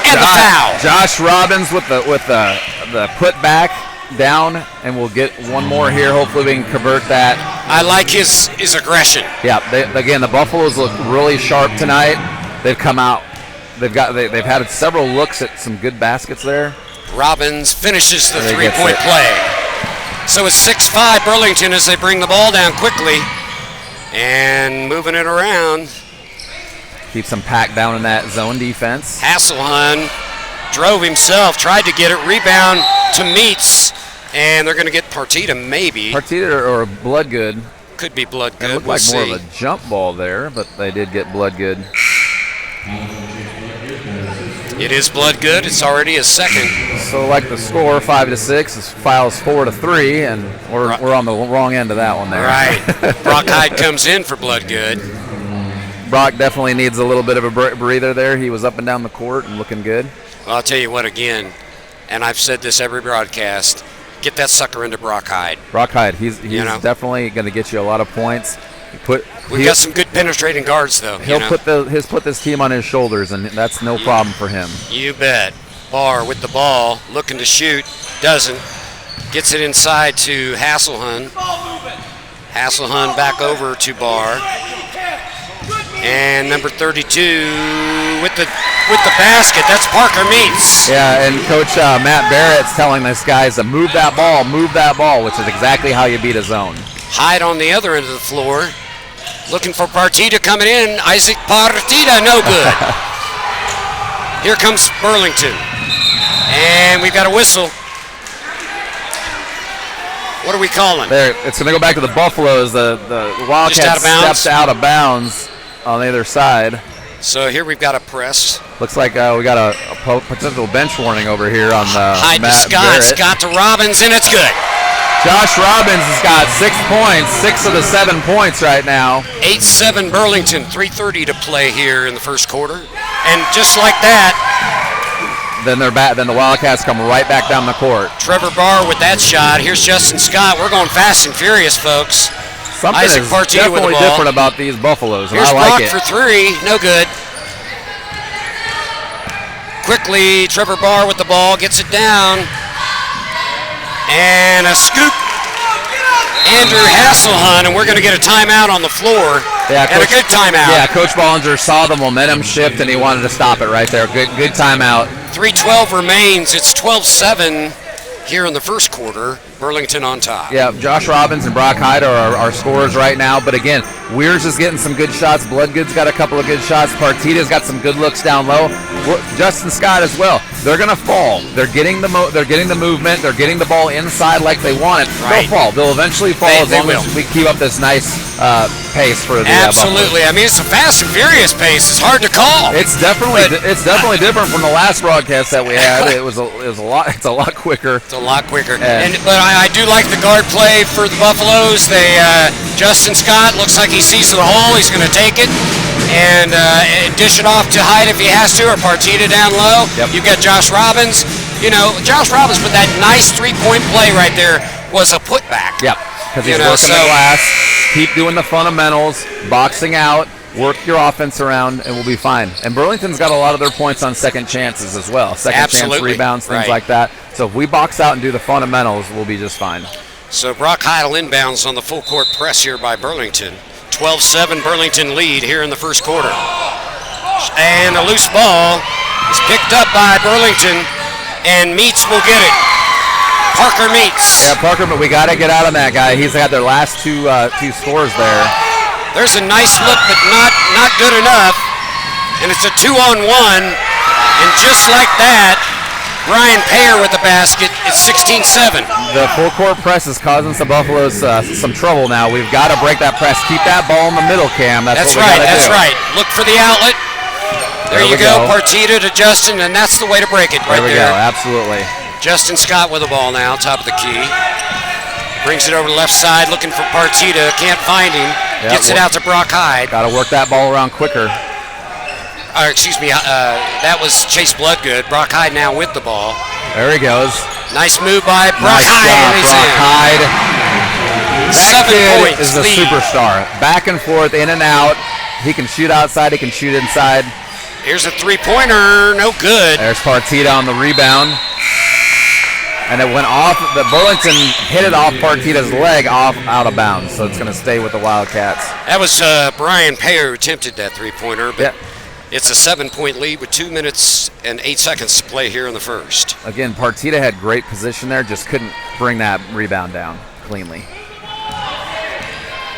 and the foul. Josh Robbins with the put back down, and we'll get one more here. Hopefully we can convert that. I like his aggression. Yeah, again, the Buffaloes look really sharp tonight. They've come out. They've had several looks at some good baskets there. Robbins finishes the three-point play. So it's 6-5 Burlington as they bring the ball down quickly and moving it around. Keeps them packed down in that zone defense. Hasselhun drove himself, tried to get it, rebound to Meats, and they're going to get Partita maybe. Partita or Bloodgood. Could be Bloodgood. It looked We'll like more see. of a jump ball there, but they did get Bloodgood. It is Bloodgood. It's already his second. So like the score, 5-6, is Files 4-3, and we're on the wrong end of that one there. Right. Brock Hyde comes in for Bloodgood. Brock definitely needs a little bit of a breather there. He was up and down the court and looking good. Well, I'll tell you what again, and I've said this every broadcast, get that sucker into Brock Hyde. Brock Hyde, he's definitely going to get you a lot of points. We've got some good penetrating guards, though. He'll put this team on his shoulders, and that's no problem for him. You bet. Barr with the ball, looking to shoot, doesn't. Gets it inside to Hasselhun. Hasselhun back over to Barr. And number 32 with the basket. That's Parker Meats. Yeah, and Coach Matt Barrett's telling this guys to move that ball, which is exactly how you beat a zone. Hyde on the other end of the floor. Looking for Partita coming in. Isaac Partita, no good. Here comes Burlington. And we've got a whistle. What are we calling? There, it's going to go back to the Buffaloes. The Wildcats stepped out of bounds on the other side. So here we've got a press. Looks like we got a potential bench warning over here on Hyde Matt to Scott. Barrett. Scott to Robbins, and it's good. Josh Robbins has got 6 points, 6 of the 7 points right now. 8-7 Burlington, 3:30 to play here in the first quarter. And just like that, then they're back. Then the Wildcats come right back down the court. Trevor Barr with that shot. Here's Justin Scott. We're going fast and furious, folks. Something Isaac is Partita with the definitely ball. different about these Buffaloes, and Here's I like Brock it. for three, no good. Quickly, Trevor Barr with the ball, gets it down. And a scoop. Andrew Hasselhun, and we're going to get a timeout on the floor. Yeah, and a good timeout. Yeah, Coach Bollinger saw the momentum shift, and he wanted to stop it right there. Good timeout. 3:12 remains. It's 12-7 here in the first quarter. Burlington on top. Yeah, Josh Robbins and Brock Hyde are our scorers right now. But again, Weirs is getting some good shots. Bloodgood's got a couple of good shots. Partita's got some good looks down low. Justin Scott as well. They're gonna fall. They're getting the movement. They're getting the ball inside like they want it. Right. They'll fall. They'll eventually fall as long as we keep up this nice pace for the Absolutely. I mean, it's a fast and furious pace. It's hard to call. It's definitely different from the last broadcast that we had. It's a lot quicker. It's a lot quicker. But I do like the guard play for the Buffaloes. Justin Scott looks like he sees the hole. He's going to take it and dish it off to Hyde if he has to, or Partita down low. Yep. You've got Josh Robbins. You know, Josh Robbins with that nice three-point play right there was a putback. Yep, because he's working the glass. Keep doing the fundamentals, boxing out, work your offense around, and we'll be fine. And Burlington's got a lot of their points on second chances as well. Second chance rebounds, things like that. So if we box out and do the fundamentals, we'll be just fine. So Brock Hyde will inbounds on the full court press here by Burlington. 12-7 Burlington lead here in the first quarter. And a loose ball is picked up by Burlington, and Meats will get it. Parker Meats. Yeah, Parker, but we got to get out on that guy. He's got their last two scores there. There's a nice look, but not good enough. And it's a 2-on-1. And just like that, Brian Payer with the basket. It's 16-7. The full court press is causing some Buffaloes some trouble now. We've got to break that press. Keep that ball in the middle, Cam. That's what we got to do. That's right. Look for the outlet. There you go. Partita to Justin, and that's the way to break it right there. There we go. Absolutely. Justin Scott with the ball now, top of the key. Brings it over to the left side, looking for Partita. Can't find him. Gets it out to Brock Hyde. Got to work that ball around quicker. Excuse me, that was Chase Bloodgood. Brock Hyde now with the ball. There he goes. Nice move by Brock Hyde. Brock Hyde. That 7 kid points is a lead. superstar. Back and forth, in and out. He can shoot outside. He can shoot inside. Here's a three-pointer. No good. There's Partita on the rebound. And it went off. The Burlington hit it off Partita's leg out of bounds. So it's going to stay with the Wildcats. That was Brian Payer who attempted that three-pointer. But it's a 7-point lead with 2 minutes and 8 seconds to play here in the first. Again, Partita had great position there. Just couldn't bring that rebound down cleanly.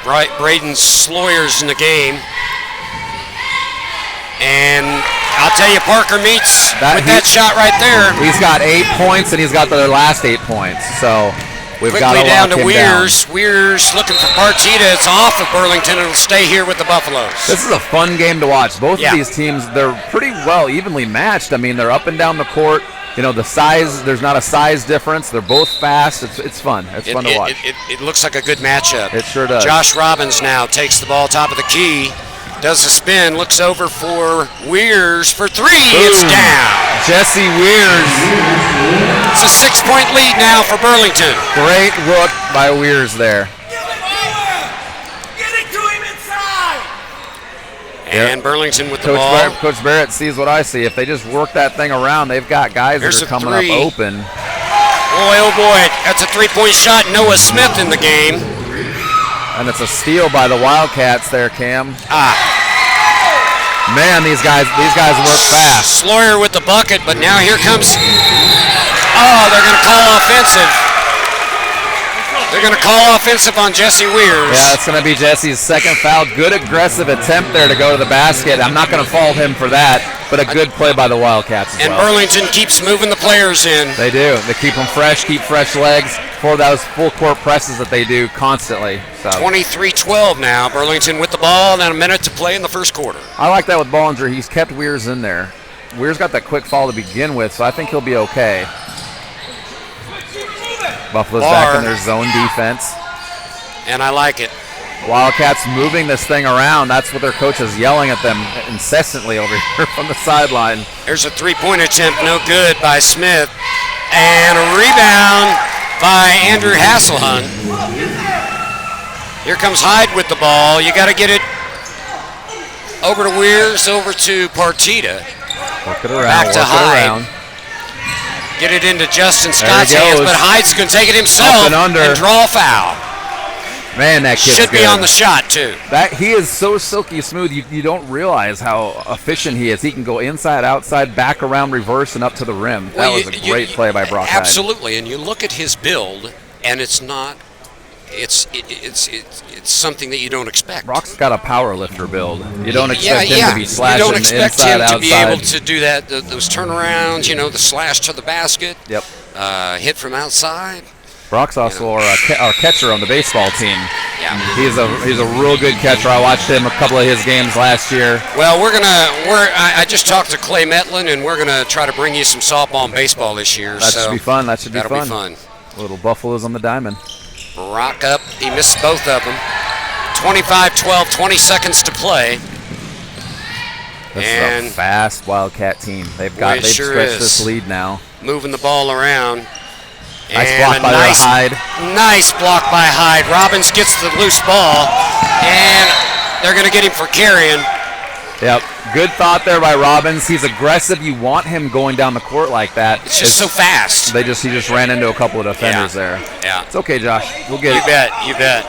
Braden Sloyer's in the game. And I'll tell you, Parker meets That- with that shot right there. He's got 8 points, and he's got their last 8 points. So we've got Quickly to down lock to him down. Weirs. Weirs looking for Partita. It's off of Burlington. It'll stay here with the Buffaloes. This is a fun game to watch. Both Yeah. of these teams, they're pretty well evenly matched. I mean, they're up and down the court. You know, the size, there's not a size difference. They're both fast. It's fun. It's fun to watch. It looks like a good matchup. It sure does. Josh Robbins now takes the ball top of the key, does a spin, looks over for Weirs for three. It's Boom. down. Jesse Weirs. It's a 6-point lead now for Burlington. Great look by Weirs there. And Burlington with the Coach ball. Coach Barrett sees what I see. If they just work that thing around, they've got guys Here's that a are coming three. up open. Boy, oh boy, that's a 3-point shot. Noah Smith in the game. And it's a steal by the Wildcats there, Cam. Man, these guys work fast. Sloyer with the bucket, but now here comes. Oh, they're going to call offensive. They're going to call offensive on Jesse Weirs. Yeah, it's going to be Jesse's second foul. Good aggressive attempt there to go to the basket. I'm not going to fault him for that, but a good play by the Wildcats as And well. Burlington keeps moving the players in. They do. They keep them fresh, keep fresh legs for those full court presses that they do constantly. So 23-12 now. Burlington with the ball and a minute to play in the first quarter. I like that with Bollinger. He's kept Weirs in there. Weirs got that quick fall to begin with, so I think he'll be okay. Buffalo's back in their zone defense. And I like it. Wildcats moving this thing around. That's what their coach is yelling at them incessantly over here from the sideline. There's a 3-point attempt, no good by Smith. And a rebound by Andrew Hasselhun. Here comes Hyde with the ball. You got to get it over to Weirs, over to Partita. Work it around, Back to work Hyde. it around. Get it into Justin There Scott's he hands, goes. but Hyde's going to take it himself Up and under. draw a foul. Man, that kid's Should be good. on the shot, too. He is so silky smooth. You don't realize how efficient he is. He can go inside, outside, back around, reverse, and up to the rim. That was a great play by Brock Hyde. Absolutely, and you look at his build, and it's not. It's something that you don't expect. Brock's got a power lifter build. You don't expect yeah. him to be slashing You don't expect inside, him to outside. be able to do that. Those turnarounds, the slash to the basket. Yep. Hit from outside. Brock's also our catcher on the baseball team. Yeah. He's a real good catcher. I watched him a couple of his games last year. Well, I just talked to Clay Metlin, and we're gonna try to bring you some softball and baseball this year. That should be fun. That should be that'll fun. be fun. Little Buffaloes on the diamond. Rock up. He missed both of them. 25-12, 20 seconds to play. This And is a fast Wildcat team. They've it sure stretched is. this lead now. Moving the ball around. Nice And block a by Hyde. Nice block by Hyde. Robbins gets the loose ball, and they're going to get him for carrying. Yep. Good thought there by Robbins. He's aggressive. You want him going down the court like that. It's just so fast. He just ran into a couple of defenders there. Yeah. It's okay, Josh. We'll get it. You bet.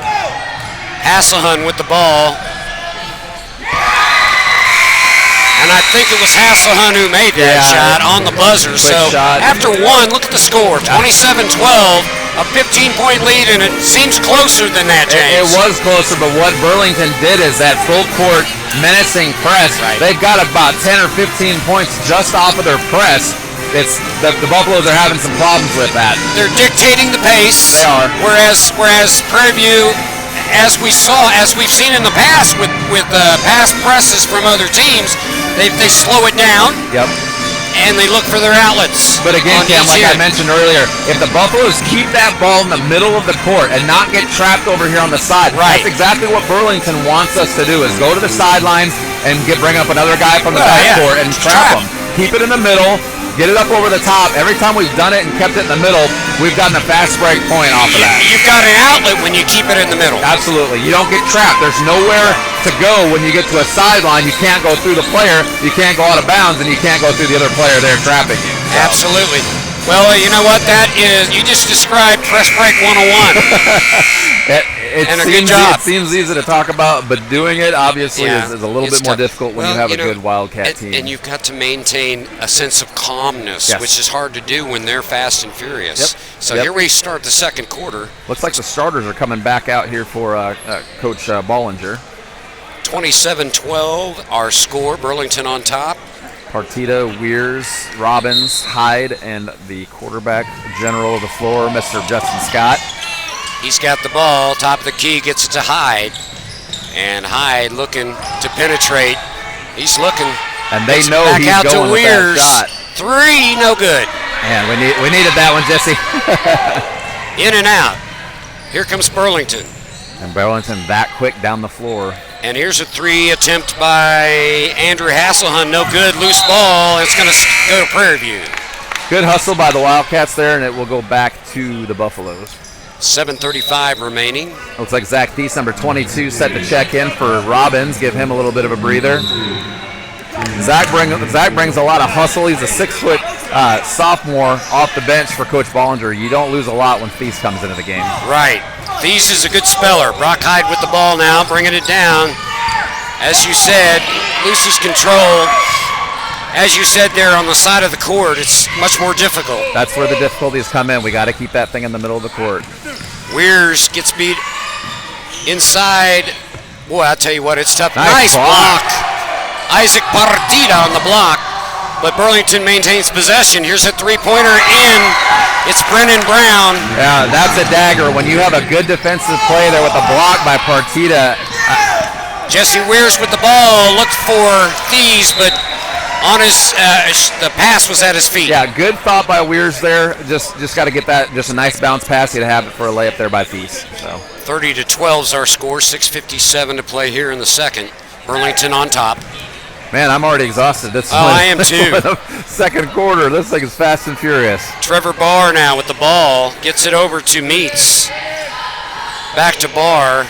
Hasselhun with the ball. And I think it was Hasselhun who made that shot on the buzzer. Quick So shot. after one, look at the score, 27-12, a 15-point lead, and it seems closer than that, It James. was closer, but what Burlington did is that full court menacing press. Right. They've got about 10 or 15 points just off of their press. It's the Buffaloes are having some problems with that. They're dictating the pace. They are. Whereas Prairie View, as we've seen in the past with past presses from other teams, they slow it down. Yep. And they look for their outlets. But again, on Cam, each like I end. mentioned earlier, if the Buffaloes keep that ball in the middle of the court and not get trapped over here on the side, Right. that's exactly what Burlington wants us to do, is go to the sidelines and bring up another guy from the Well, backcourt yeah. and trap them. Keep it in the middle, get it up over the top. Every time we've done it and kept it in the middle, we've gotten a fast break point off of that. You've got an outlet when you keep it in the middle. Absolutely. You don't get trapped. There's nowhere to go when you get to a sideline. You can't go through the player, you can't go out of bounds, and you can't go through the other player there trapping you. So. Absolutely. Well, you know what? You just described press break 101. It And a seems, good job. It seems easy to talk about, but doing it obviously Yeah, is a little it's bit more tough. difficult when Well, you have a know, good Wildcat team. And you've got to maintain a sense of calmness, Yes. which is hard to do when they're fast and furious. Yep. So Yep. here we start the second quarter. Looks like the starters are coming back out here for Coach Bollinger. 27-12, our score. Burlington on top. Partita, Weirs, Robbins, Hyde, and the quarterback general of the floor, Mr. Justin Scott. He's got the ball, top of the key, gets it to Hyde. And Hyde looking to penetrate. He's looking. And they Gets know back he's out going to with Weirs. that shot. 3, no good. Man, we needed that one, Jesse. In and out. Here comes Burlington. And Burlington that quick down the floor. And here's a 3 attempt by Andrew Hasselhun. No good. Loose ball. It's going to go to Prairie View. Good hustle by the Wildcats there, and it will go back to the Buffaloes. 7:35 remaining. Looks like Zach Thies, number 22, set to check in for Robbins. Give him a little bit of a breather. Zach brings a lot of hustle. He's a 6-foot sophomore off the bench for Coach Bollinger. You don't lose a lot when Thies comes into the game. Right. Thies is a good speller. Brock Hyde with the ball now, bringing it down. As you said, loses control. As you said there on the side of the court, it's much more difficult. That's where the difficulties come in. We got to keep that thing in the middle of the court. Weirs gets beat inside. Boy, I'll tell you what, it's tough. Nice block. Isaac Partida on the block, but Burlington maintains possession. Here's a three-pointer in. It's Brennan Brown. Yeah, that's a dagger. When you have a good defensive play there with a block by Partida. Jesse Weirs with the ball, looked for Thies, but on his, the pass was at his feet. Yeah, good thought by Weirs there. Just got to get that, just a nice bounce pass. You'd have it for a layup there by Thies. So 30-12 is our score. 6:57 to play here in the second. Burlington on top. Man, I'm already exhausted. I am too. Second quarter, this thing is fast and furious. Trevor Barr now with the ball, gets it over to Meats. Back to Barr,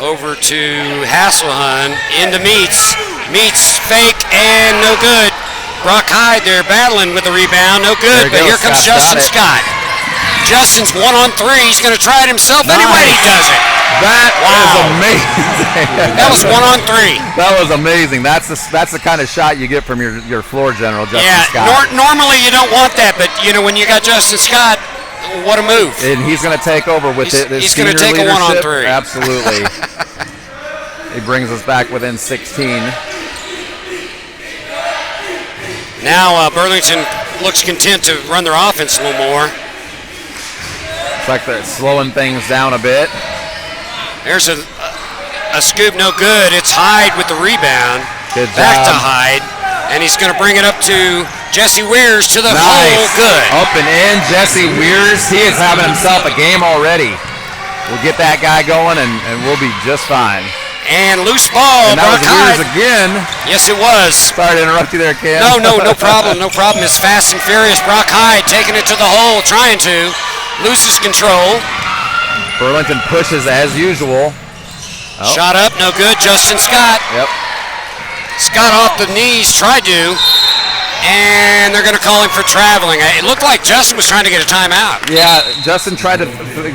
over to Hasselhun, into Meats. Meats fake and no good. Brock Hyde there battling with the rebound, no good. But here comes Justin Scott. Justin's 1-on-3. He's going to try it himself anyway. He does it. That is amazing. That was 1-on-3. That was amazing. That's the kind of shot you get from your floor general, Justin Scott. Normally you don't want that, but you know when you got Justin Scott, what a move. And he's going to take over with it. He's going to take a 1-on-3. Absolutely. He brings us back within 16. Now Burlington looks content to run their offense a little more. It's like they're slowing things down a bit. There's a scoop, no good. It's Hyde with the rebound. Good Back to job. Hyde, and he's going to bring it up to Jesse Weirs to the Nice. hole. Good. Up and in, Jesse Weirs. He is having himself a game already. We'll get that guy going, and we'll be just fine. And loose ball, And that Brock was Weirs Hyde. again. Yes, it was. Sorry to interrupt you there, Cam. No problem. No problem. It's fast and furious. Brock Hyde taking it to the hole, trying to. Loses control. Burlington pushes as usual. Oh. Shot up, no good. Justin Scott. Yep. Scott off the knees, tried to. And they're going to call him for traveling. It looked like Justin was trying to get a timeout. Yeah, Justin tried to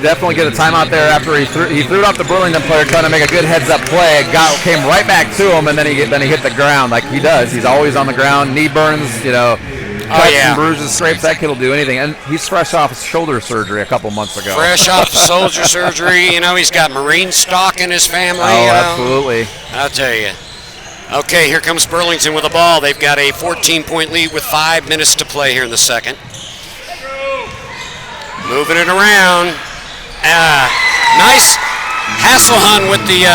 definitely get a timeout there after he threw it off the Burlington player, trying to make a good heads-up play. Came right back to him, and then he hit the ground like he does. He's always on the ground. Knee burns, cuts and bruises, scrapes. That kid will do anything. And he's fresh off his shoulder surgery a couple months ago. Fresh off the soldier surgery. He's got Marine stock in his family. Oh, absolutely. I'll tell you. Okay, here comes Burlington with the ball. They've got a 14-point lead with 5 minutes to play here in the second. Moving it around. Nice Hasselhun with the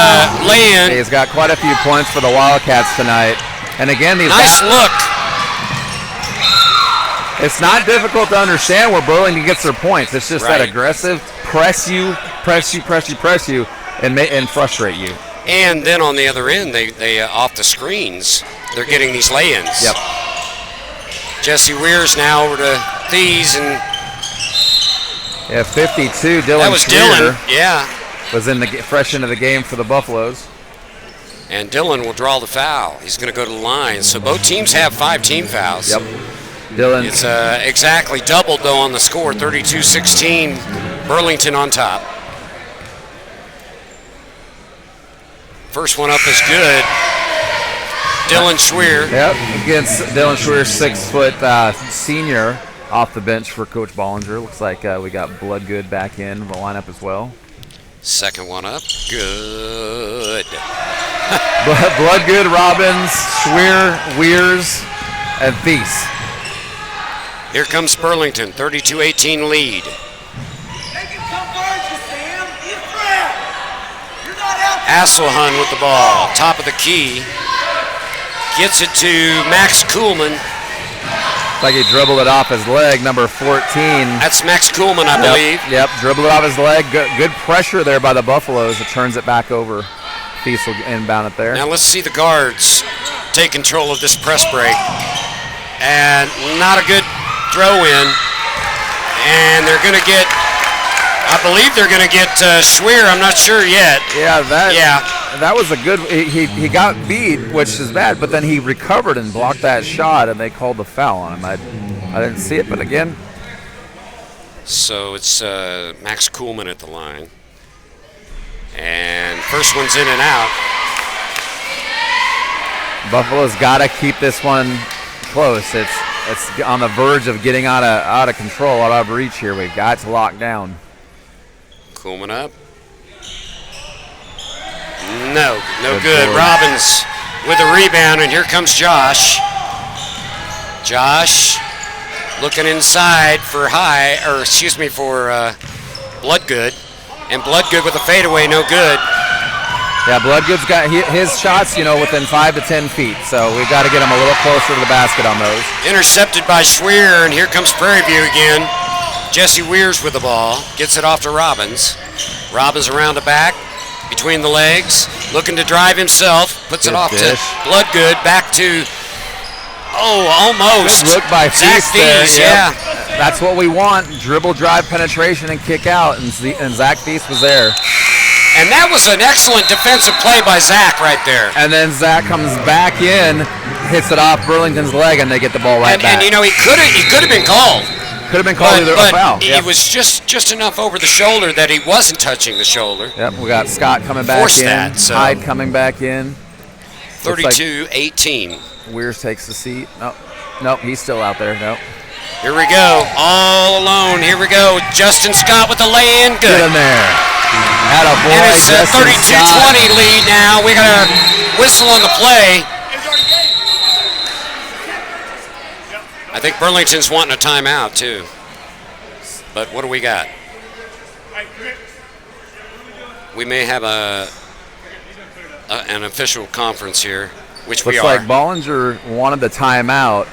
lay-in. He's got quite a few points for the Wildcats tonight. And again, Nice look. It's not difficult to understand where Burlington gets their points. It's just that aggressive press you, and frustrate you. And then on the other end, they off the screens, they're getting these lay-ins. Yep. Jesse Weirs now over to Thies, and 52. Dylan. that was Schreer Dylan. Yeah. was fresh into the game for the Buffaloes. And Dylan will draw the foul. He's going to go to the line. So both teams have 5 team fouls. Yep. Dylan. It's exactly doubled, though, on the score, 32-16. Burlington on top. First one up is good. Dylan Schreer. Yep, against Dylan Schreer, 6-foot senior off the bench for Coach Bollinger. Looks like we got Bloodgood back in the lineup as well. Second one up, good. Bloodgood, Robbins, Schreer, Weirs, and Thies. Here comes Burlington, 32-18 lead. Asselhun with the ball, top of the key. Gets it to Max Kuhlman. Like he dribbled it off his leg, number 14. That's Max Kuhlman, I believe. Yep, dribbled it off his leg. Good pressure there by the Buffaloes. It turns it back over. Thies will inbound it there. Now let's see the guards take control of this press break. And not a good throw in. And they're going to get, I believe they're going to get Schweer. I'm not sure yet. Yeah, that was a good. He got beat, which is bad, but then he recovered and blocked that shot, and they called the foul on him. I didn't see it, but again. So it's Max Kuhlman at the line, and first one's in and out. Buffalo's got to keep this one close. It's on the verge of getting out of control, out of reach here. We've got to lock down. Kuhlman up. No good. Board. Robbins with a rebound, and here comes Josh. Josh looking inside for Bloodgood, and Bloodgood with a fadeaway, no good. Yeah, Bloodgood's got his shots, within 5 to 10 feet, so we've got to get him a little closer to the basket on those. Intercepted by Schweer, and here comes Prairie View again. Jesse Weirs with the ball, gets it off to Robbins. Robbins around the back, between the legs, looking to drive himself, puts it off to Bloodgood, back to, almost. Good look by Zach Thies there. yeah. That's what we want, dribble, drive, penetration, and kick out, and Zach Thies was there. And that was an excellent defensive play by Zach right there. And then Zach comes back in, hits it off Burlington's leg, and they get the ball back. And he could have been called. Could have been called either a foul. It was just enough over the shoulder that he wasn't touching the shoulder. Yep, we got Scott coming back Forced in. that, so. Hyde coming back in. 32-18. Weirs takes the seat. Nope, he's still out there. Nope. Here we go, all alone. Here we go. Justin Scott with the lay-in. Good. Get in there. Attaboy, And it's a Justin 32-20 lead now. We got a whistle on the play. I think Burlington's wanting a timeout too. But what do we got? We may have an official conference here, which we Looks are. like Bollinger wanted the timeout.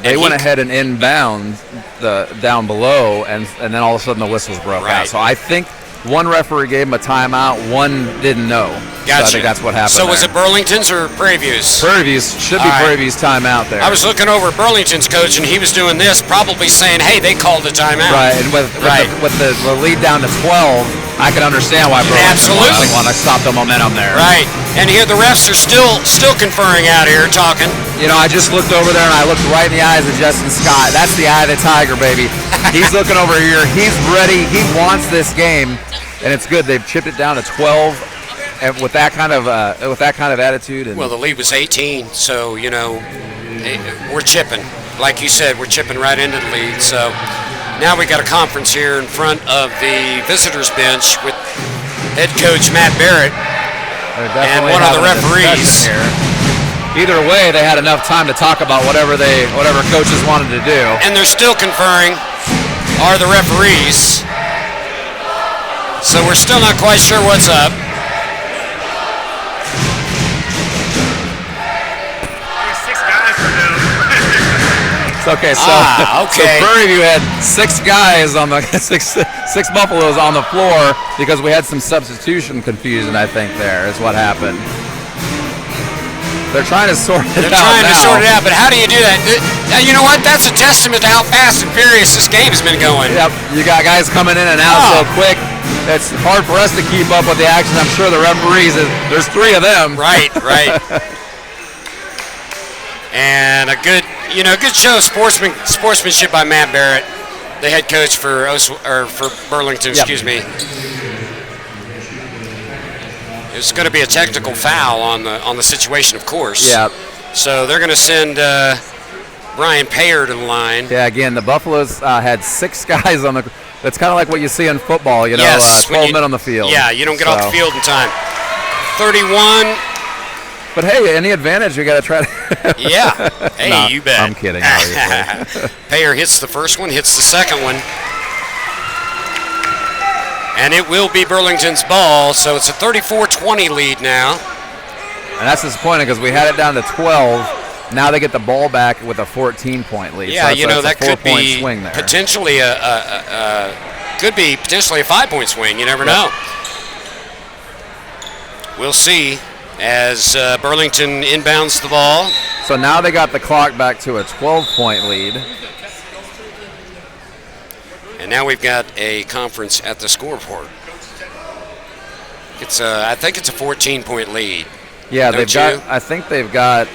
They went ahead and inbound down below, and then all of a sudden the whistles broke out. So I think one referee gave him a timeout, one didn't know. Gotcha. So I think that's what happened. So was there. it Burlington's or Prairie View's? Prairie View's, should be Prairie View's timeout there. I was looking over at Burlington's coach, and he was doing this, probably saying, hey, they called a timeout. Right, and with the lead down to 12, I can understand why Burlington Absolutely. want to stop the momentum there. Right, and here the refs are still conferring out here, talking. I just looked over there and I looked right in the eyes of Justin Scott. That's the eye of the tiger, baby. He's looking over here. He's ready. He wants this game, and it's good. They've chipped it down to 12, and with that kind of attitude. And Well, the lead was 18, so we're chipping. Like you said, we're chipping right into the lead. So now we got a conference here in front of the visitors' bench with head coach Matt Barrett and one of the referees. Here. Either way, they had enough time to talk about whatever coaches wanted to do. And they're still conferring are the referees. So we're still not quite sure what's up. Okay, so, okay. So Prairie View had 6 guys on the six Buffaloes on the floor because we had some substitution confusion. I think there is what happened. They're trying to sort it out. They're trying to sort it out, but how do you do that? You know what? That's a testament to how fast and furious this game has been going. Yep, you got guys coming in and out so quick. It's hard for us to keep up with the action. I'm sure the referees, there's 3 of them. Right. And a good show of sportsmanship by Matt Barrett, the head coach for Burlington. Yep. Excuse me. It's going to be a technical foul on the situation, of course. Yeah. So they're going to send Brian Payer to the line. Yeah. Again, the Buffaloes had 6 guys on the. That's kind of like what you see in football. 12 men on the field. Yeah, you don't get off the field in time. 31. But hey, any advantage, you got to try to. Yeah. Hey, No, you bet. I'm kidding, obviously. Payer hits the first one, hits the second one. And it will be Burlington's ball, so it's a 34-20 lead now. And that's disappointing because we had it down to 12. Now they get the ball back with a 14-point lead. Yeah, so it's that a could 4-point be swing there. potentially a 5-point swing. You never know. We'll see as Burlington inbounds the ball. So now they got the clock back to a 12-point lead. And now we've got a conference at the scoreboard. I think it's a 14-point lead. Yeah, Don't I think they've got.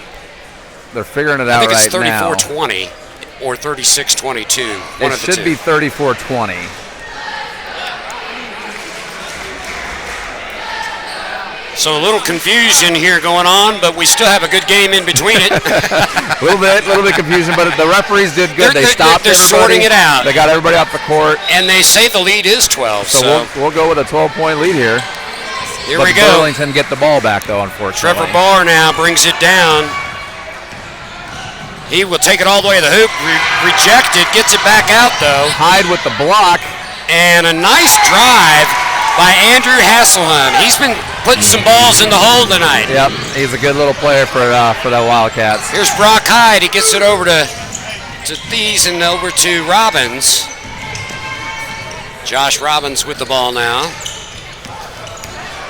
They're figuring it out right now. I think it's 34-20 or 36-22. One It of the should two. be 34-20. So a little confusion here going on, but we still have a good game in between it. A little bit confusion, but the referees did good. They stopped They're everybody. sorting it out. They got everybody off the court. And they say the lead is 12. So we'll go with a 12-point lead here. Here but we go. Burlington get the ball back, though, unfortunately. Trevor Barr now brings it down. He will take it all the way to the hoop. Rejected. Gets it back out, though. Hyde with the block. And a nice drive by Andrew Hasselhun. He's been putting some balls in the hole tonight. Yep, he's a good little player for the Wildcats. Here's Brock Hyde. He gets it over to Thies and over to Robbins. Josh Robbins with the ball now.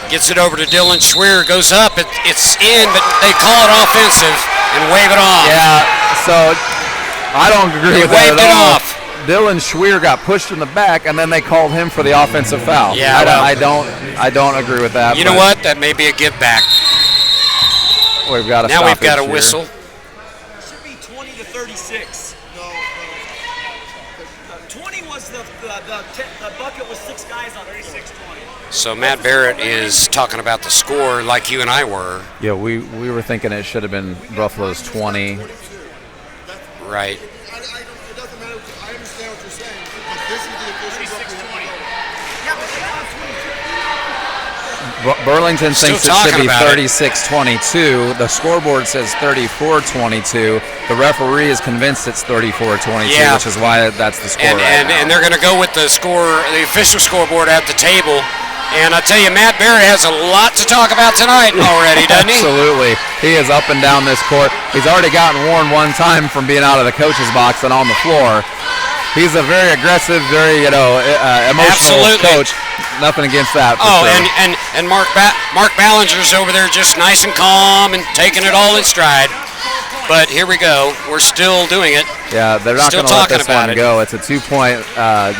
Gets it over to Dylan Schweer. Goes up. It's in, but they call it offensive and wave it off. Yeah, so I don't agree with that Waved at it all. off. Dylan Schweer got pushed in the back, and then they called him for the offensive foul. Yeah, I don't agree with that. You know what? That may be a give back. We've got Now we've got a whistle. It should be 20 to 36. No. 20 was the bucket was 6 guys on 36-20. So Matt Barrett is talking about the score like you and I were. Yeah, we were thinking it should have been Buffalo's 20. Right. It doesn't matter. I understand what you're saying, but this is the official referee. Yeah, but they got 22. Burlington Still thinks it should talking be about it. 36-22. The scoreboard says 34-22. The referee is convinced it's 34-22, Yeah. which is why that's the score And right now. and they're going to go with the official scoreboard at the table. And I tell you, Matt Barrett has a lot to talk about tonight already, doesn't he? Absolutely. He is up and down this court. He's already gotten warned one time from being out of the coach's box and on the floor. He's a very aggressive, very emotional Absolutely. coach. Nothing against that. For Oh, sure. and Mark Ballinger's over there just nice and calm and taking it all in stride. But here we go. We're still doing it. Yeah, they're not Still going to let talking this about one it. go. It's a 2-point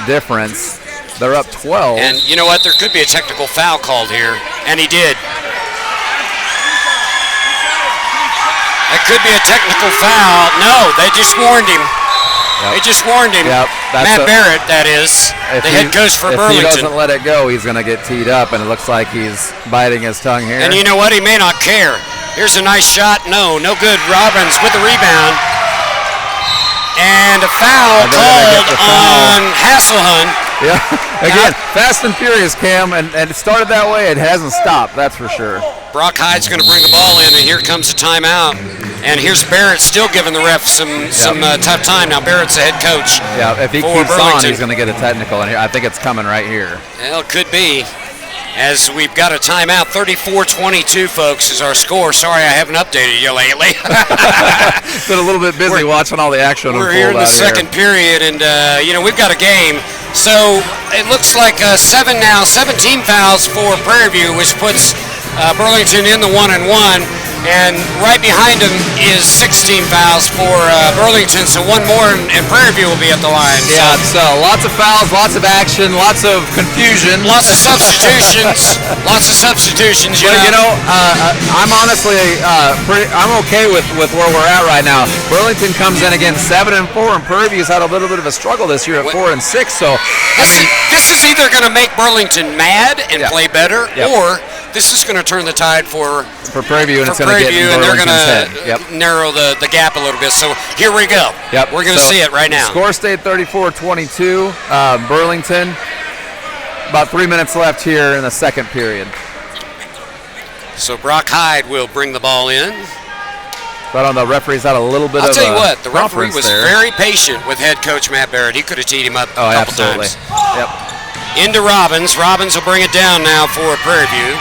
difference. They're up 12. And you know what? There could be a technical foul called here, and he did. It could be a technical foul. No, they just warned him. Yep. They just warned him. Yep, Matt Barrett, that is, the head coach for If he Burlington. doesn't let it go, he's going to get teed up, and it looks like he's biting his tongue here. And you know what? He may not care. Here's a nice shot. No good. Robbins with the rebound. And a foul And they're gonna get called the foul. on Hasselhun. Yeah, again, fast and furious, Cam, and it started that way. It hasn't stopped, that's for sure. Brock Hyde's going to bring the ball in, and here comes a timeout. And here's Barrett still giving the ref some tough time. Now Barrett's the head coach. Yeah, if he for keeps on, Burlington. he's going to get a technical in here. I think it's coming right here. Well, it could be. As we've got a timeout, 34-22, folks, is our score. Sorry I haven't updated you lately. Been a little bit busy watching all the action. We're here in the second period, and we've got a game. So it looks like 17 fouls for Prairie View, which puts Burlington in the 1-1. And right behind them is 16 fouls for Burlington, so one more, and Prairie View will be at the line. Yeah, so lots of fouls, lots of action, lots of confusion. Lots of substitutions. But, I'm honestly I'm okay with where we're at right now. Burlington comes in again 7-4, and Prairie View's had a little bit of a struggle this year at 4-6. So This is either going to make Burlington mad and play better, Yep. or this is going to turn the tide for Prairie View, and it's going to Prairie get View, in and they're going Burlington's head. to narrow the gap a little bit. So here we go. Yep. We're going to see it right now. Score stayed 34-22. Burlington. About 3 minutes left here in the second period. So Brock Hyde will bring the ball in. But on the referee's had a little bit I'll of tell you a what, the referee conference was there. very patient with head coach Matt Barrett. He could have teed him up a couple absolutely. times. Yep. Into Robbins. Robbins will bring it down now for Prairie View.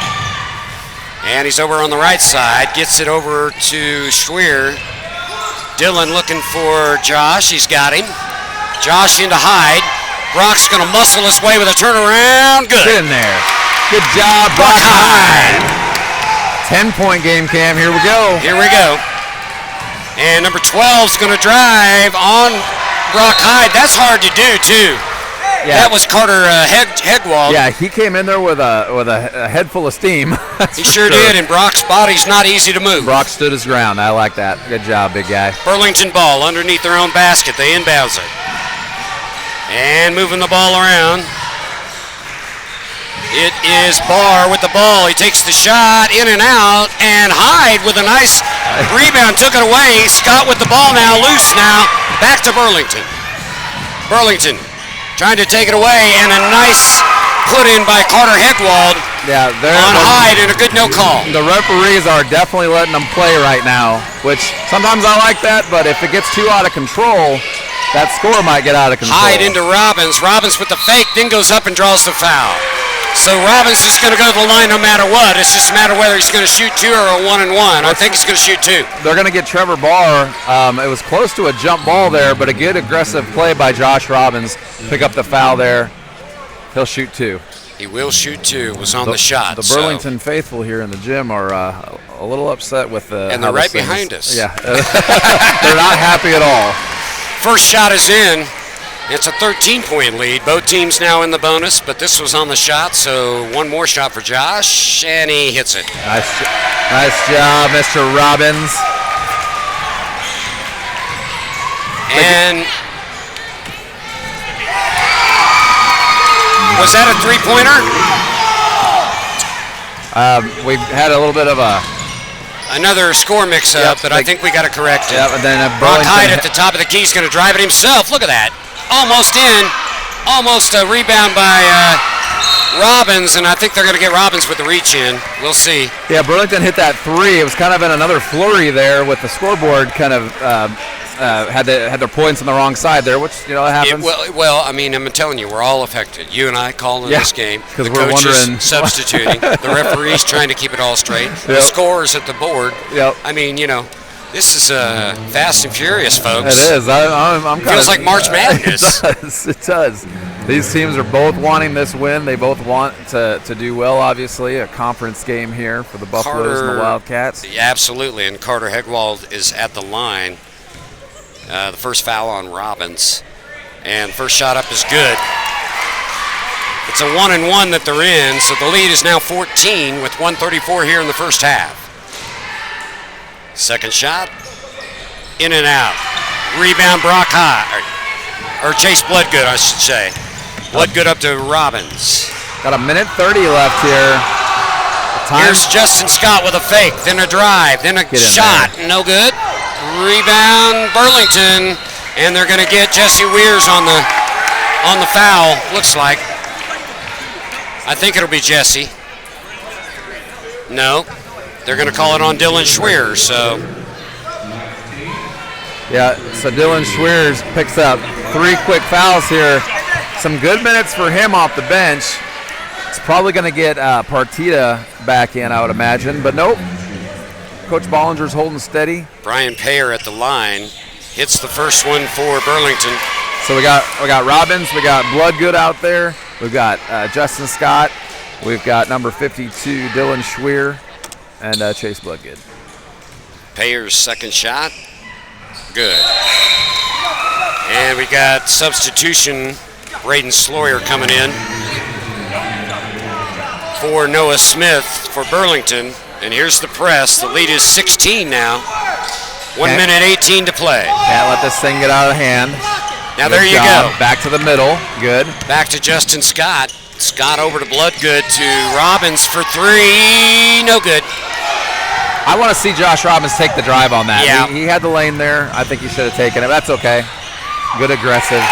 And he's over on the right side. Gets it over to Schweer. Dillon looking for Josh. He's got him. Josh into Hyde. Brock's going to muscle his way with a turnaround. Good. Get in there. Good job, Brock Hyde. 10-point game, Cam. Here we go. Here we go. And number 12's going to drive on Brock Hyde. That's hard to do, too. Yeah. That was Carter Headwald. Yeah, he came in there with a head full of steam. He sure did, and Brock's body's not easy to move. Brock stood his ground. I like that. Good job, big guy. Burlington ball underneath their own basket. They inbounds it. And moving the ball around. It is Barr with the ball. He takes the shot in and out, and Hyde with a nice rebound took it away. Scott with the ball now, loose now. Back to Burlington. Burlington trying to take it away, and a nice put in by Carter Headwald on Hyde, and a good no call. The referees are definitely letting them play right now, which sometimes I like that, but if it gets too out of control, that score might get out of control. Hyde into Robbins. Robbins with the fake, then goes up and draws the foul. So Robbins is going to go to the line no matter what. It's just a matter of whether he's going to shoot 2 or a 1-and-1. I think he's going to shoot 2. They're going to get Trevor Barr. It was close to a jump ball there, but a good aggressive play by Josh Robbins. Pick up the foul there. He'll shoot 2. He will shoot 2. Was on the shot. The Burlington faithful here in the gym are a little upset with the. And they're right behind us. Yeah, they're not happy at all. First shot is in. It's a 13-point lead. Both teams now in the bonus, but this was on the shot, so one more shot for Josh, and he hits it. Nice job, Mr. Robbins. And was that a three-pointer? We had a little bit of another score mix-up, but I think we got it corrected. Yeah, and then Brock Hyde at the top of the key is going to drive it himself. Look at that. Almost in. Almost a rebound by Robbins, and I think they're going to get Robbins with the reach in. We'll see. Yeah, Burlington hit that 3. It was kind of in another flurry there with the scoreboard kind of had their points on the wrong side there, which, it happens. Well, I mean, I'm telling you, we're all affected. You and I calling this game. Because the we're coaches wondering. Substituting. The referees trying to keep it all straight. The scorers at the board. Yep. I mean, this is fast and furious, folks. It is. I'm feels like March Madness. It does. These teams are both wanting this win. They both want to do well, obviously. A conference game here for the Buffaloes and the Wildcats. Yeah, absolutely, and Carter Headwald is at the line. The first foul on Robbins. And first shot up is good. It's a 1-and-1 that they're in, so the lead is now 14 with 1:34 here in the first half. Second shot, in and out. Rebound Brock Hyde, or Chase Bloodgood, I should say. Bloodgood up to Robbins. Got a minute 30 left here. Here's Justin Scott with a fake, then a drive, then a shot, no good. Rebound Burlington, and they're going to get Jesse Weirs on the foul. Looks like. I think it'll be Jesse. No. They're going to call it on Dylan Schweer, so. Yeah, so Dylan Schweers picks up 3 quick fouls here. Some good minutes for him off the bench. It's probably going to get Partita back in, I would imagine, but nope. Coach Bollinger's holding steady. Brian Payer at the line hits the first one for Burlington. So we got Robbins, we got Bloodgood out there, we've got Justin Scott, we've got number 52 Dylan Schweer, and Chase Bloodgood. Payer's second shot, good. And we got substitution, Braden Sloyer coming in for Noah Smith for Burlington. And here's the press. The lead is 16 now. 1 minute 18 to play. Can't let this thing get out of hand. Now there you go. Back to the middle. Good. Back to Justin Scott. Scott over to Bloodgood to Robbins for 3. No good. I want to see Josh Robbins take the drive on that. Yeah. He had the lane there. I think he should have taken it. That's okay. Good aggressive.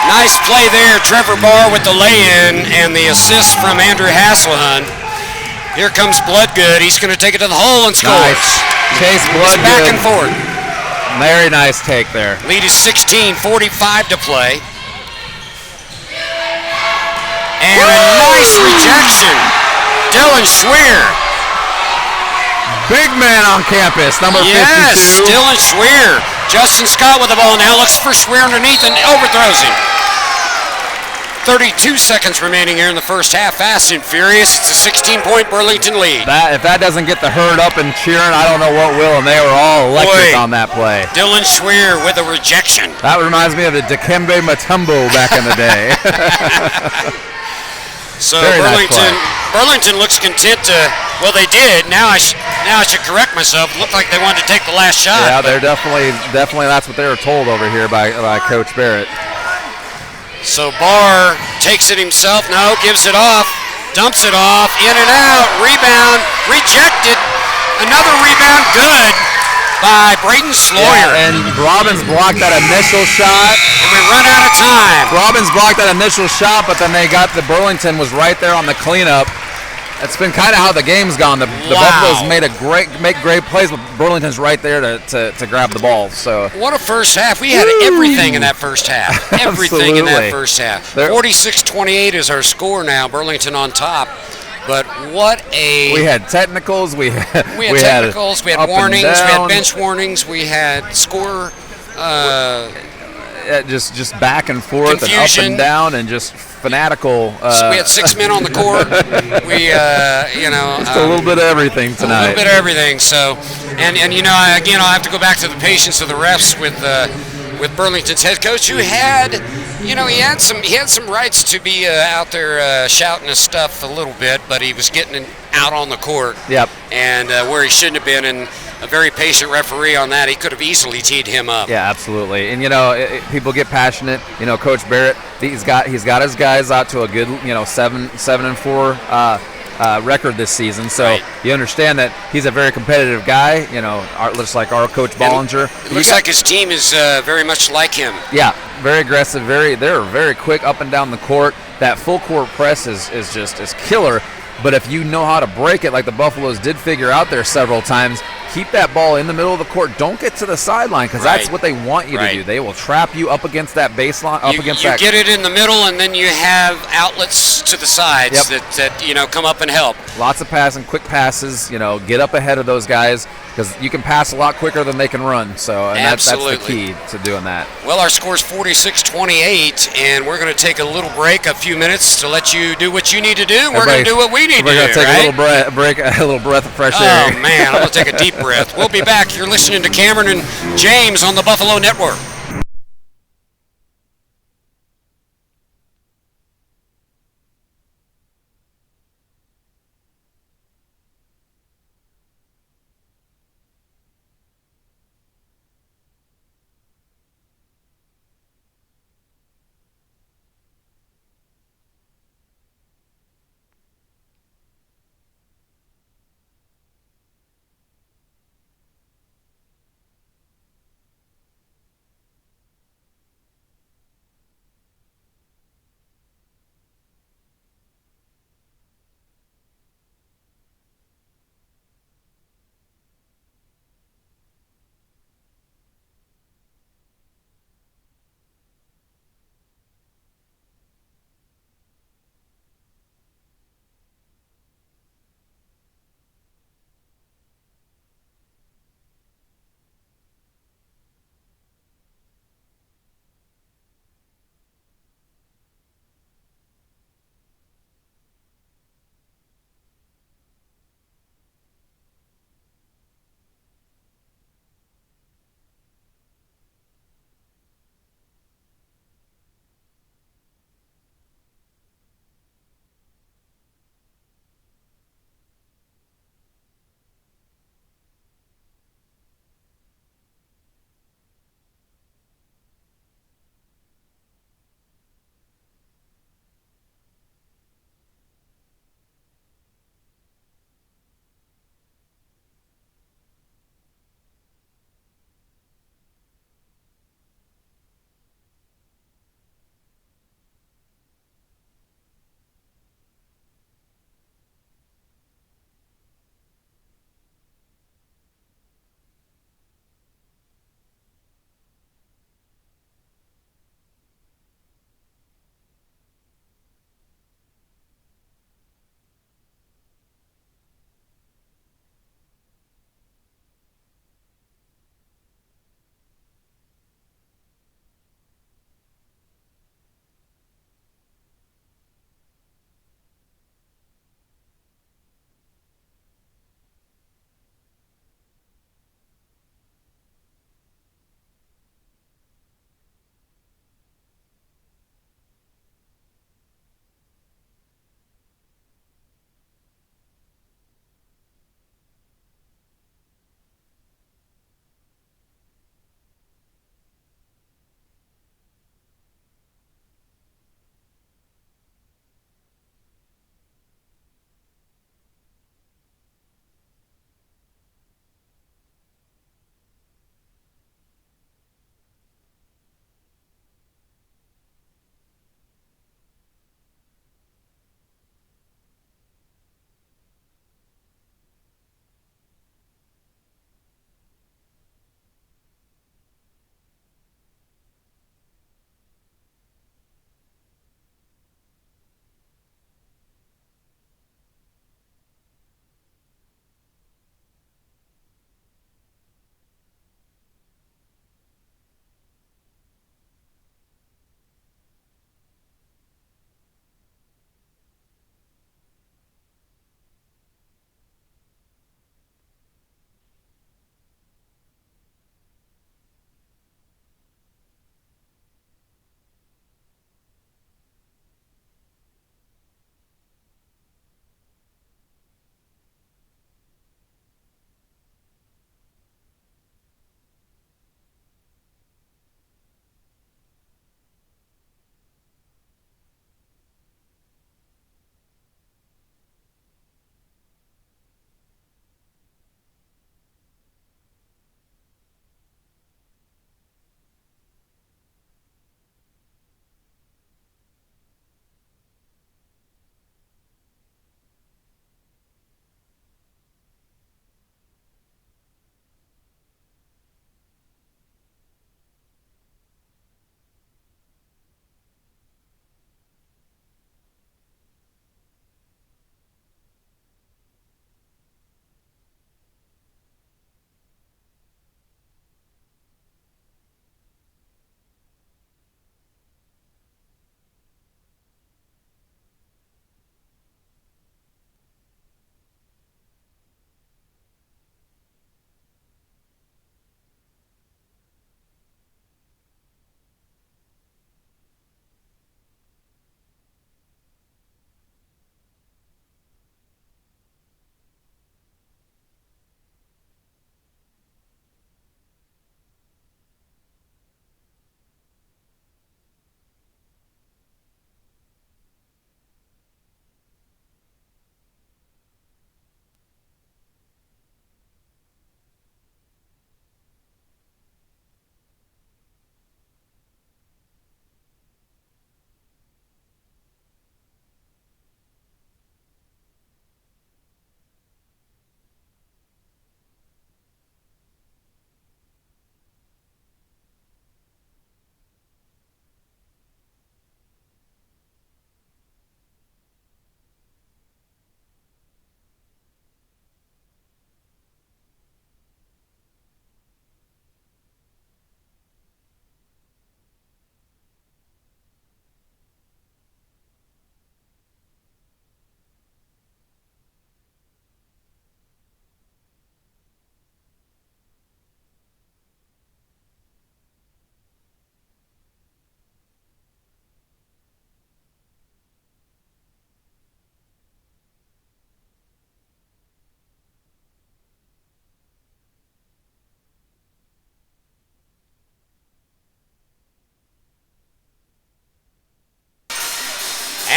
Nice play there. Trevor Barr with the lay-in and the assist from Andrew Hasselhun. Here comes Bloodgood. He's going to take it to the hole and scores. Nice. Chase It's Bloodgood. back and forth. Very nice take there. Lead is 16, 45 to play. And a nice rejection. Dylan Schweer. Big man on campus, number 52. Yes, Dylan Schweer. Justin Scott with the ball now. Looks for Schweer underneath and overthrows him. 32 seconds remaining here in the first half. Fast and furious. It's a 16-point Burlington lead. If that doesn't get the herd up and cheering, I don't know what will, and they were all electric on that play. Dylan Schweer with a rejection. That reminds me of the Dikembe Mutombo back in the day. So Very nice Burlington looks content to, well, they did. Now I should correct myself. Looked like they wanted to take the last shot. Yeah, they're definitely that's what they were told over here by Coach Barrett. So Barr takes it himself. No, gives it off. Dumps it off. In and out. Rebound. Rejected. Another rebound. Good by Braden Sloyer. Yeah, and Robbins blocked that initial shot. And we run out of time. Robbins blocked that initial shot, but then they got the Burlington was right there on the cleanup. That's been kind of how the game's gone. The Buffaloes make great plays, but Burlington's right there to grab the ball. So what a first half. We had everything in that first half. Everything in that first half. 46-28 is our score now. Burlington on top. But what a... We had technicals. We had technicals. We had warnings. We had down. bench warnings. We had score... just back and forth confusion. And up and down and just fanatical. So we had 6 men on the court. We, just a little bit of everything tonight. A little bit of everything. So, and again, I'll have to go back to the patience of the refs with Burlington's head coach, who had, he had some rights to be out there shouting his stuff a little bit, but he was getting out on the court. Yep. And where he shouldn't have been, and a very patient referee on that. He could have easily teed him up. Yeah, absolutely. And people get passionate. Coach Barrett, he's got his guys out to a good 7-4 record this season. So right. You understand that he's a very competitive guy. Just like our coach Bollinger. It looks like his team is very much like him. Yeah, very aggressive. They're very quick up and down the court. That full court press is killer. But if you know how to break it, like the Buffaloes did figure out there several times, keep that ball in the middle of the court. Don't get to the sideline, because that's what they want you to do. They will trap you up against that baseline, You get it in the middle, and then you have outlets to the sides that come up and help. Lots of passing, quick passes. Get up ahead of those guys, because you can pass a lot quicker than they can run. So, and that's the key to doing that. Well, our score's 46-28, and we're going to take a little break, a few minutes, to let you do what you need to do. We're going to do what we need to do. We're going to take a little break, a little breath of fresh air. Oh man, I'm going to take a deep breath. We'll be back. You're listening to Cameron and James on the Buffalo Network.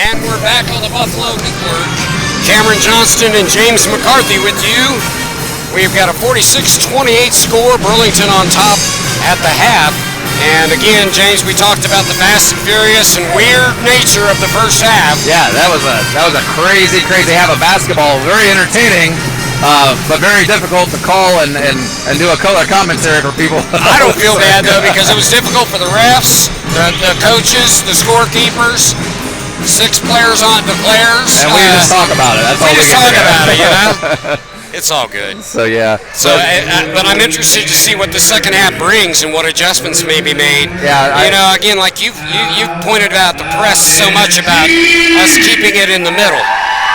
And we're back on the Buffalo Network. Cameron Johnston and James McCarthy with you. We've got a 46-28 score. Burlington on top at the half. And again, James, we talked about the fast and furious and weird nature of the first half. Yeah, that was a crazy half of basketball. Very entertaining, but very difficult to call and do a color commentary for people. I don't feel bad though, because it was difficult for the refs, the coaches, the scorekeepers. 6 players on the players. And we just talk about it. That's all we just talk can do. about it, you know? It's all good. So yeah. So, but I'm interested to see what the second half brings and what adjustments may be made. Yeah. You know, again, like you pointed out the press so much about us keeping it in the middle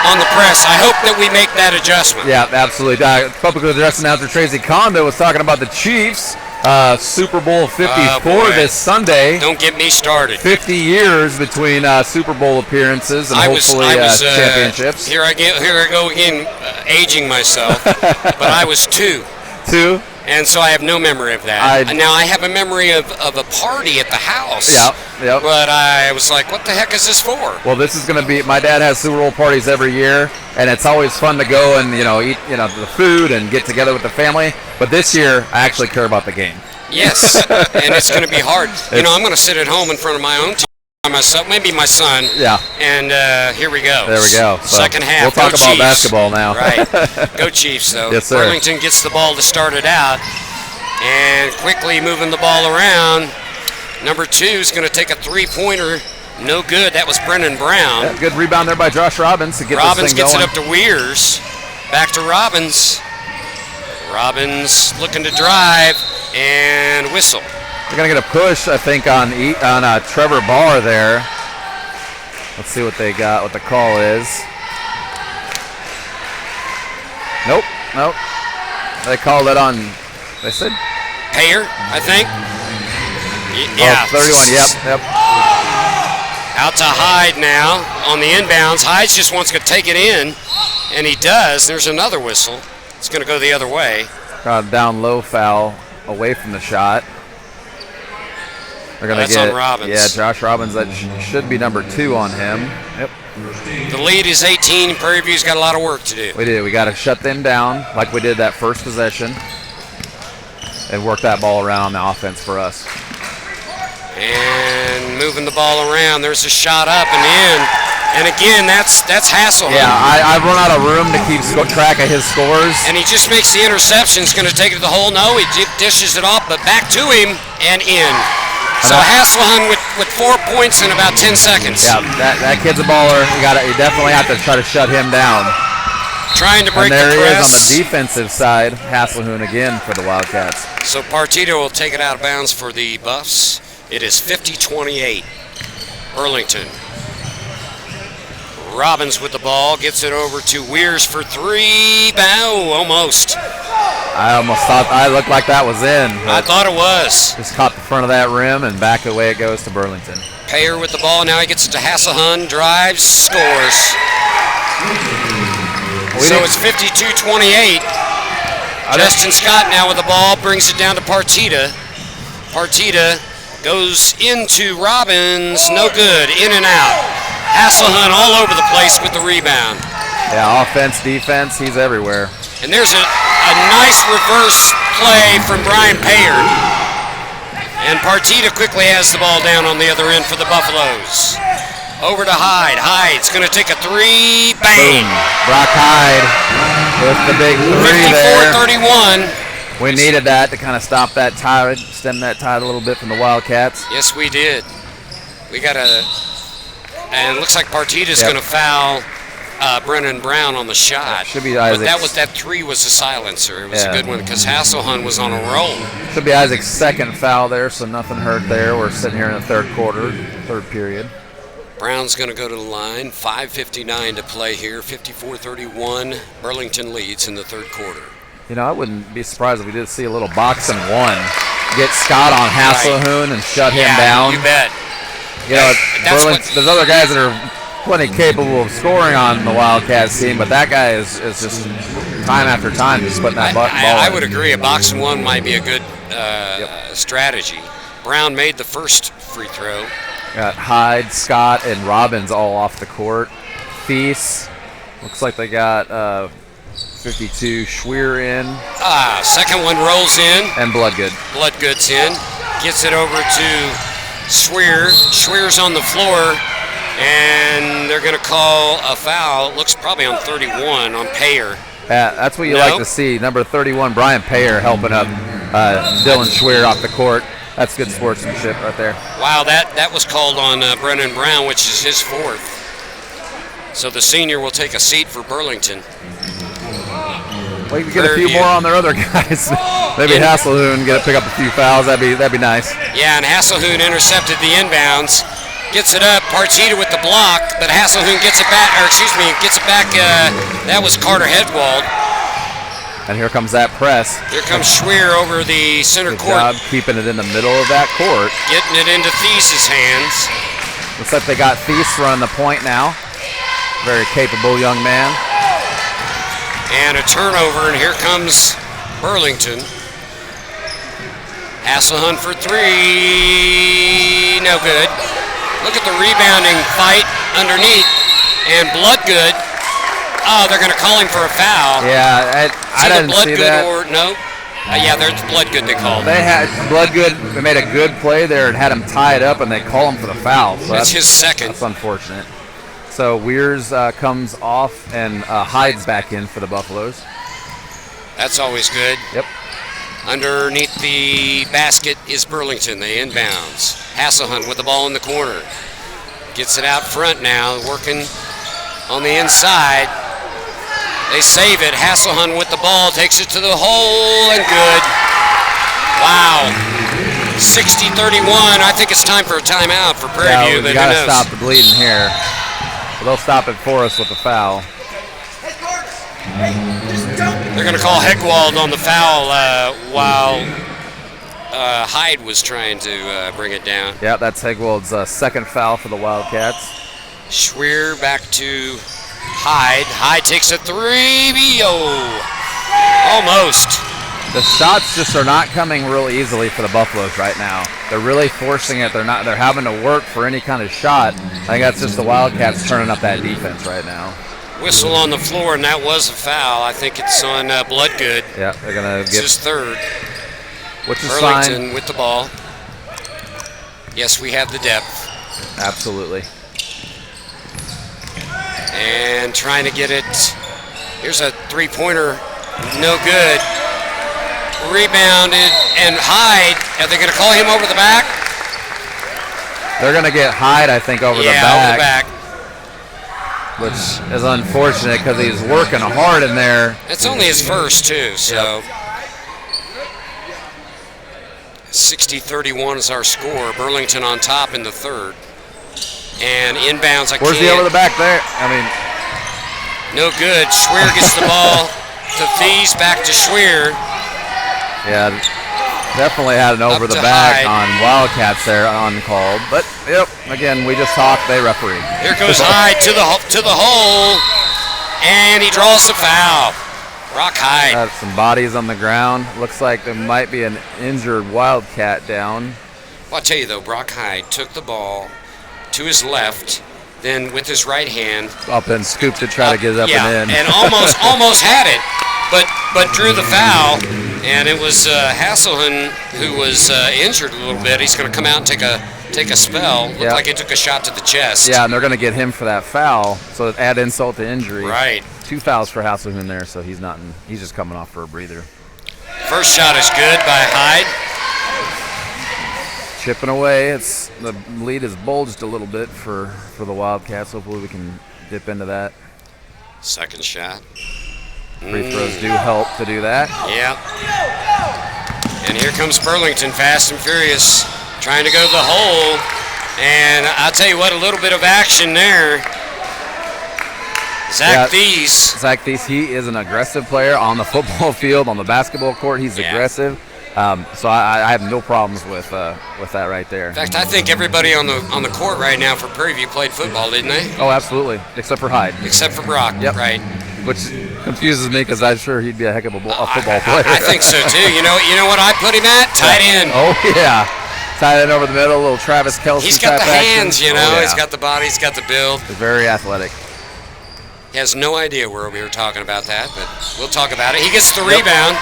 on the press. I hope that we make that adjustment. Yeah, absolutely. Public address announcer Tracy Condo was talking about the Chiefs. Super Bowl 54 this Sunday. Don't get me started. 50 years between Super Bowl appearances and hopefully championships. Here I go again, aging myself. But I was 2. 2? And so I have no memory of that. Now I have a memory of a party at the house. Yep. But I was like, what the heck is this for? Well, this is going to be, my dad has Super Bowl parties every year, and it's always fun to go and, eat, the food and get together with the family. But this year, I actually care about the game. Yes, and it's going to be hard. I'm going to sit at home in front of my own team by myself, maybe my son. Yeah. And here we go. There we go. So second half. We'll talk about basketball now. Right. Go Chiefs, though. Yes, sir. Burlington gets the ball to start it out, and quickly moving the ball around. Number 2 is going to take a 3-pointer. No good. That was Brennan Brown. Yeah, good rebound there by Josh Robbins to get Robbins this thing going. gets it up to Weirs. Back to Robbins. Robbins looking to drive and whistle. They're going to get a push, I think, on Trevor Barr there. Let's see what they got, what the call is. Nope. They called it on, they said? Payer, I think. Yeah. 31, yep. Out to Hyde now on the inbounds. Hyde just wants to take it in, and he does. There's another whistle. It's going to go the other way. Down low foul away from the shot. They're going to get on Robbins. Yeah, Josh Robbins. That should be number 2 on him. Yep. The lead is 18. Prairie View's got a lot of work to do. We do. We got to shut them down like we did that first possession and work that ball around on the offense for us. And moving the ball around. There's a shot up and in. And again, that's Hasselhoff. Yeah, I've run out of room to keep track of his scores. And he just makes the interception. He's going to take it to the hole. No, he dishes it off, but back to him and in. So Hasselhoff with 4 points in about 10 seconds. Yeah, that kid's a baller. You definitely have to try to shut him down. Trying to break the press. And there he is on the defensive side. Hasselhoff again for the Wildcats. So Partito will take it out of bounds for the Buffs. It is 50-28. Burlington. Robbins with the ball, gets it over to Weirs for 3. Bow, almost. I almost thought I looked like that was in. I thought it was. Just caught the front of that rim and back away it goes to Burlington. Payer with the ball, now he gets it to Hasselhoff, drives, scores. So it's 52-28. Justin Scott now with the ball, brings it down to Partita. Partita goes into Robbins, no good, in and out. Hasselhoff all over the place with the rebound. Yeah, offense, defense, he's everywhere. And there's a nice reverse play from Brian Payer. And Partita quickly has the ball down on the other end for the Buffaloes. Over to Hyde. Hyde's going to take a 3. Bang! Boom. Brock Hyde with the big 3 there. 54-31. We needed that to kind of stop that tide, stem that tide a little bit from the Wildcats. Yes, we did. We got a... And it looks like Partita's going to foul Brennan Brown on the shot. Should be Isaac's. But that 3 was a silencer. It was a good one because Hasselhoff was on a roll. Should be Isaac's second foul there, so nothing hurt there. We're sitting here in the third period. Brown's going to go to the line. 5:59 to play here. 54-31. Burlington leads in the third quarter. I wouldn't be surprised if we did see a little boxing one. Get Scott on Hasselhoff and shut him down. You bet. There's other guys that are plenty capable of scoring on the Wildcats team, but that guy is just time after time just putting that ball I in. would agree. A box and one might be a good strategy. Brown made the first free throw. Got Hyde, Scott, and Robbins all off the court. Thies, looks like they got 52 Schweer in. Second one rolls in. And Bloodgood. Bloodgood's in. Gets it over to Schweer. Schweer's on the floor, and they're going to call a foul. Looks probably on 31 on Payer. Yeah, that's what you like to see. Number 31, Brian Payer, helping up Dylan Schweer off the court. That's good sportsmanship right there. Wow, that was called on Brennan Brown, which is his fourth. So the senior will take a seat for Burlington. Well, you can get a few more on their other guys. Maybe Hasselhoon pick up a few fouls. That'd be nice. Yeah, and Hasselhoon intercepted the inbounds. Gets it up, Partita with the block, but Hasselhoon gets it back, gets it back. That was Carter Hedwald. And here comes that press. Here comes Schweer over the center Good court. job keeping it in the middle of that court. Getting it into Thies' hands. Looks like they got Thies running the point now. Very capable young man. And a turnover, and here comes Burlington. Hasselhoon for three, no good. Look at the rebounding fight underneath, and Bloodgood. Oh, they're going to call him for a foul. Yeah, I didn't see that. Yeah, there's Bloodgood they called. They had Bloodgood. They made a good play there and had him tied up, and they call him for the foul. So that's his second. That's unfortunate. So Weirs comes off and Hyde's back in for the Buffaloes. That's always good. Yep. Underneath the basket is Burlington. They inbounds. Hasselhoon with the ball in the corner. Gets it out front now, working on the inside. They save it. Hasselhoon with the ball, takes it to the hole, and good. Wow. 60-31. I think it's time for a timeout for Prairie View. Yeah, we got to stop the bleeding here. Well, they'll stop it for us with the foul. They're going to call Hegwald on the foul while Hyde was trying to bring it down. Yeah, that's Hegwald's second foul for the Wildcats. Schweer back to Hyde. Hyde takes a three. Almost. The shots just are not coming real easily for the Buffaloes right now. They're really forcing it. They're having to work for any kind of shot. I think that's just the Wildcats turning up that defense right now. Whistle on the floor, and that was a foul. I think it's on Bloodgood. Yeah, they're going to get his third. Which is Burlington fine. With the ball. Yes, we have the depth. Absolutely. And trying to get it. Here's a three-pointer. No good. Rebounded, and Hyde. Are they going to call him over the back? They're going to get Hyde, I think, over the back. Yeah, over the back. Which is unfortunate because he's working hard in there. It's only his first, too, so. Yep. 60-31 is our score. Burlington on top in the third. And inbounds, Where's the over the back there? No good. Schweer gets the ball to Thies, back to Schweer. Yeah, definitely had an over the back on Wildcats there, uncalled. But yep, again, we just talked. They referee. Here goes Hyde to the hole, and he draws the foul. Brock Hyde. Got some bodies on the ground. Looks like there might be an injured Wildcat down. Well, I'll tell you though, Brock Hyde took the ball to his left, then with his right hand up and scooped to try to get it up and in, and almost had it, but drew the foul. And it was Hasselhoon who was injured a little bit. He's going to come out and take a spell. Looked like he took a shot to the chest. Yeah, and they're going to get him for that foul, so add insult to injury. Right. 2 fouls for Hasselhoon there, so he's just coming off for a breather. First shot is good by Hyde. Chipping away. The lead is bulged a little bit for the Wildcats. Hopefully we can dip into that. Second shot. Free throws do help to do that. Yeah. And here comes Burlington, fast and furious, trying to go to the hole. And I'll tell you what, a little bit of action there. Zach Thies. Zach Thies, he is an aggressive player on the football field, on the basketball court. He's aggressive. So I have no problems with that right there. In fact, I think everybody on the court right now for Prairie View played football, didn't they? Oh, absolutely, except for Hyde. Except for Brock, right? Which confuses me because I'm sure he'd be a heck of a football player. I think so too. You know what I put him at? Tight end. Oh yeah. Tight end over the middle, a little Travis Kelce. He's got type the action. hands, you know. Oh, yeah. He's got the body. He's got the build. He's very athletic. He has no idea where we were talking about that, but we'll talk about it. He gets the rebound.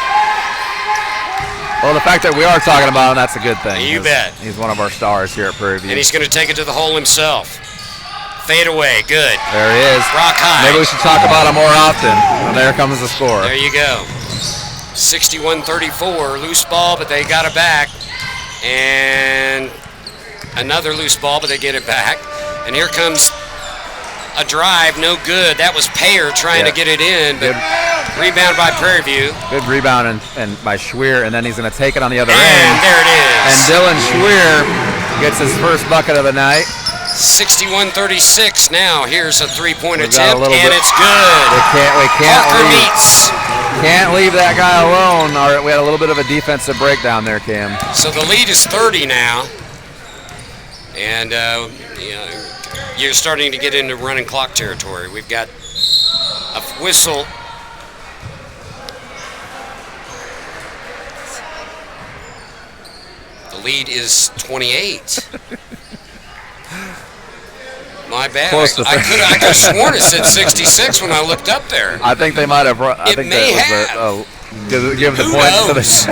Well, the fact that we are talking about him, that's a good thing. You bet. He's one of our stars here at Prairie View. And he's going to take it to the hole himself. Fade away. Good. There he is. Brock Hyde. Maybe we should talk about him more often. And there comes the score. There you go. 61-34. Loose ball, but they got it back. And another loose ball, but they get it back. And here comes a drive. No good. That was Payer trying to get it in, but rebound by Prairie View. Good rebound and by Schweer, and then he's going to take it on the other And end. there it is. And Dylan Schweer gets his first bucket of the night. 61-36 now. Here's a three-point We've got a attempt, little and bit- it's good. We can't Parker leave. meets. Can't leave that guy alone. All right, we had a little bit of a defensive breakdown there, Cam. So the lead is 30 now. And you're starting to get into running clock territory. We've got a whistle. The lead is 28. My bad. Close to I could have sworn it said 66 when I looked up there. I think they might have. I It think may that was give the Who point to the. knows?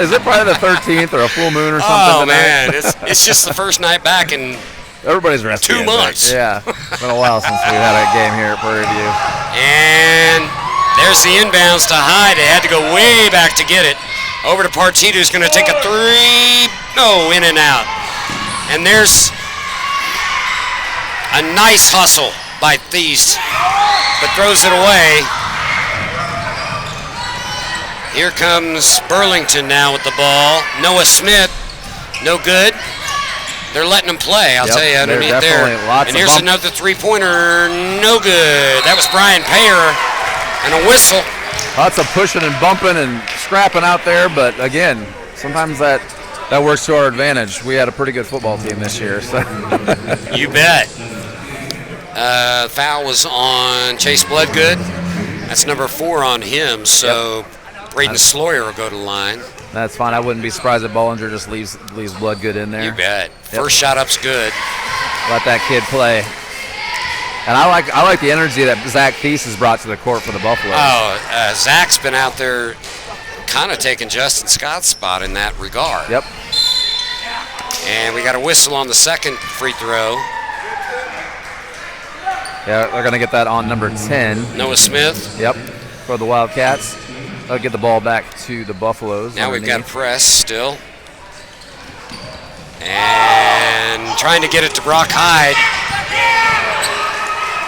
is it probably the 13th or a full moon or something? Oh tonight? man, it's just the first night back in Everybody's rested. 2 months. Yeah, it's been a while since we had a game here at Prairie View. And there's the inbounds to Hyde. They had to go way back to get it. Over to Partita, who's going to take a three. No, in and out. And there's a nice hustle by Thies, but throws it away. Here comes Burlington now with the ball. Noah Smith, no good. They're letting him play, I'll Yep, tell you, they're underneath there. definitely lots And of here's bump- another three-pointer, no good. That was Brian Payer, and a whistle. Lots of pushing and bumping and scrapping out there, but again, sometimes that works to our advantage. We had a pretty good football team this year, so. You bet. Foul was on Chase Bloodgood. That's number 4 on him, so Braden Sloyer will go to the line. That's fine. I wouldn't be surprised if Bollinger just leaves Bloodgood in there. You bet. First shot up's good. Let that kid play. And I like the energy that Zach Thies has brought to the court for the Buffalo. Oh, Zach's been out there kind of taking Justin Scott's spot in that regard. Yep. And we got a whistle on the second free throw. Yeah, they're going to get that on number 10. Noah Smith. Yep, for the Wildcats. They'll get the ball back to the Buffaloes. Now we've got a underneath. press still. And trying to get it to Brock Hyde.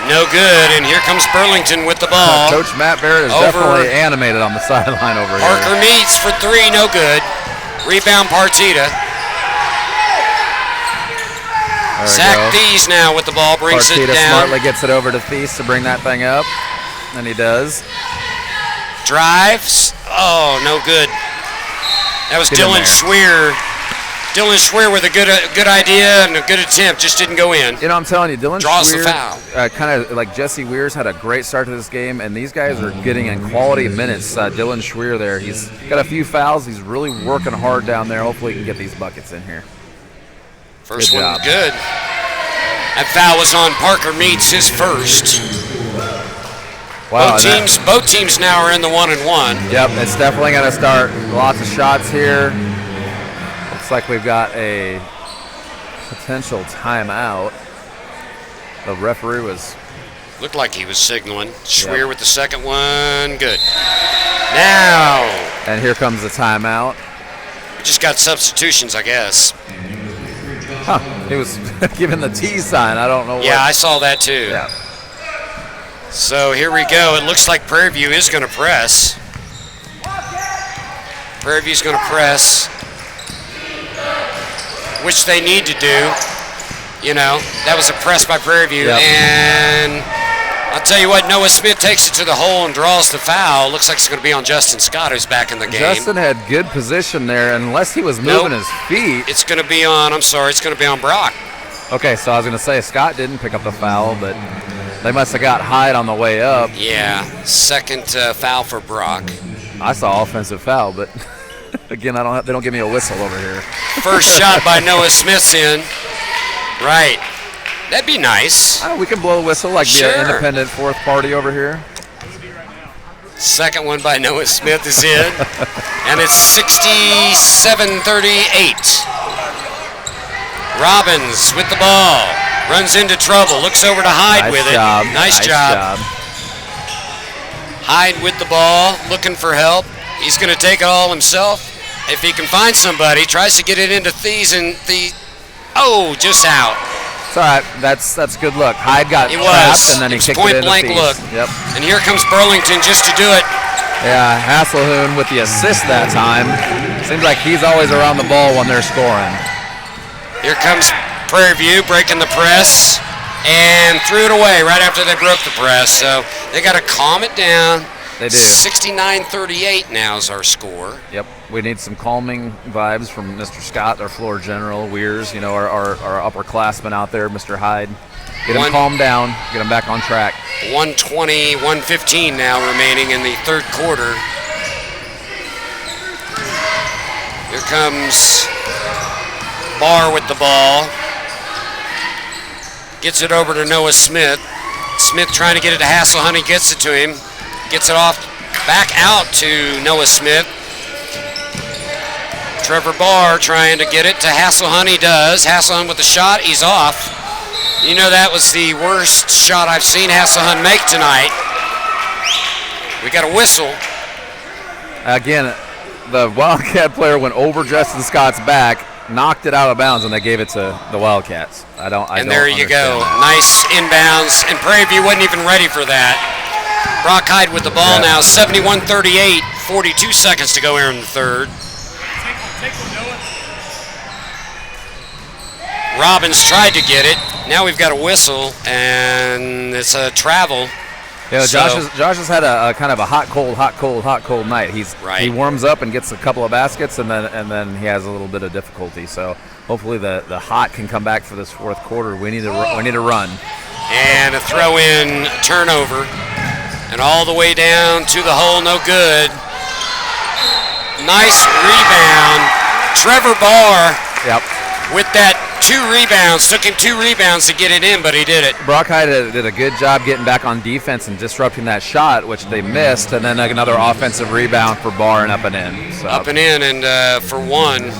No good, and here comes Burlington with the ball. Coach Matt Barrett is Over. definitely animated on the sideline over Parker here. meets for 3, no good. Rebound Partita. There we Zach go. Thies now with the ball, brings Partita it down. smartly gets it over to Thies to bring that thing up, and he does. Drives. Oh, no good. That was Get in Dylan there. Schweer. Dylan Schweer with a good idea and a good attempt, just didn't go in. You know, I'm telling you, Dylan Draws the Schweer, foul. kind of like Jesse Weirs, had a great start to this game, and these guys are getting in quality minutes. Dylan Schweer there, he's got a few fouls. He's really working hard down there. Hopefully he can get these buckets in here. First Good one job. good. That foul was on Parker Meets, his first. Wow, Both teams now are in the 1-and-1. Yep, it's definitely going to start lots of shots here. Looks like we've got a potential timeout. The referee was. Looked like he was signaling. Schweer with the second one. Good. Now, And here comes the timeout. we just got substitutions, I guess. Huh, he was giving the T sign. I don't know what. Yeah, I saw that too. Yeah. So here we go. It looks like Prairie View is going to press. Prairie View's going to press, which they need to do. You know, that was a press by Prairie View. Yep. And I'll tell you what, Noah Smith takes it to the hole and draws the foul. Looks like it's going to be on Justin Scott, who's back in the game. Justin had good position there, unless he was moving his feet. It's going to be on, it's going to be on Brock. Okay, so I was going to say Scott didn't pick up the foul, but they must have got Hyde on the way up. Yeah, second foul for Brock. I saw offensive foul, but Again, they don't give me a whistle over here. First shot by Noah Smith's in. Right. That'd be nice. We can blow a whistle like Sure. the independent fourth party over here. Second one by Noah Smith is in. And it's 67-38. Robbins with the ball. Runs into trouble. Looks over to Hyde with it. Nice job. Hyde with the ball. Looking for help. He's going to take it all himself. If he can find somebody, tries to get it into Thies, and just out. It's all right. That's good look. Hyde got trapped, and then he kicked it into point-blank Thies. look. Yep. And here comes Burlington just to do it. Yeah, Hasselhoon with the assist that time. Seems like he's always around the ball when they're scoring. Here comes Prairie View breaking the press and threw it away right after they broke the press. So they got to calm it down. They do. 69-38 now is our score. Yep. We need some calming vibes from Mr. Scott, our floor general, Weirs, our upperclassman out there, Mr. Hyde. Get him calmed down, get him back on track. 1:20, 1:15 now remaining in the third quarter. Here comes Barr with the ball. Gets it over to Noah Smith. Smith trying to get it to Hasselhunt. He gets it to him. Gets it off back out to Noah Smith. Trevor Barr trying to get it to Hasselhunt. He does. Hasselhunt with the shot. He's off. You know, that was the worst shot I've seen Hasselhunt make tonight. We got a whistle. Again, the Wildcat player went over Justin Scott's back, knocked it out of bounds, and they gave it to the Wildcats. And there you go. Nice inbounds, and Prairie View wasn't even ready for that. Brock Hyde with the ball now, 71-38, 42 seconds to go here in the third. Robbins tried to get it. Now we've got a whistle, and it's a travel. Yeah, Josh has had a kind of a hot, cold night. He warms up and gets a couple of baskets, and then he has a little bit of difficulty. So hopefully the hot can come back for this fourth quarter. We need to run. And a throw-in turnover, and all the way down to the hole, no good. Nice rebound, Trevor Barr. Yep. With that 2 rebounds, took him 2 rebounds to get it in, but he did it. Brock Hyde did a good job getting back on defense and disrupting that shot, which they missed, and then another offensive rebound for Barr and up and in. So. Up and in, and for one,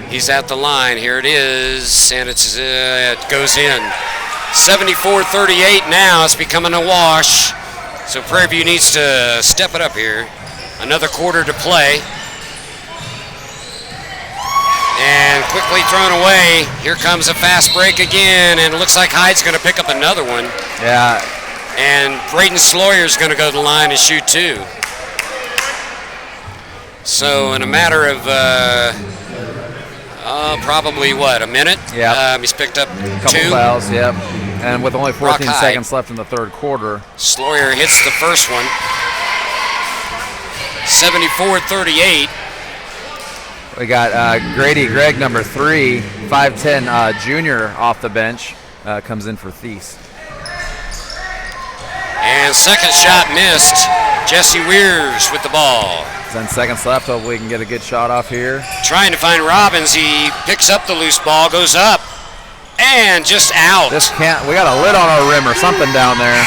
he's at the line. Here it is, and it goes in. 74-38 now. It's becoming a wash. So Prairie View needs to step it up here. Another quarter to play. And quickly thrown away. Here comes a fast break again, and it looks like Hyde's going to pick up another one. Yeah. And Braden Sloyer's going to go to the line and shoot 2. So in a matter of probably a minute? Yeah. He's picked up 2. Couple fouls, yep. And with only 14 seconds left in the third quarter. Sloyer hits the first one. 74-38. We got Grady Gregg, number 3, 5'10", junior off the bench, comes in for Thies. And second shot missed. Jesse Weirs with the ball. 10 seconds left. Hopefully we can get a good shot off here. Trying to find Robbins. He picks up the loose ball, goes up, and just out. We got a lid on our rim or something down there.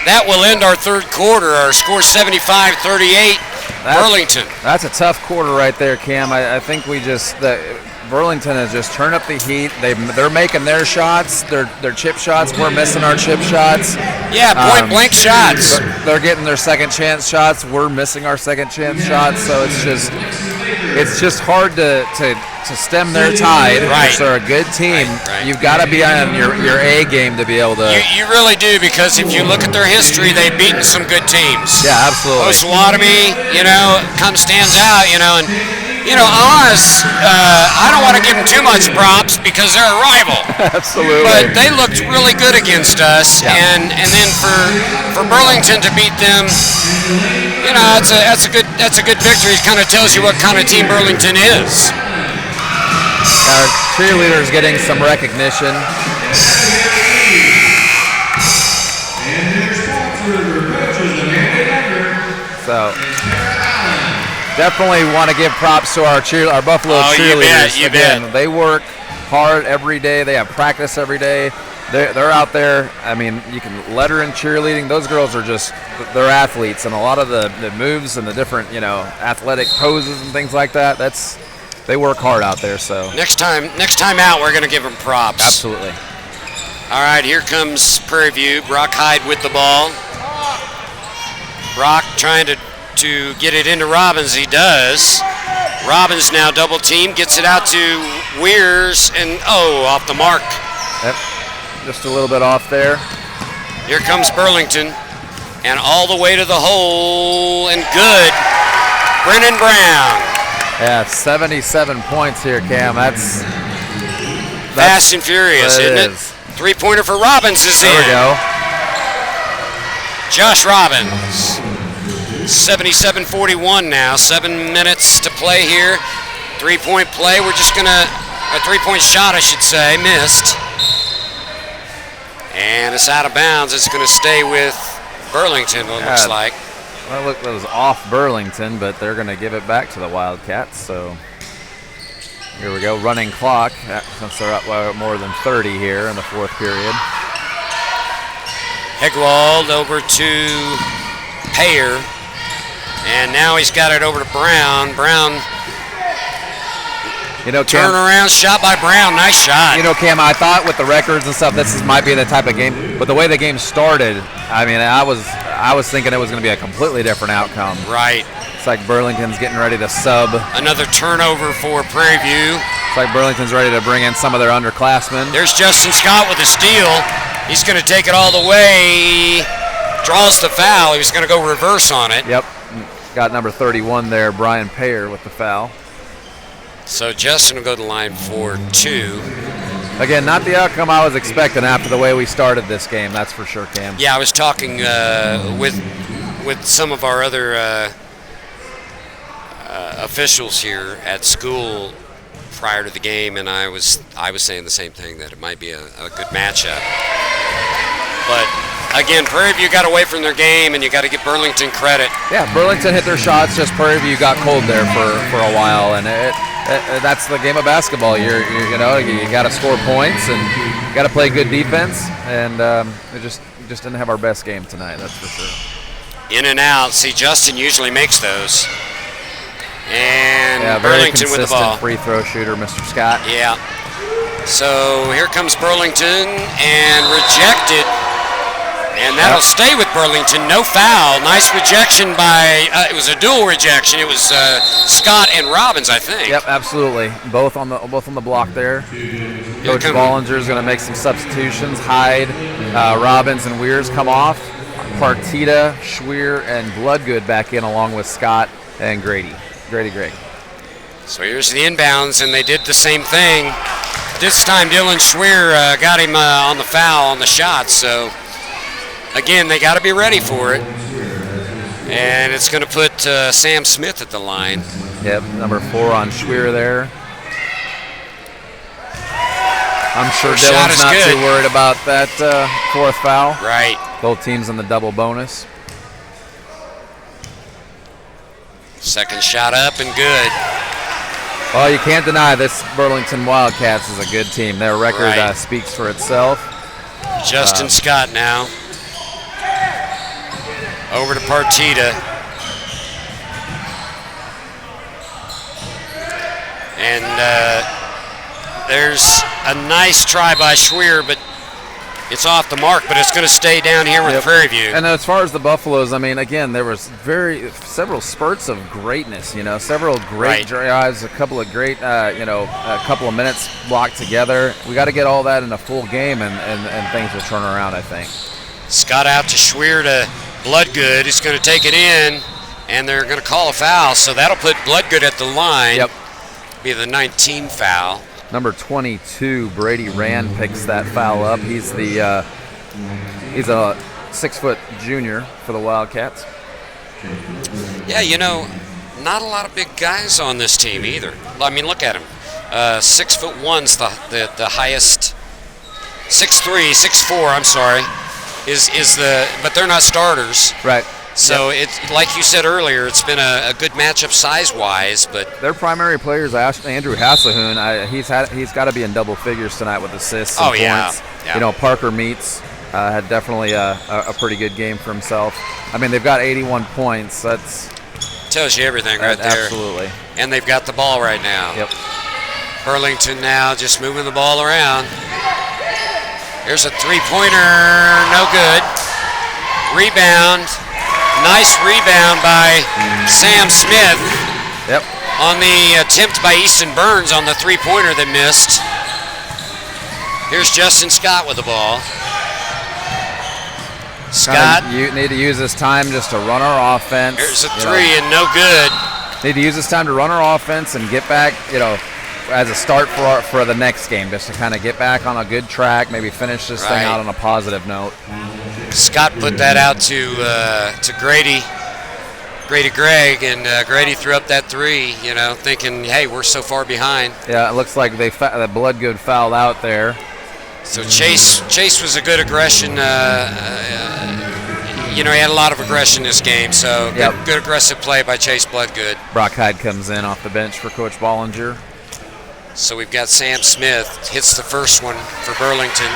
That will end our third quarter. Our score 75-38. Burlington. That's a tough quarter right there, Cam. I think Burlington has just turned up the heat. They're making their shots, their chip shots. We're missing our chip shots. Yeah, point blank shots. They're getting their second chance shots. We're missing our second chance shots. So it's just hard to stem their tide. Right. They're a good team. Right. You've got to be on your A game to be able to. You really do, because if you look at their history, they've beaten some good teams. Yeah, absolutely. Osawatomie, stands out, and Oz, I don't want to give them too much props because they're a rival. Absolutely. But they looked really good against us, and then for Burlington to beat them, that's a good victory. It kind of tells you what kind of team Burlington is. Our cheerleaders getting some recognition. So definitely want to give props to our Buffalo cheerleaders. You bet. They work hard every day. They have practice every day. They're out there. I mean, you can let her in cheerleading. Those girls are they're athletes, and a lot of the moves and the different, athletic poses and things like that, they work hard out there. So next time out, we're going to give them props. Absolutely. All right, here comes Prairie View. Brock Hyde with the ball. Brock trying to get it into Robbins. He does. Robbins now double team, gets it out to Weirs, and off the mark. Yep. Just a little bit off there. Here comes Burlington, and all the way to the hole, and good. Brennan Brown. Yeah, 77 points here, Cam. That's fast and furious, isn't it? Three-pointer for Robbins is in. There we go. Josh Robbins. 77-41 now. 7 minutes to play here. Three-point play. We're just going to, a three-point shot, I should say, missed. And it's out of bounds. It's going to stay with Burlington, it looks like. Well, look, that was off Burlington, but they're going to give it back to the Wildcats. So here we go, running clock, since they're up by more than 30 here in the fourth period. Hegwald over to Payer, and now he's got it over to Brown. Brown, Cam, turnaround shot by Brown, nice shot. Cam, I thought with the records and stuff, might be the type of game, but the way the game started, I mean, I was thinking it was going to be a completely different outcome. Right. It's like Burlington's getting ready to sub. Another turnover for Prairie View. It's like Burlington's ready to bring in some of their underclassmen. There's Justin Scott with a steal. He's going to take it all the way. Draws the foul. He was going to go reverse on it. Yep. Got number 31 there, Brian Payer, with the foul. So Justin will go to the line for 2. Again, not the outcome I was expecting after the way we started this game, that's for sure, Cam. Yeah, I was talking with some of our other officials here at school prior to the game, and I was saying the same thing, that it might be a good matchup. But again, Prairie View got away from their game, and you got to give Burlington credit. Yeah, Burlington hit their shots. Just Prairie View got cold there for a while, and that's the game of basketball. You got to score points, and you got to play good defense, and we just didn't have our best game tonight. That's for sure. In and out. See, Justin usually makes those. And Burlington with the ball. Free throw shooter, Mr. Scott. Yeah. So here comes Burlington, and rejected. And that'll stay with Burlington. No foul. Nice rejection by, it was a dual rejection. It was Scott and Robbins, I think. Yep, absolutely. Both on the block there. Coach Bollinger is going to make some substitutions. Hyde, Robbins, and Weirs come off. Partita, Schweer, and Bloodgood back in, along with Scott and Grady. Gregg. So here's the inbounds, and they did the same thing. This time Dylan Schweer got him on the foul on the shot, so again, they got to be ready for it. And it's going to put Sam Smith at the line. Yep, number 4 on Schweer there. I'm sure Dylan's not too worried about that fourth foul. Right. Both teams in the double bonus. Second shot up and good. Well, you can't deny this Burlington Wildcats is a good team. Their record speaks for itself. Justin Scott now. Over to Partita. And there's a nice try by Schweer, but it's off the mark, but it's going to stay down here with Prairie View. And as far as the Buffaloes, I mean, again, there was several spurts of greatness, several great drives, a couple of great, a couple of minutes blocked together. We got to get all that in a full game, and things will turn around, I think. Scott out to Schweer to Bloodgood. He's going to take it in, and they're going to call a foul, so that'll put Bloodgood at the line. Yep. Be the 19th foul. Number 22, Brady Rand, picks that foul up. He's a 6-foot junior for the Wildcats. Yeah, not a lot of big guys on this team either. I mean, look at him. 6'1"'s the highest. 6'3", 6'4", I'm sorry, is the, but they're not starters. Right. So it's like you said earlier, it's been a good matchup size-wise, but their primary player is Andrew Hasselhoon. He's got to be in double figures tonight with assists and points. Yeah. Parker Meets had definitely a pretty good game for himself. I mean, they've got 81 points. That's tells you everything right there. Absolutely. And they've got the ball right now. Yep. Burlington now just moving the ball around. Here's a three-pointer, no good. Rebound. Nice rebound by Sam Smith. Yep. On the attempt by Easton Burns on the three-pointer that missed. Here's Justin Scott with the ball. Scott. You need to use this time just to run our offense. Here's a three and no good. Need to use this time to run our offense and get back, as a start for the next game, just to kind of get back on a good track, maybe finish this thing out on a positive note. Scott put that out to Grady Gregg, and Grady threw up that three, thinking, hey, we're so far behind. Yeah, it looks like the Bloodgood fouled out there. So Chase was a good aggression. He had a lot of aggression this game, so good aggressive play by Chase Bloodgood. Brock Hyde comes in off the bench for Coach Bollinger. So we've got Sam Smith, hits the first one for Burlington.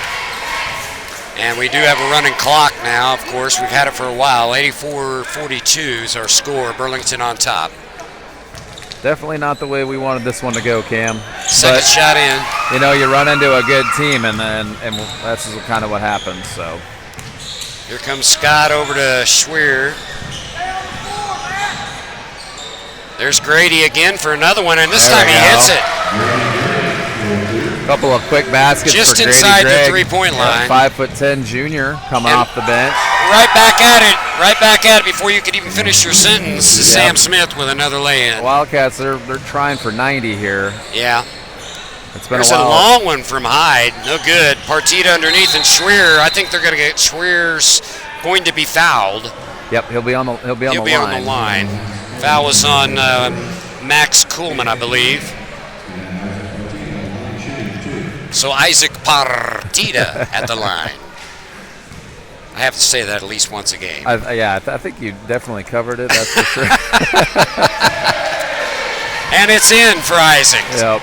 And we do have a running clock now, of course. We've had it for a while. 84-42 is our score. Burlington on top. Definitely not the way we wanted this one to go, Cam. Second shot in. You run into a good team, and that's kind of what happens. So here comes Scott over to Schweer. There's Grady again for another one, and this time he hits it. Couple of quick baskets just for Grady inside Gregg. the three-point line. 5'10" junior coming off the bench. Right back at it before you could even finish your sentence. Sam Smith with another lay-in. Wildcats, they're trying for 90 here. Yeah. It's been There's a while. A long one from Hyde. No good. Partita underneath, and Schweer. I think they're going to get Schweer's going to be fouled. Yep, he'll be on the line. Foul was on Max Kuhlman, I believe. So Isaac Partita at the line. I have to say that at least once a game. I think you definitely covered it, that's for sure. And it's in for Isaac. Yep.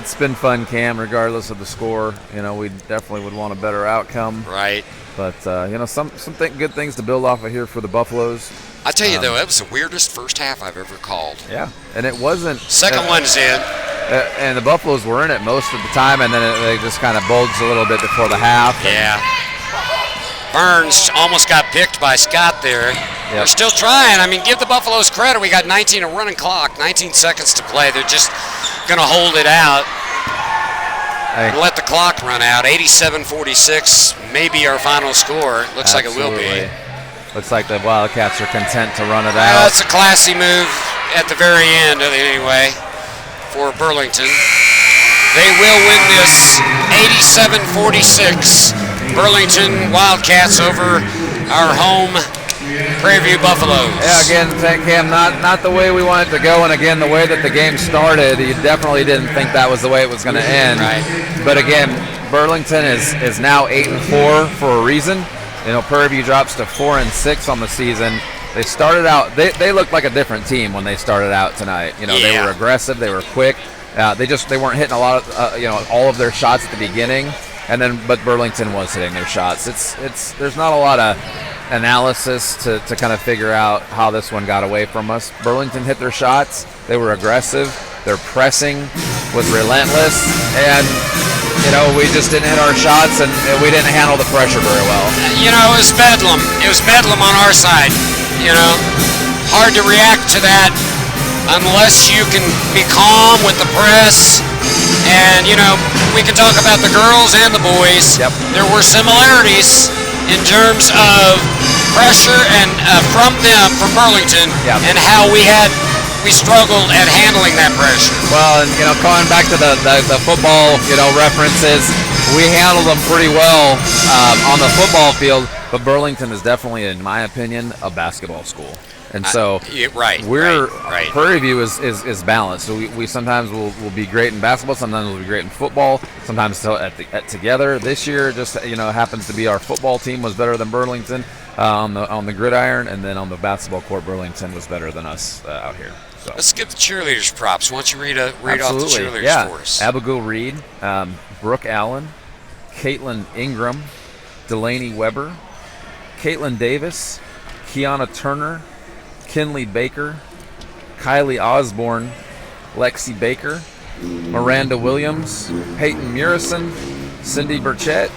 It's been fun, Cam, regardless of the score. We definitely would want a better outcome. Right. But, some good things to build off of here for the Buffaloes. I tell you, though, that was the weirdest first half I've ever called. Yeah, and it wasn't. Second one's in. And the Buffaloes were in it most of the time, and then they just kind of bulged a little bit before the half. Yeah. Burns almost got picked by Scott there. Yep. They're still trying. Give the Buffaloes credit. We got 19 a running clock, 19 seconds to play. They're just going to hold it out. And let the clock run out. 87-46 may be our final score. Looks like it will be. Looks like the Wildcats are content to run it out. That's a classy move at the very end, anyway, for Burlington. They will win this 87-46. Burlington Wildcats over our home Prairie View Buffaloes. Yeah, again, Cam, not the way we wanted to go, and again, the way that the game started, you definitely didn't think that was the way it was going to end. Right. But again, Burlington is now 8-4 for a reason. Prairie View drops to 4-6 on the season. They started out. They looked like a different team when they started out tonight. They were aggressive. They were quick. They weren't hitting a lot of all of their shots at the beginning, but Burlington was hitting their shots. There's not a lot of analysis to kind of figure out how this one got away from us. Burlington hit their shots. They were aggressive. Their pressing was relentless, and we just didn't hit our shots, and we didn't handle the pressure very well. It was bedlam. It was bedlam on our side. Hard to react to that unless you can be calm with the press. And, we can talk about the girls and the boys. Yep. There were similarities in terms of pressure and from Burlington, and how we struggled at handling that pressure. Well, and going back to the football references, we handled them pretty well on the football field, but Burlington is definitely, in my opinion, a basketball school. And so right. Prairie View is balanced. So we sometimes will be great in basketball, sometimes we'll be great in football, sometimes together. This year, just happens to be our football team was better than Burlington on the gridiron, and then on the basketball court, Burlington was better than us out here. So. Let's give the cheerleaders props. Why don't you read off the cheerleaders for us? Abigail Reed, Brooke Allen, Caitlin Ingram, Delaney Weber, Caitlin Davis, Kiana Turner, Kinley Baker, Kylie Osborne, Lexi Baker, Miranda Williams, Peyton Murison, Cindy Burchett,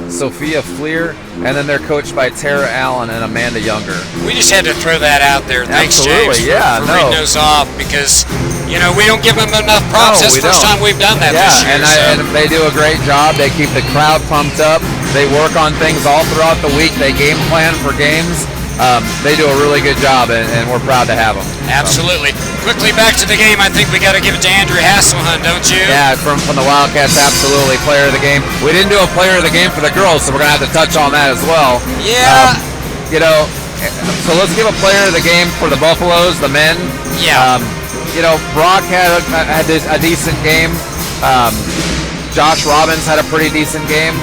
Sophia Fleer, and then they're coached by Tara Allen and Amanda Younger. We just had to throw that out there. Thanks, Absolutely, James, for reading those off, because we don't give them enough props. That's the first time we've done that this year. And they do a great job. They keep the crowd pumped up. They work on things all throughout the week. They game plan for games. They do a really good job, and we're proud to have them. Absolutely. Quickly back to the game. I think we got to give it to Andrew Hasselhun, don't you? Yeah, from the Wildcats, absolutely. Player of the game. We didn't do a player of the game for the girls, so we're going to have to touch on that as well. Yeah. So let's give a player of the game for the Buffaloes, the men. Yeah. Brock had a decent game. Josh Robbins had a pretty decent game.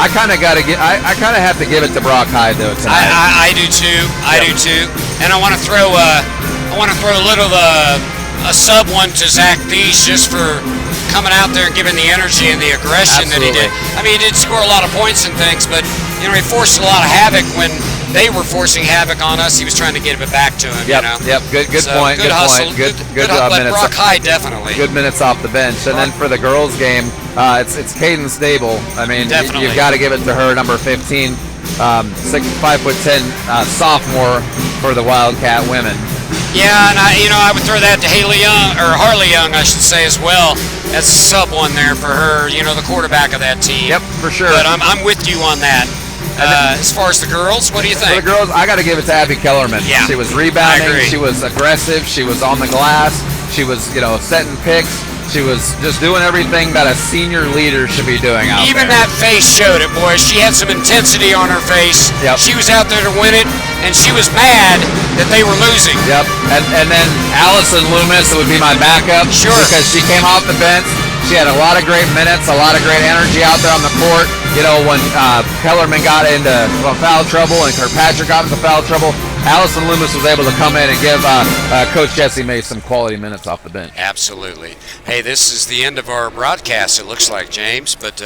I kind of have to give it to Brock Hyde though tonight. I do too. I do too. And I want to throw a little a sub one to Zach Thies just for coming out there and giving the energy and the aggression that he did. I mean, he did score a lot of points and things, but he forced a lot of havoc when they were forcing havoc on us. He was trying to get it back to him. Yep. Good point. Good hustle. Good minutes. Brock Hyde definitely. Good minutes off the bench. And then for the girls' game, it's Caden Stable. I mean, you've got to give it to her, number 15, 5'10", sophomore for the Wildcat women. Yeah, and I would throw that to Harley Young, I should say, as well. That's a sub one there for her, the quarterback of that team. Yep, for sure. But I'm with you on that. As far as the girls, what do you think? For the girls, I got to give it to Abby Kellerman. Yeah, she was rebounding. She was aggressive. She was on the glass. She was, setting picks. She was just doing everything that a senior leader should be doing out Even there. that face showed it, boys. She had some intensity on her face. Yep. She was out there to win it, and she was mad that they were losing. Yep. And then Allison Loomis would be my backup. Sure. Because she came off the bench. She had a lot of great minutes, a lot of great energy out there on the court. When Kellerman got into foul trouble and Kirkpatrick got into foul trouble, Allison Loomis was able to come in and give Coach Jesse May some quality minutes off the bench. Absolutely. Hey, this is the end of our broadcast, it looks like, James, but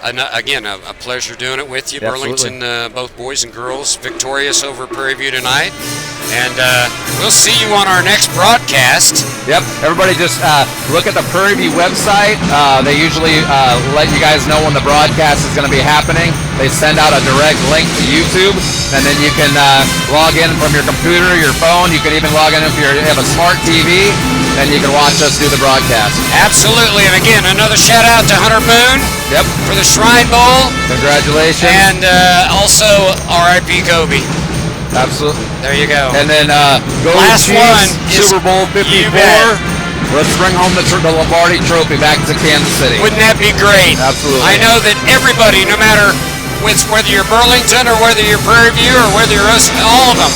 again, a pleasure doing it with you. Absolutely. Burlington, both boys and girls, victorious over Prairie View tonight. And we'll see you on our next broadcast. Yep. Everybody just look at the Prairie View website. They usually let you guys know when the broadcast is going to be happening. They send out a direct link to YouTube, and then you can log in from your computer, your phone. You can even log in if you have a smart TV, and you can watch us do the broadcast. Absolutely. And again, another shout out to Hunter Boone. Yep. For the Shrine Bowl. Congratulations. And also R.I.P. Kobe. Absolutely. There you go. And then go last Chiefs, one is Super Bowl 54. Let's bring home the Lombardi Trophy back to Kansas City. Wouldn't that be great? Absolutely. I know that everybody, no matter whether you're Burlington or whether you're Prairie View or whether you're us, all of them,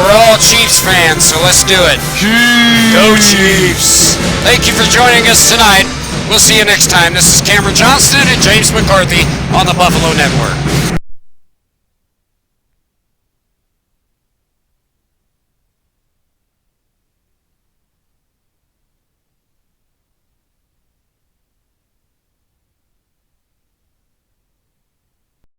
we're all Chiefs fans, so let's do it. Chiefs. Go Chiefs. Thank you for joining us tonight. We'll see you next time. This is Cameron Johnston and James McCarthy on the Buffalo Network.